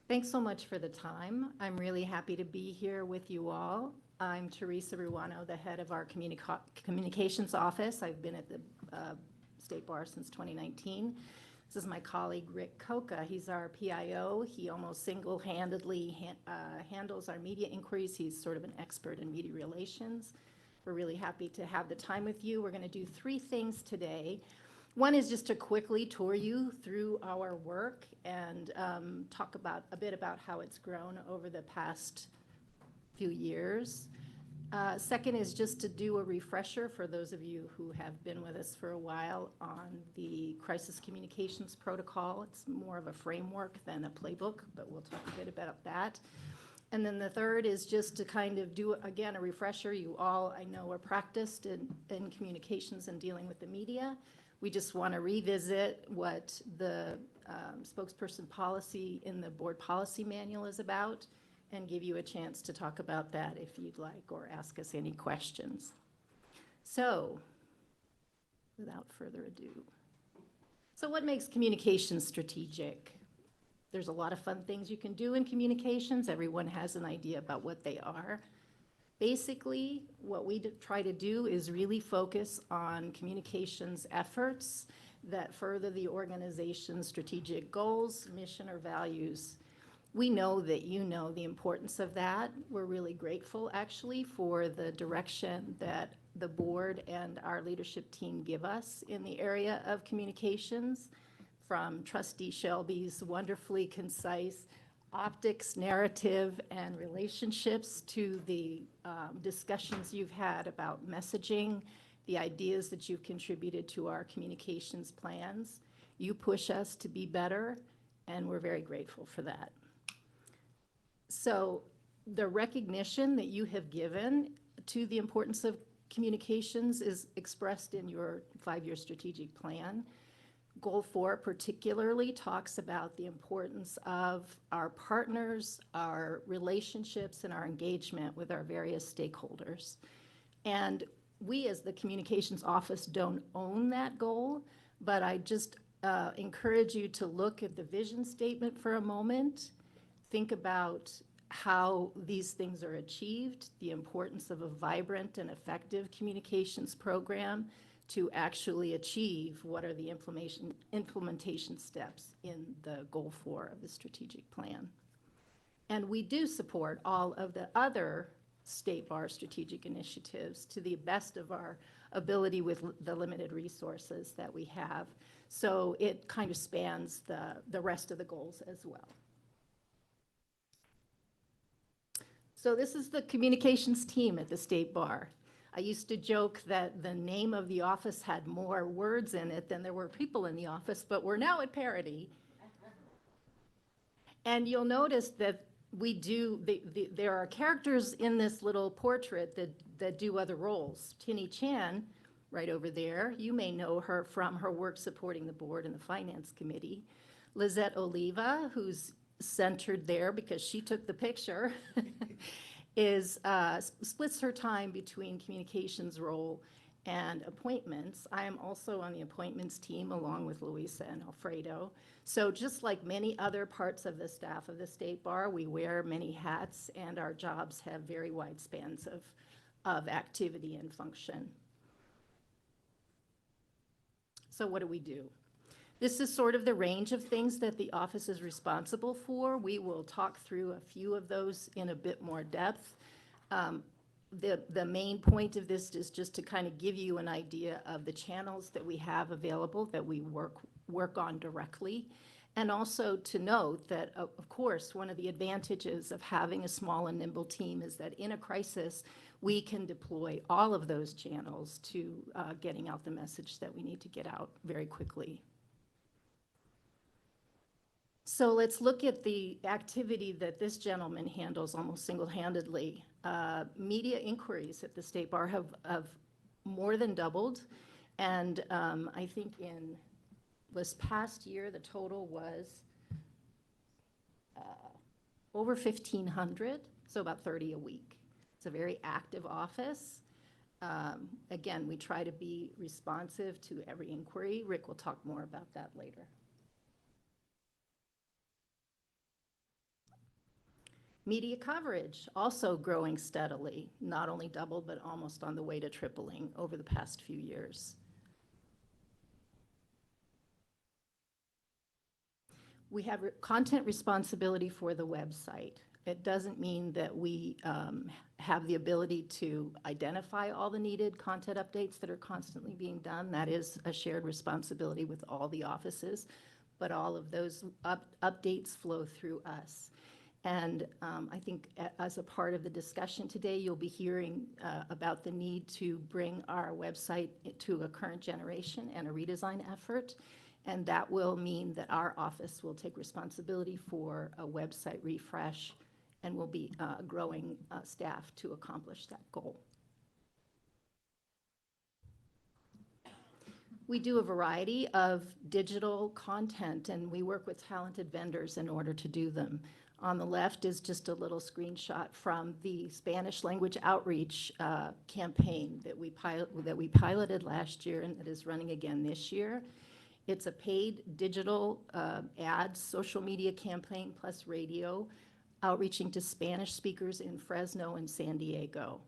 Thanks so much for the time. I'm really happy to be here with you all. I'm Teresa Ruano, the head of our communications office. I've been at the State Bar since 2019. This is my colleague, Rick Coca. He's our PIO. He almost single-handedly handles our media inquiries. He's sort of an expert in media relations. We're really happy to have the time with you. We're going to do 3 things today. One is just to quickly tour you through our work and talk about a bit about how it's grown over the past few years. Second is just to do a refresher for those of you who have been with us for a while on the crisis communications protocol. It's more of a framework than a playbook, but we'll talk a bit about that. And then the third is just to kind of do, again, a refresher. You all, I know, are practiced in communications and dealing with the media. We just want to revisit what the spokesperson policy in the board policy manual is about and give you a chance to talk about that if you'd like or ask us any questions. So, without further ado. So what makes communications strategic? There's a lot of fun things you can do in communications. Everyone has an idea about what they are. Basically, what we try to do is really focus on communications efforts that further the organization's strategic goals, mission, or values. We know that you know the importance of that. We're really grateful, actually, for the direction that the board and our leadership team give us in the area of communications, from Trustee Shelby's wonderfully concise optics, narrative, and relationships to the discussions you've had about messaging, the ideas that you've contributed to our communications plans. You push us to be better, and we're very grateful for that. So the recognition that you have given to the importance of communications is expressed in your 5-year strategic plan. Goal 4 particularly talks about the importance of our partners, our relationships, and our engagement with our various stakeholders. And we as the communications office don't own that goal, but I just encourage you to look at the vision statement for a moment. Think about how these things are achieved, the importance of a vibrant and effective communications program to actually achieve what are the implementation steps in the goal 4 of the strategic plan. And we do support all of the other State Bar strategic initiatives to the best of our ability with the limited resources that we have. So it kind of spans the rest of the goals as well. So this is the communications team at the State Bar. I used to joke that the name of the office had more words in it than there were people in the office, but we're now at parity. And you'll notice that we do, there are characters in this little portrait that do other roles. Tinny Chan, right over there, you may know her from her work supporting the board and the finance committee. Lizette Oliva, who's centered there because she took the picture, splits her time between communications role and appointments. I am also on the appointments team along with Luisa and Alfredo. So just like many other parts of the staff of the State Bar, we wear many hats and our jobs have very wide spans of activity and function. So what do we do? This is sort of the range of things that the office is responsible for. We will talk through a few of those in a bit more depth. The main point of this is just to kind of give you an idea of the channels that we have available that we work on directly. And also to note that, of course, one of the advantages of having a small and nimble team is that in a crisis, we can deploy all of those channels to getting out the message that we need to get out very quickly. So let's look at the activity that this gentleman handles almost single-handedly. Media inquiries at the State Bar have more than doubled. And I think in this past year, the total was over 1,500, so about 30 a week. It's a very active office. Again, we try to be responsive to every inquiry. Rick will talk more about that later. Media coverage also growing steadily, not only doubled, but almost on the way to tripling over the past few years. We have content responsibility for the website. It doesn't mean that we have the ability to identify all the needed content updates that are constantly being done. That is a shared responsibility with all the offices, but all of those updates flow through us. And I think as a part of the discussion today, you'll be hearing about the need to bring our website to a current generation and a redesign effort. And that will mean that our office will take responsibility for a website refresh and will be growing staff to accomplish that goal. We do a variety of digital content, and we work with talented vendors in order to do them. On the left is just a little screenshot from the Spanish language outreach campaign that we piloted last year and that is running again this year. It's a paid digital ads, social media campaign plus radio, outreaching to Spanish speakers in Fresno and San Diego.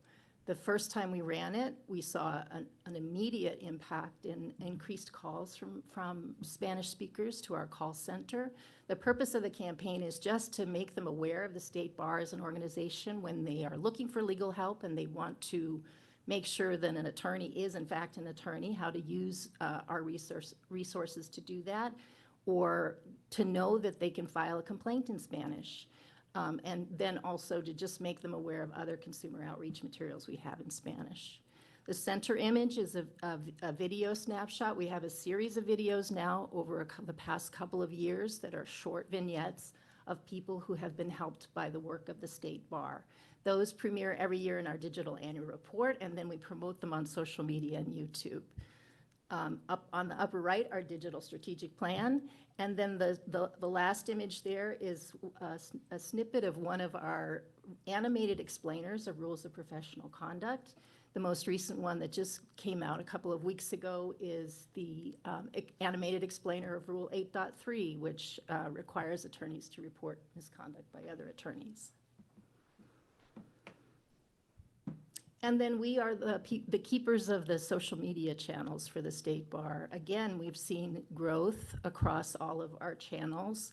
The first time we ran it, we saw an immediate impact in increased calls from Spanish speakers to our call center. The purpose of the campaign is just to make them aware of the State Bar as an organization when they are looking for legal help and they want to make sure that an attorney is in fact an attorney, how to use our resources to do that, or to know that they can file a complaint in Spanish. And then also to just make them aware of other consumer outreach materials we have in Spanish. The center image is a video snapshot. We have a series of videos now over the past couple of years that are short vignettes of people who have been helped by the work of the State Bar. Those premiere every year in our digital annual report, and then we promote them on social media and YouTube. Up on the upper right, our digital strategic plan. And then the last image there is a snippet of one of our animated explainers of rules of professional conduct. The most recent one that just came out a couple of weeks ago is the animated explainer of Rule 8.3, which requires attorneys to report misconduct by other attorneys. And then we are the keepers of the social media channels for the State Bar. Again, we've seen growth across all of our channels.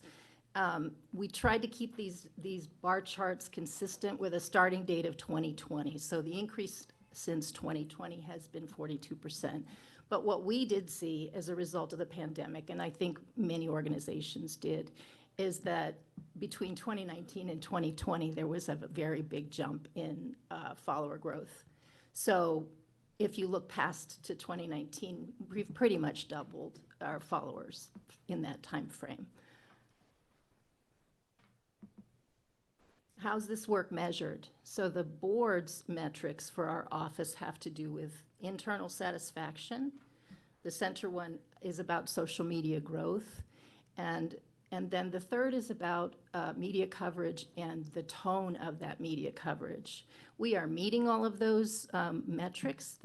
We tried to keep these bar charts consistent with a starting date of 2020. So the increase since 2020 has been 42%. But what we did see as a result of the pandemic, and I think many organizations did, is that between 2019 and 2020, there was a very big jump in follower growth. So if you look past to 2019, we've pretty much doubled our followers in that time frame. How's this work measured? So the board's metrics for our office have to do with internal satisfaction. The center one is about social media growth. And then the third is about media coverage and the tone of that media coverage. We are meeting all of those metrics.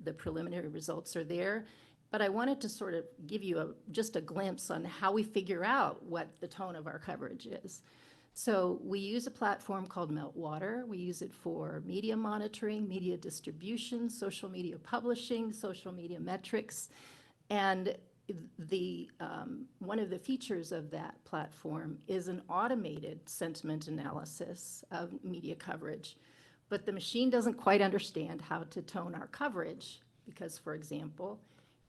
The preliminary results are there. But I wanted to sort of give you just a glimpse on how we figure out what the tone of our coverage is. So we use a platform called Meltwater. We use it for media monitoring, media distribution, social media publishing, social media metrics. And one of the features of that platform is an automated sentiment analysis of media coverage. But the machine doesn't quite understand how to tone our coverage because, for example,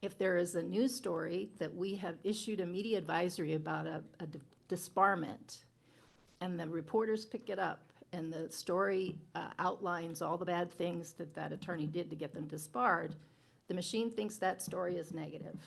if there is a news story that we have issued a media advisory about a disbarment, and the reporters pick it up, and the story outlines all the bad things that attorney did to get them disbarred, the machine thinks that story is negative.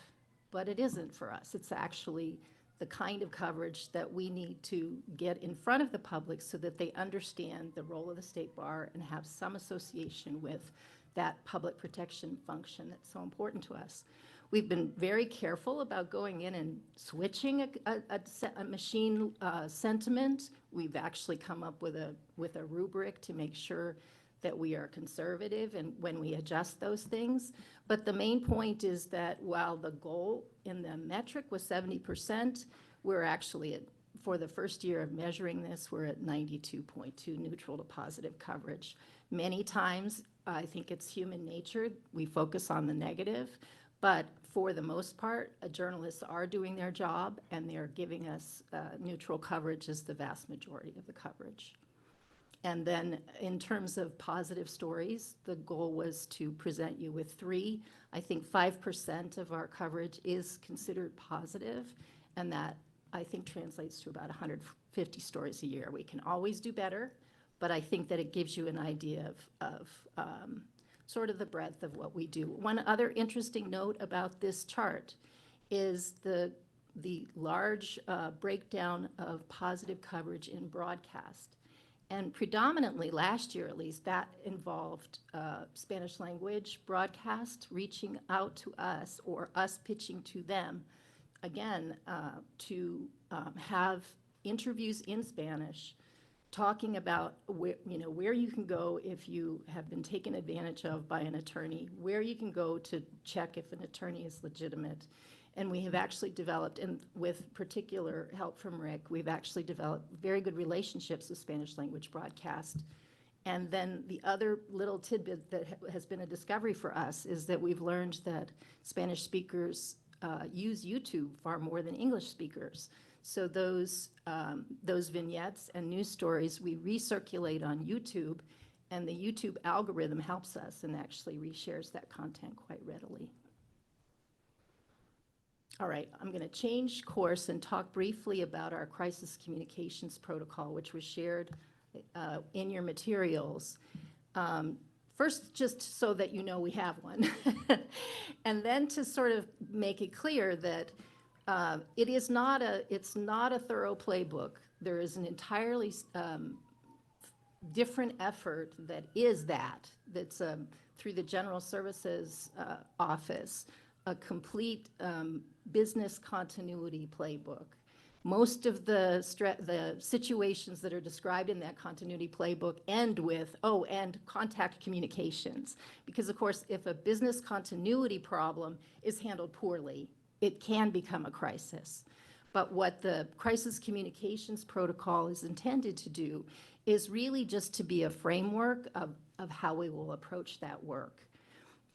But it isn't for us. It's actually the kind of coverage that we need to get in front of the public so that they understand the role of the State Bar and have some association with that public protection function that's so important to us. We've been very careful about going in and switching a machine sentiment. We've actually come up with a rubric to make sure that we are conservative and when we adjust those things. But the main point is that while the goal in the metric was 70%, we're actually at, for the first year of measuring this, we're at 92.2 neutral to positive coverage. Many times, I think it's human nature, we focus on the negative, but for the most part, journalists are doing their job and they're giving us neutral coverage as the vast majority of the coverage. And then in terms of positive stories, the goal was to present you with 3. I think 5% of our coverage is considered positive, and that I think translates to about 150 stories a year. We can always do better, but I think that it gives you an idea of sort of the breadth of what we do. One other interesting note about this chart is the large breakdown of positive coverage in broadcast. And predominantly, last year at least, that involved Spanish language broadcast reaching out to us or us pitching to them, again, to have interviews in Spanish, talking about where you can go if you have been taken advantage of by an attorney, where you can go to check if an attorney is legitimate. And we have actually developed, and with particular help from Rick, we've actually developed very good relationships with Spanish language broadcast. And then the other little tidbit that has been a discovery for us is that we've learned that Spanish speakers use YouTube far more than English speakers. So those vignettes and news stories we recirculate on YouTube, and the YouTube algorithm helps us and actually reshares that content quite readily. All right, I'm going to change course and talk briefly about our crisis communications protocol, which was shared in your materials. First, just so that you know we have one, and then to sort of make it clear that it's not a thorough playbook. There is an entirely different effort that's through the General Services Office, a complete business continuity playbook. Most of the situations that are described in that continuity playbook end with, and contact communications. Because of course, if a business continuity problem is handled poorly, it can become a crisis. But what the crisis communications protocol is intended to do is really just to be a framework of how we will approach that work.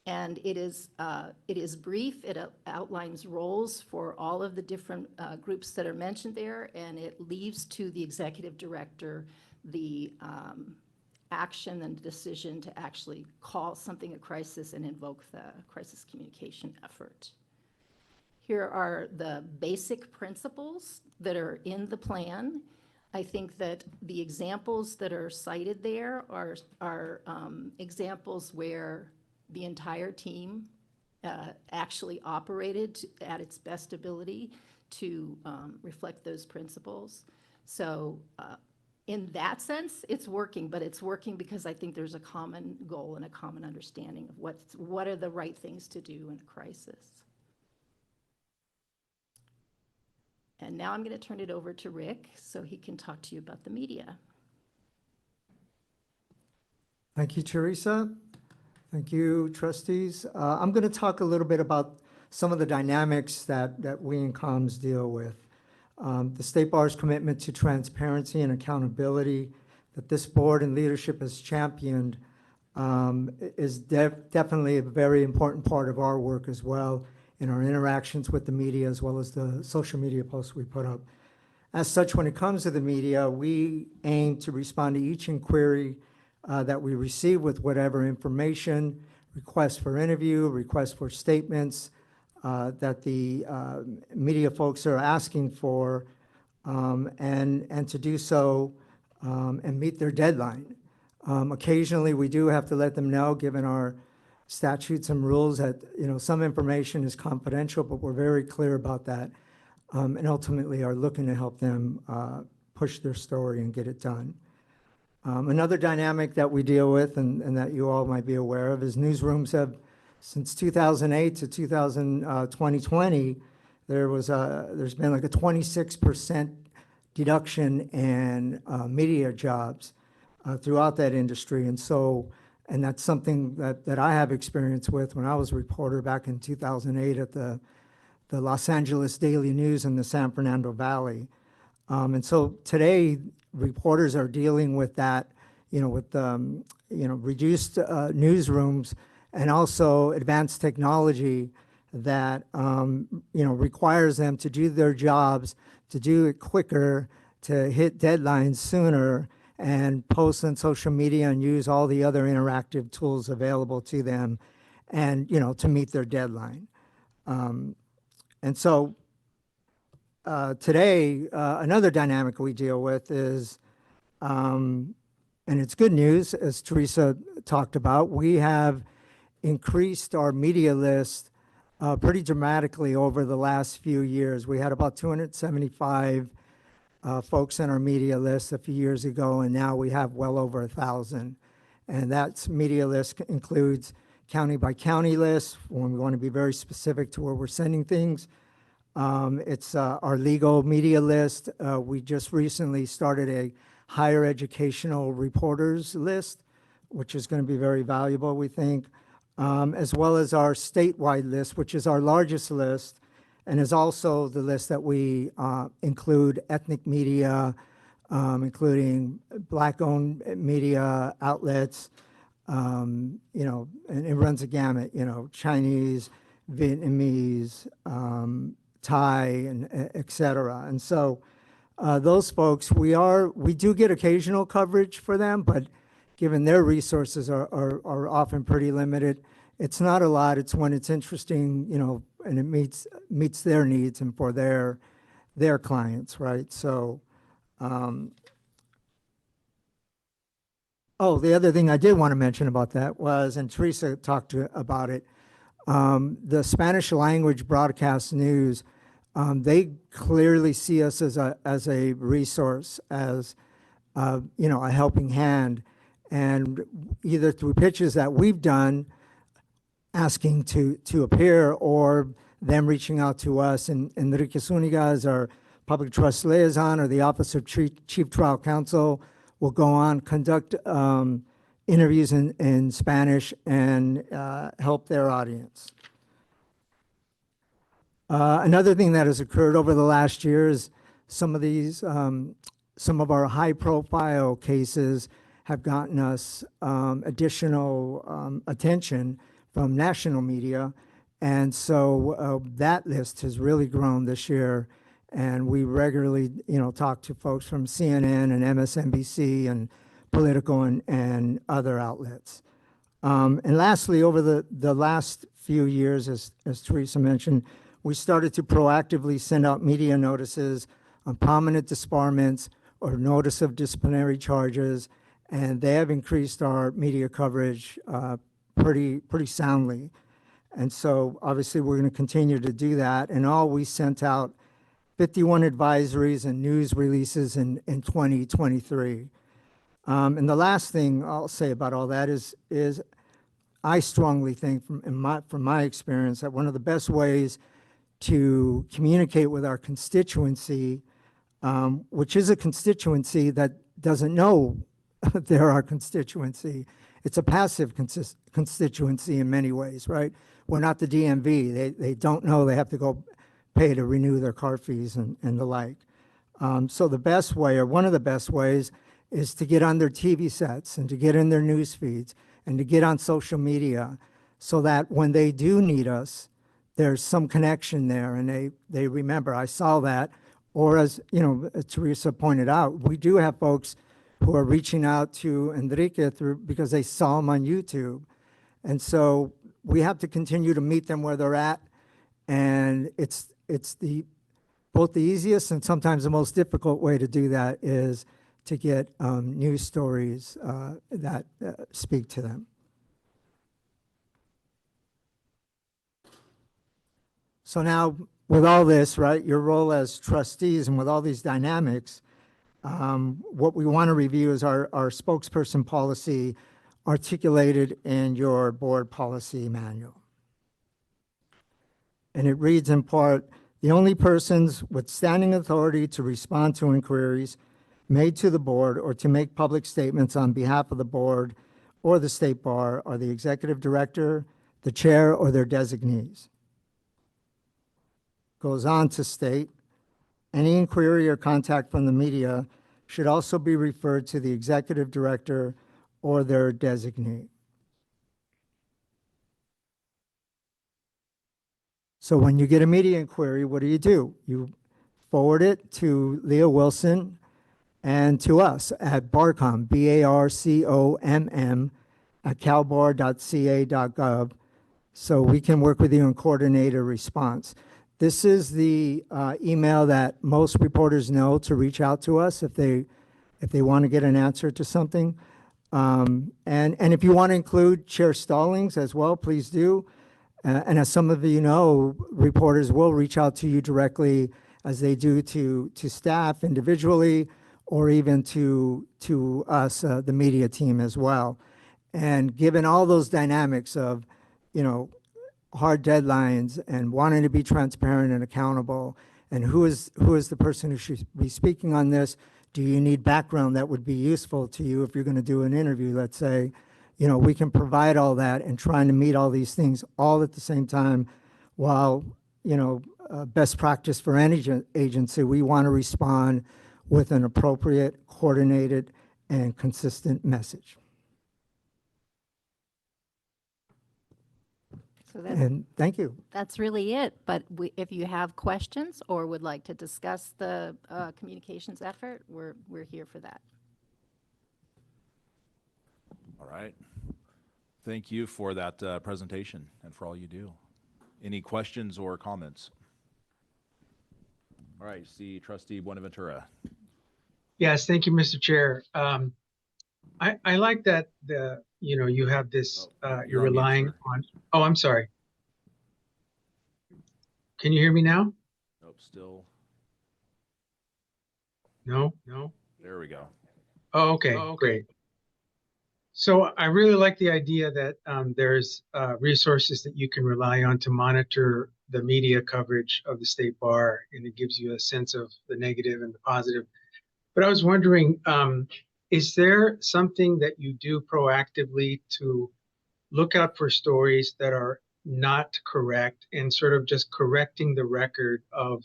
And it is brief. It outlines roles for all of the different groups that are mentioned there, and it leaves to the executive director the action and decision to actually call something a crisis and invoke the crisis communication effort. Here are the basic principles that are in the plan. I think that the examples that are cited there are examples where the entire team actually operated at its best ability to reflect those principles. So in that sense, it's working, but it's working because I think there's a common goal and a common understanding of what are the right things to do in a crisis. And now I'm going to turn it over to Rick so he can talk to you about the media. Thank you, Teresa. Thank you, trustees. I'm going to talk a little bit about some of the dynamics that we in comms deal with. The State Bar's commitment to transparency and accountability that this board and leadership has championed is definitely a very important part of our work as well in our interactions with the media as well as the social media posts we put up. As such, when it comes to the media, we aim to respond to each inquiry that we receive with whatever information, requests for interview, requests for statements that the media folks are asking for, and to do so and meet their deadline. Occasionally, we do have to let them know, given our statutes and rules, that some information is confidential, but we're very clear about that. and ultimately are looking to help them push their story and get it done. Another dynamic that we deal with and that you all might be aware of is newsrooms have, since 2008 to 2020, there's been like a 26% deduction in media jobs throughout that industry. And that's something that I have experience with when I was a reporter back in 2008 at the Los Angeles Daily News in the San Fernando Valley. And so today, reporters are dealing with that, with reduced newsrooms and also advanced technology that, requires them to do their jobs, to do it quicker, to hit deadlines sooner, and post on social media and use all the other interactive tools available to them and, to meet their deadline. And so today, another dynamic we deal with is, and it's good news, as Teresa talked about, we have increased our media list pretty dramatically over the last few years. We had about 275 folks in our media list a few years ago, and now we have well over 1,000. And that media list includes county by county lists when we want to be very specific to where we're sending things. It's our legal media list. We just recently started a higher educational reporters list, which is going to be very valuable, we think, as well as our statewide list, which is our largest list, and is also the list that we include ethnic media, including Black-owned media outlets, and it runs a gamut, Chinese, Vietnamese, Thai, and et cetera. And so those folks, we do get occasional coverage for them, but given their resources are often pretty limited, it's not a lot. It's when it's interesting, and it meets their needs and for their clients, right? So, the other thing I did want to mention about that was, and Teresa talked about it, the Spanish language broadcast news, they clearly see us as a resource, as a helping hand, and either through pitches that we've done asking to appear, or them reaching out to us. And Enrique Zuniga is our public trust liaison, or the Office of Chief Trial Counsel will go on, conduct interviews in Spanish and help their audience. Another thing that has occurred over the last year is some of our high-profile cases have gotten us additional attention from national media, and so that list has really grown this year, and we regularly, talk to folks from CNN and MSNBC and Politico and other outlets. And lastly, over the last few years, as Teresa mentioned, we started to proactively send out media notices on prominent disbarments or notice of disciplinary charges, and they have increased our media coverage pretty soundly. And so obviously we're going to continue to do that. And we sent out 51 advisories and news releases in 2023. And the last thing I'll say about all that is I strongly think from my experience that one of the best ways to communicate with our constituency, which is a constituency that doesn't know they're our constituency. It's a passive constituency in many ways, right? We're not the DMV. They don't know they have to go pay to renew their car fees and the like. So the best way, or one of the best ways, is to get on their TV sets and to get in their news feeds and to get on social media so that when they do need us, there's some connection there and they remember, I saw that. Or as Teresa pointed out, we do have folks who are reaching out to Enrique because they saw him on YouTube. And so we have to continue to meet them where they're at. And it's both the easiest and sometimes the most difficult way to do that is to get news stories that speak to them. So now with all this, right, your role as trustees and with all these dynamics, what we want to review is our spokesperson policy articulated in your board policy manual. And it reads in part, the only persons with standing authority to respond to inquiries made to the board or to make public statements on behalf of the board or the state bar are the executive director, the chair, or their designees. Goes on to state, any inquiry or contact from the media should also be referred to the executive director or their designee. So when you get a media inquiry, what do? You forward it to Leah Wilson and to us at BARCOM, BARCOMM, at calbar.ca.gov, so we can work with you and coordinate a response. This is the email that most reporters know to reach out to us if they want to get an answer to something. And if you want to include Chair Stallings as well, please do. And as some of you know, reporters will reach out to you directly as they do to staff individually or even to us, the media team as well. And given all those dynamics of, hard deadlines and wanting to be transparent and accountable, and who is the person who should be speaking on this? Do you need background that would be useful to you if you're going to do an interview, let's say? We can provide all that and trying to meet all these things all at the same time while, best practice for any agency, we want to respond with an appropriate, coordinated, and consistent message. So And thank you. that's really it. But if you have questions or would like to discuss the communications effort, we're here for that. All right. Thank you for that presentation and for all you do. Any questions or comments? All right, see Trustee Buenaventura. Yes, thank you, Mr. Chair. I like that you have this, you're on mute, relying sir. on, oh, I'm sorry. Can you hear me now? Nope, still. No? There we go. Oh, okay, great. So I really like the idea that there's resources that you can rely on to monitor the media coverage of the state bar, and it gives you a sense of the negative and the positive. But I was wondering, is there something that you do proactively to look out for stories that are not correct and sort of just correcting the record of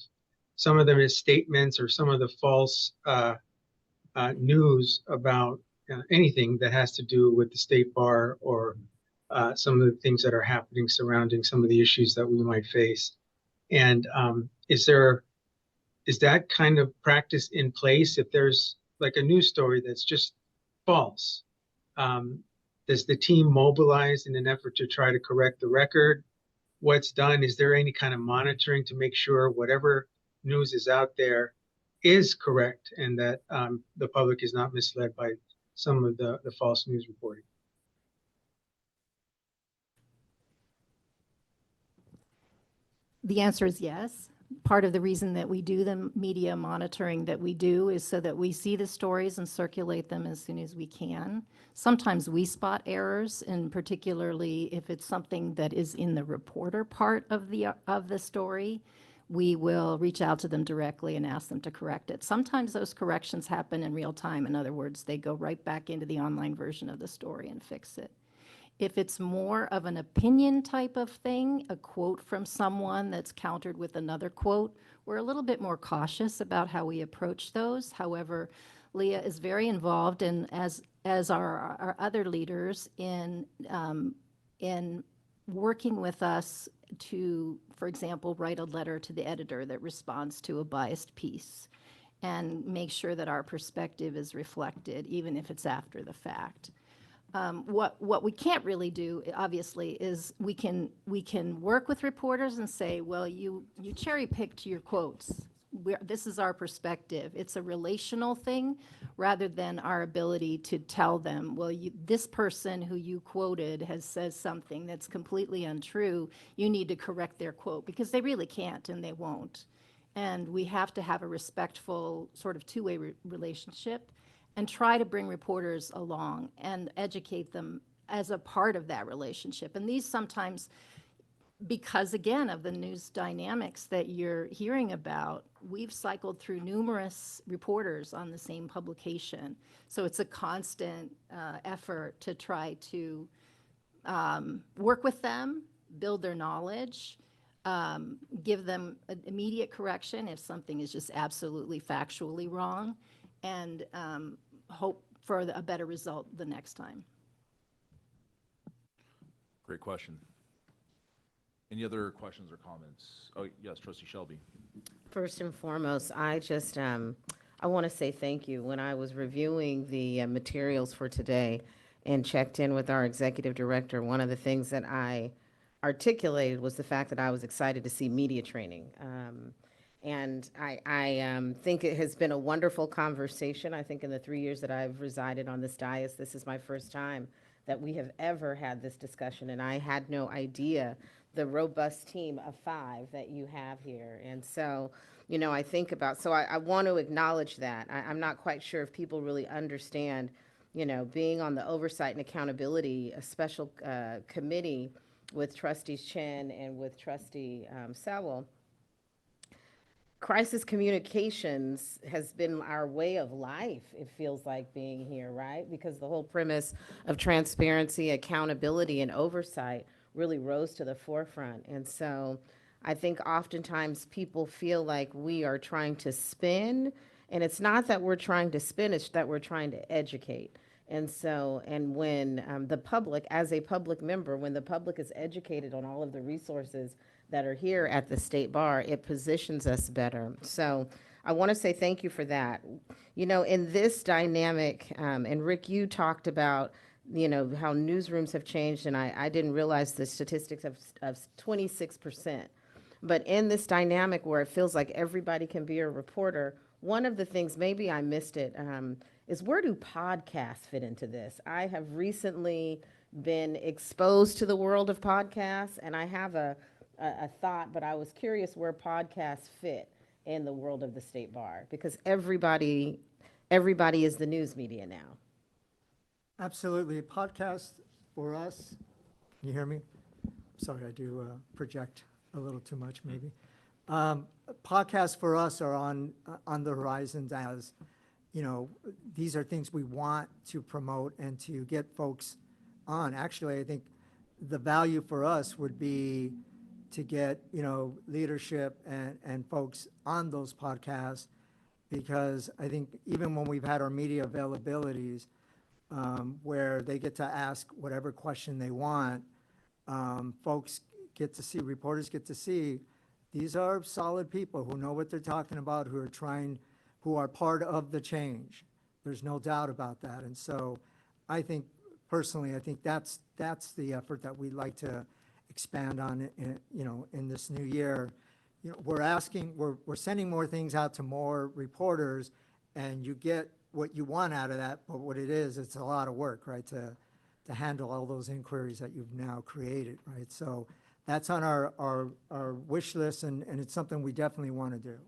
some of the misstatements or some of the false news about anything that has to do with the state bar or some of the things that are happening surrounding some of the issues that we might face? And is that kind of practice in place if there's like a news story that's just false? Does the team mobilize in an effort to try to correct the record? What's done? Is there any kind of monitoring to make sure whatever news is out there is correct and that the public is not misled by some of the false news reporting? The answer is yes. Part of the reason that we do the media monitoring that we do is so that we see the stories and circulate them as soon as we can. Sometimes we spot errors, and particularly if it's something that is in the reporter part of the story, we will reach out to them directly and ask them to correct it. Sometimes those corrections happen in real time. In other words, they go right back into the online version of the story and fix it. If it's more of an opinion type of thing, a quote from someone that's countered with another quote, we're a little bit more cautious about how we approach those. However, Leah is very involved, and as are our other leaders in working with us to, for example, write a letter to the editor that responds to a biased piece and make sure that our perspective is reflected, even if it's after the fact. What we can't really do, obviously, is we can work with reporters and say, well, you cherry picked your quotes, this is our perspective. It's a relational thing rather than our ability to tell them, well, this person who you quoted has says something that's completely untrue. You need to correct their quote, because they really can't and they won't. And we have to have a respectful sort of two-way relationship and try to bring reporters along and educate them as a part of that relationship. And these sometimes, because again of the news dynamics that you're hearing about, we've cycled through numerous reporters on the same publication. So it's a constant effort to try to work with them, build their knowledge, give them immediate correction if something is just absolutely factually wrong, and hope for a better result the next time. Great question. Any other questions or comments? Oh, yes, Trustee Shelby. First and foremost, I just, I want to say thank you. When I was reviewing the materials for today and checked in with our executive director, one of the things that I articulated was the fact that I was excited to see media training. And I think it has been a wonderful conversation. I think in the 3 years that I've resided on this dais, this is my first time that we have ever had this discussion, and I had no idea the robust team of 5 that you have here. And so, you know, I think about, so I want to acknowledge that. I'm not quite sure if people really understand, you know, being on the Oversight and Accountability, a special committee with Trustees Chen and with Trustee Sewell. Crisis communications has been our way of life, it feels like, being here, right? Because the whole premise of transparency, accountability, and oversight really rose to the forefront. And so I think oftentimes people feel like we are trying to spin, and it's not that we're trying to spin, it's that we're trying to educate. And so, and when the public, as a public member, when the public is educated on all of the resources that are here at the State Bar, it positions us better. So I want to say thank you for that. You know, in this dynamic, and Rick, you talked about, you know, how newsrooms have changed, and I didn't realize the statistics of 26%. But in this dynamic where it feels like everybody can be a reporter, one of the things, maybe I missed it, is where do podcasts fit into this? I have recently been exposed to the world of podcasts, and I have a thought, but I was curious where podcasts fit in the world of the State Bar, because everybody is the news media now. Absolutely. Podcast for us, can you hear me? Sorry, I do project a little too much maybe. Podcasts for us are on the horizons, as, you know, these are things we want to promote and to get folks on. Actually, I think the value for us would be to get, you know, leadership and folks on those podcasts, because I think even when we've had our media availabilities, where they get to ask whatever question they want, folks get to see, reporters get to see, these are solid people who know what they're talking about, who are part of the change. There's no doubt about that. And so I think, personally, I think that's the effort that we'd like to expand on, you know, in this new year. You know, we're sending more things out to more reporters, and you get what you want out of that, but what it is, it's a lot of work, right, to handle all those inquiries that you've now created, right? So that's on our wish list, and it's something we definitely want to do.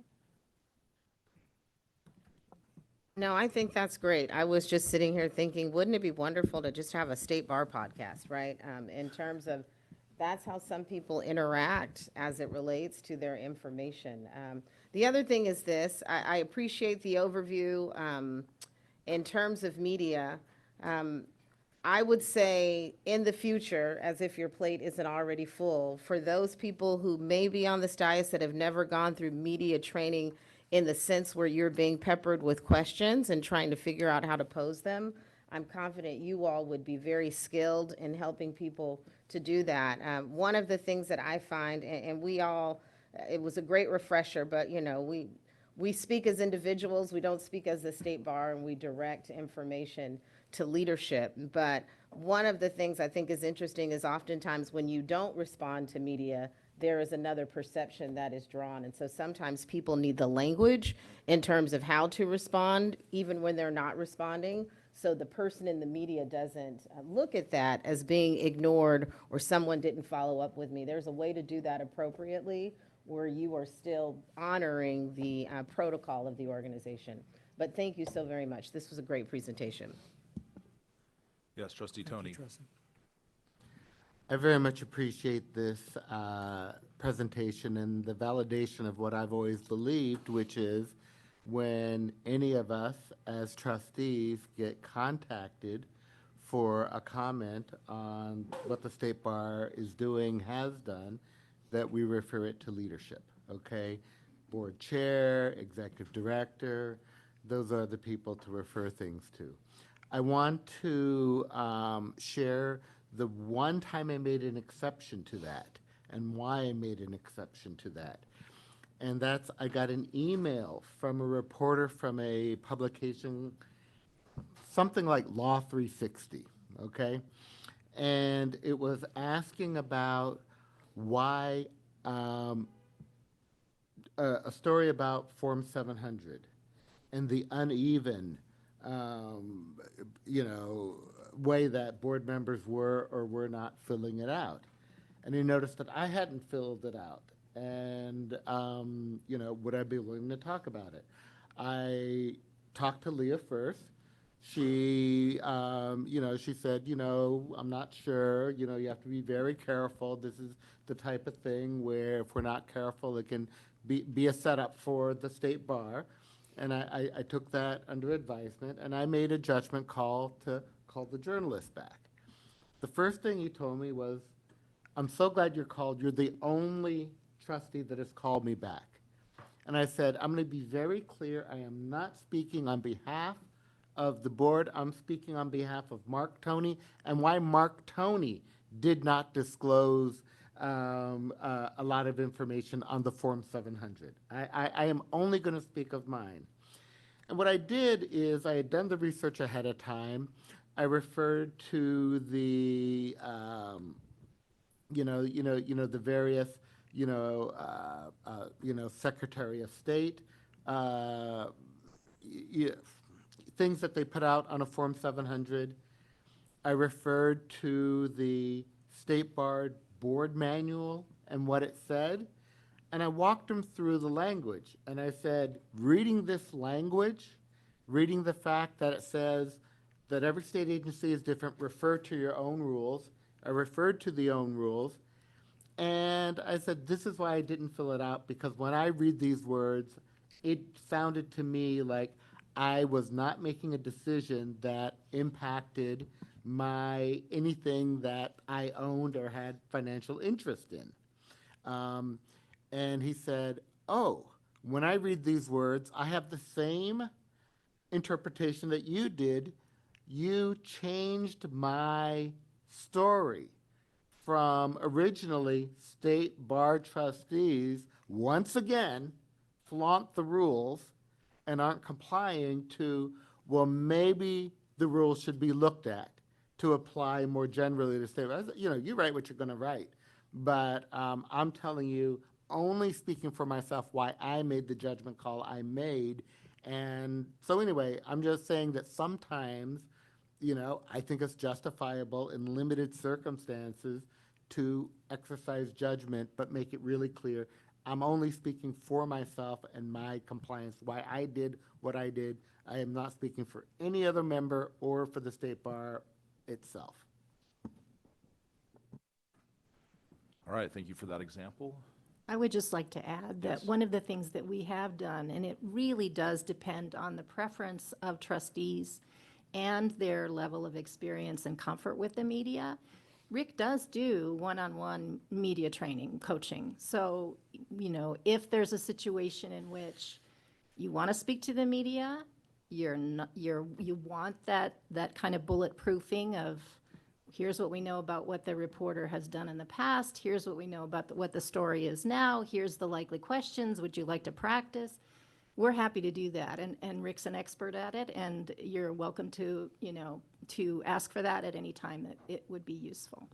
No, I think that's great. I was just sitting here thinking, wouldn't it be wonderful to just have a State Bar podcast, right? In terms of, that's how some people interact as it relates to their information. The other thing is this, I appreciate the overview in terms of media. I would say in the future, as if your plate isn't already full, for those people who may be on this dais that have never gone through media training in the sense where you're being peppered with questions and trying to figure out how to pose them, I'm confident you all would be very skilled in helping people to do that. One of the things that I find, and we all, it was a great refresher, but you know, we speak as individuals, we don't speak as the State Bar, and we direct information to leadership. But one of the things I think is interesting is oftentimes when you don't respond to media, there is another perception that is drawn. And so sometimes people need the language in terms of how to respond, even when they're not responding. So the person in the media doesn't look at that as being ignored or someone didn't follow up with me. There's a way to do that appropriately where you are still honoring the protocol of the organization. But thank you so very much. This was a great presentation. Yes, Trustee Tony. I very much appreciate this presentation and the validation of what I've always believed, which is when any of us as trustees get contacted for a comment on what the State Bar is doing, has done, that we refer it to leadership, okay? Board chair, executive director, those are the people to refer things to. I want to share the one time I made an exception to that and why I made an exception to that. And that's, I got an email from a reporter from a publication, something like Law 360, okay? And it was asking about why, a story about Form 700 and the uneven, way that board members were or were not filling it out. And he noticed that I hadn't filled it out. And, would I be willing to talk about it? I talked to Leah first. She, she said, I'm not sure, you have to be very careful. This is the type of thing where if we're not careful, it can be a setup for the State Bar. And I took that under advisement, and I made a judgment call to call the journalist back. The first thing he told me was, I'm so glad you're called. You're the only trustee that has called me back. And I said, I'm going to be very clear. I am not speaking on behalf of the board. I'm speaking on behalf of Mark Toney and why Mark Toney did not disclose a lot of information on the Form 700. I am only going to speak of mine. And what I did is I had done the research ahead of time. I referred to the, the various, Secretary of State, things that they put out on a Form 700. I referred to the State Bar Board Manual and what it said. And I walked them through the language. And I said, reading this language, reading the fact that it says that every state agency is different, refer to your own rules. I referred to the own rules. And I said, this is why I didn't fill it out, because when I read these words, it sounded to me like I was not making a decision that impacted anything that I owned or had financial interest in. And he said, oh, when I read these words, I have the same interpretation that you did. You changed my story from originally State Bar trustees, once again, flaunt the rules and aren't complying to, well, maybe the rules should be looked at to apply more generally to state. You write what you're going to write. But I'm telling you, only speaking for myself, why I made the judgment call I made. And so anyway, I'm just saying that sometimes, I think it's justifiable in limited circumstances to exercise judgment, but make it really clear I'm only speaking for myself and my compliance, why I did what I did. I am not speaking for any other member or for the State Bar itself. All right, thank you for that example. I would just like to add that Yes. one of the things that we have done, and it really does depend on the preference of trustees and their level of experience and comfort with the media. Rick does do one-on-one media training, coaching. So, if there's a situation in which you want to speak to the media, you want that kind of bulletproofing of, here's what we know about what the reporter has done in the past. Here's what we know about what the story is now. Here's the likely questions. Would you like to practice? We're happy to do that. And Rick's an expert at it. And you're welcome to ask for that at any time that it would be useful.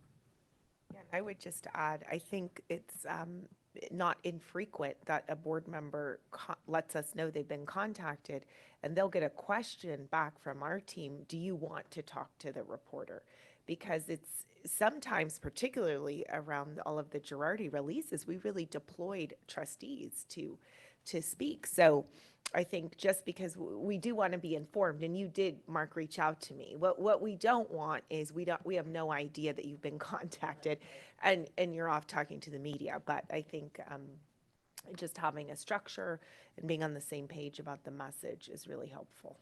Yeah, I would just add, I think it's not infrequent that a board member lets us know they've been contacted, and they'll get a question back from our team, do you want to talk to the reporter? Because it's sometimes, particularly around all of the Girardi releases, we really deployed trustees to speak. So I think just because we do want to be informed, and you did, Mark, reach out to me. What we don't want is we have no idea that you've been contacted, and you're off talking to the media. But I think just having a structure and being on the same page about the message is really helpful.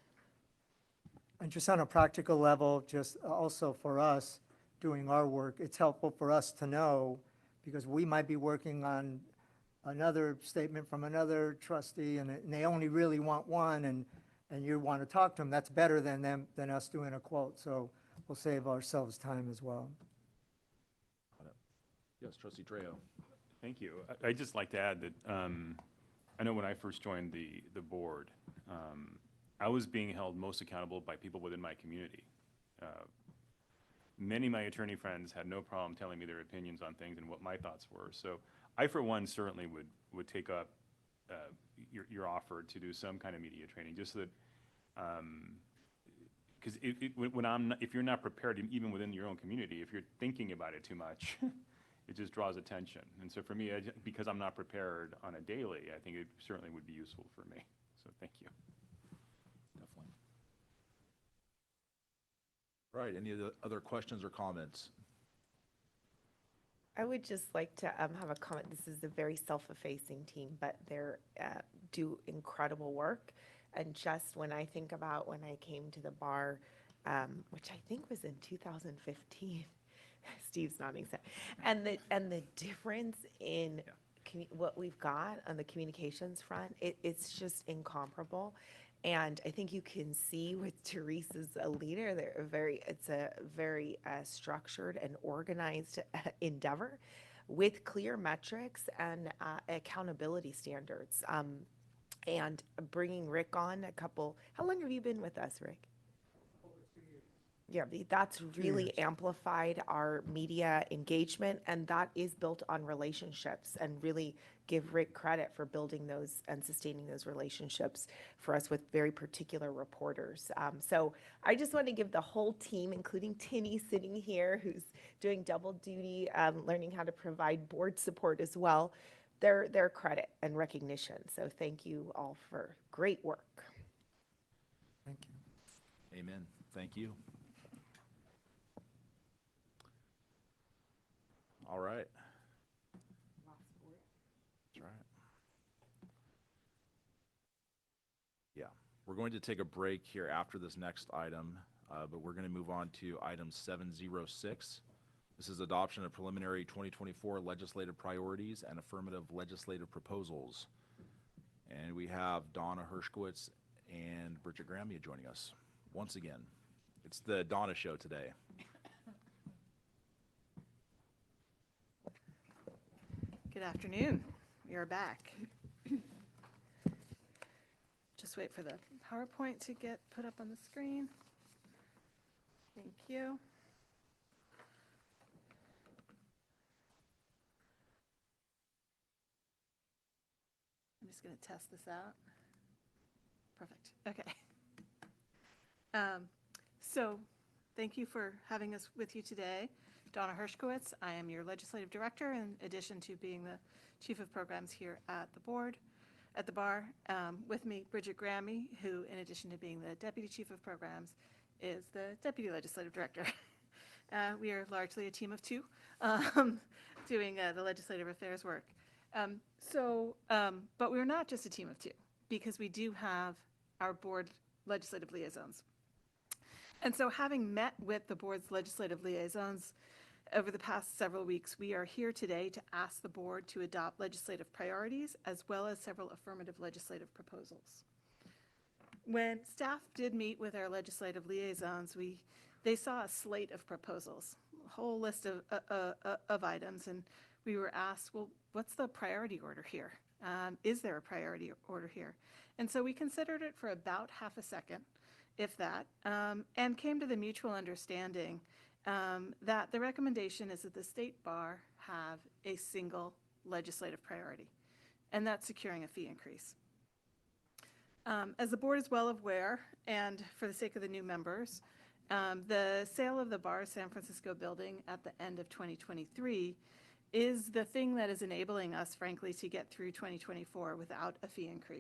And just on a practical level, just also for us doing our work, it's helpful for us to know, because we might be working on another statement from another trustee, and they only really want one, and you want to talk to them. That's better than us doing a quote. So we'll save ourselves time as well. Yes, Trustee Trejo. Thank you. I'd just like to add that I know when I first joined the board, I was being held most accountable by people within my community. Many of my attorney friends had no problem telling me their opinions on things and what my thoughts were. So I, for one, certainly would take up your offer to do some kind of media training, just so that, because if you're not prepared, even within your own community, if you're thinking about it too much, it just draws attention. And so for me, because I'm not prepared on a daily, I think it certainly would be useful for me. So thank you. Definitely. Right, any other questions or comments? I would just like to have a comment. This is a very self-effacing team, but they're do incredible work. And just when I think about when I came to the bar, which I think was in 2015, Steve's nodding, and the difference in what we've got on the communications front, it's just incomparable. And I think you can see with Teresa's a leader, it's a very structured and organized endeavor with clear metrics and accountability standards. And bringing Rick on how long have you been with us, Rick? Yeah, that's really amplified our media engagement, and that is built on relationships, and really give Rick credit for building those and sustaining those relationships for us with very particular reporters. So I just want to give the whole team, including Tinny sitting here, who's doing double duty, learning how to provide board support as well, their credit and recognition. So thank you all for great work. Thank you. Amen. Thank you. All right. That's right. Yeah, we're going to take a break here after this next item, but we're going to move on to item 706. This is adoption of preliminary 2024 legislative priorities and affirmative legislative proposals. And we have Donna Hershkowitz and Bridget Gramia joining us once again. It's the Donna show today. Good afternoon. We are back. Just wait for the PowerPoint to get put up on the screen. Thank you. I'm just going to test this out. Perfect. Okay. So thank you for having us with you today. Donna Hershkowitz. I am your legislative director, in addition to being the chief of programs here at the bar. With me, Bridget Grammy, who, in addition to being the deputy chief of programs, is the deputy legislative director. We are largely a team of two doing the legislative affairs work. But we're not just a team of two, because we do have our board legislative liaisons. And so, having met with the board's legislative liaisons over the past several weeks, we are here today to ask the board to adopt legislative priorities as well as several affirmative legislative proposals. When staff did meet with our legislative liaisons, they saw a slate of proposals, a whole list of items, and we were asked, well, what's the priority order here? Is there a priority order here? And so we considered it for about half a second, if that, and came to the mutual understanding that the recommendation is that the State Bar have a single legislative priority, and that's securing a fee increase. As the board is well aware, and for the sake of the new members, the sale of the Bar San Francisco building at the end of 2023 is the thing that is enabling us, frankly, to get through 2024 without a fee increase.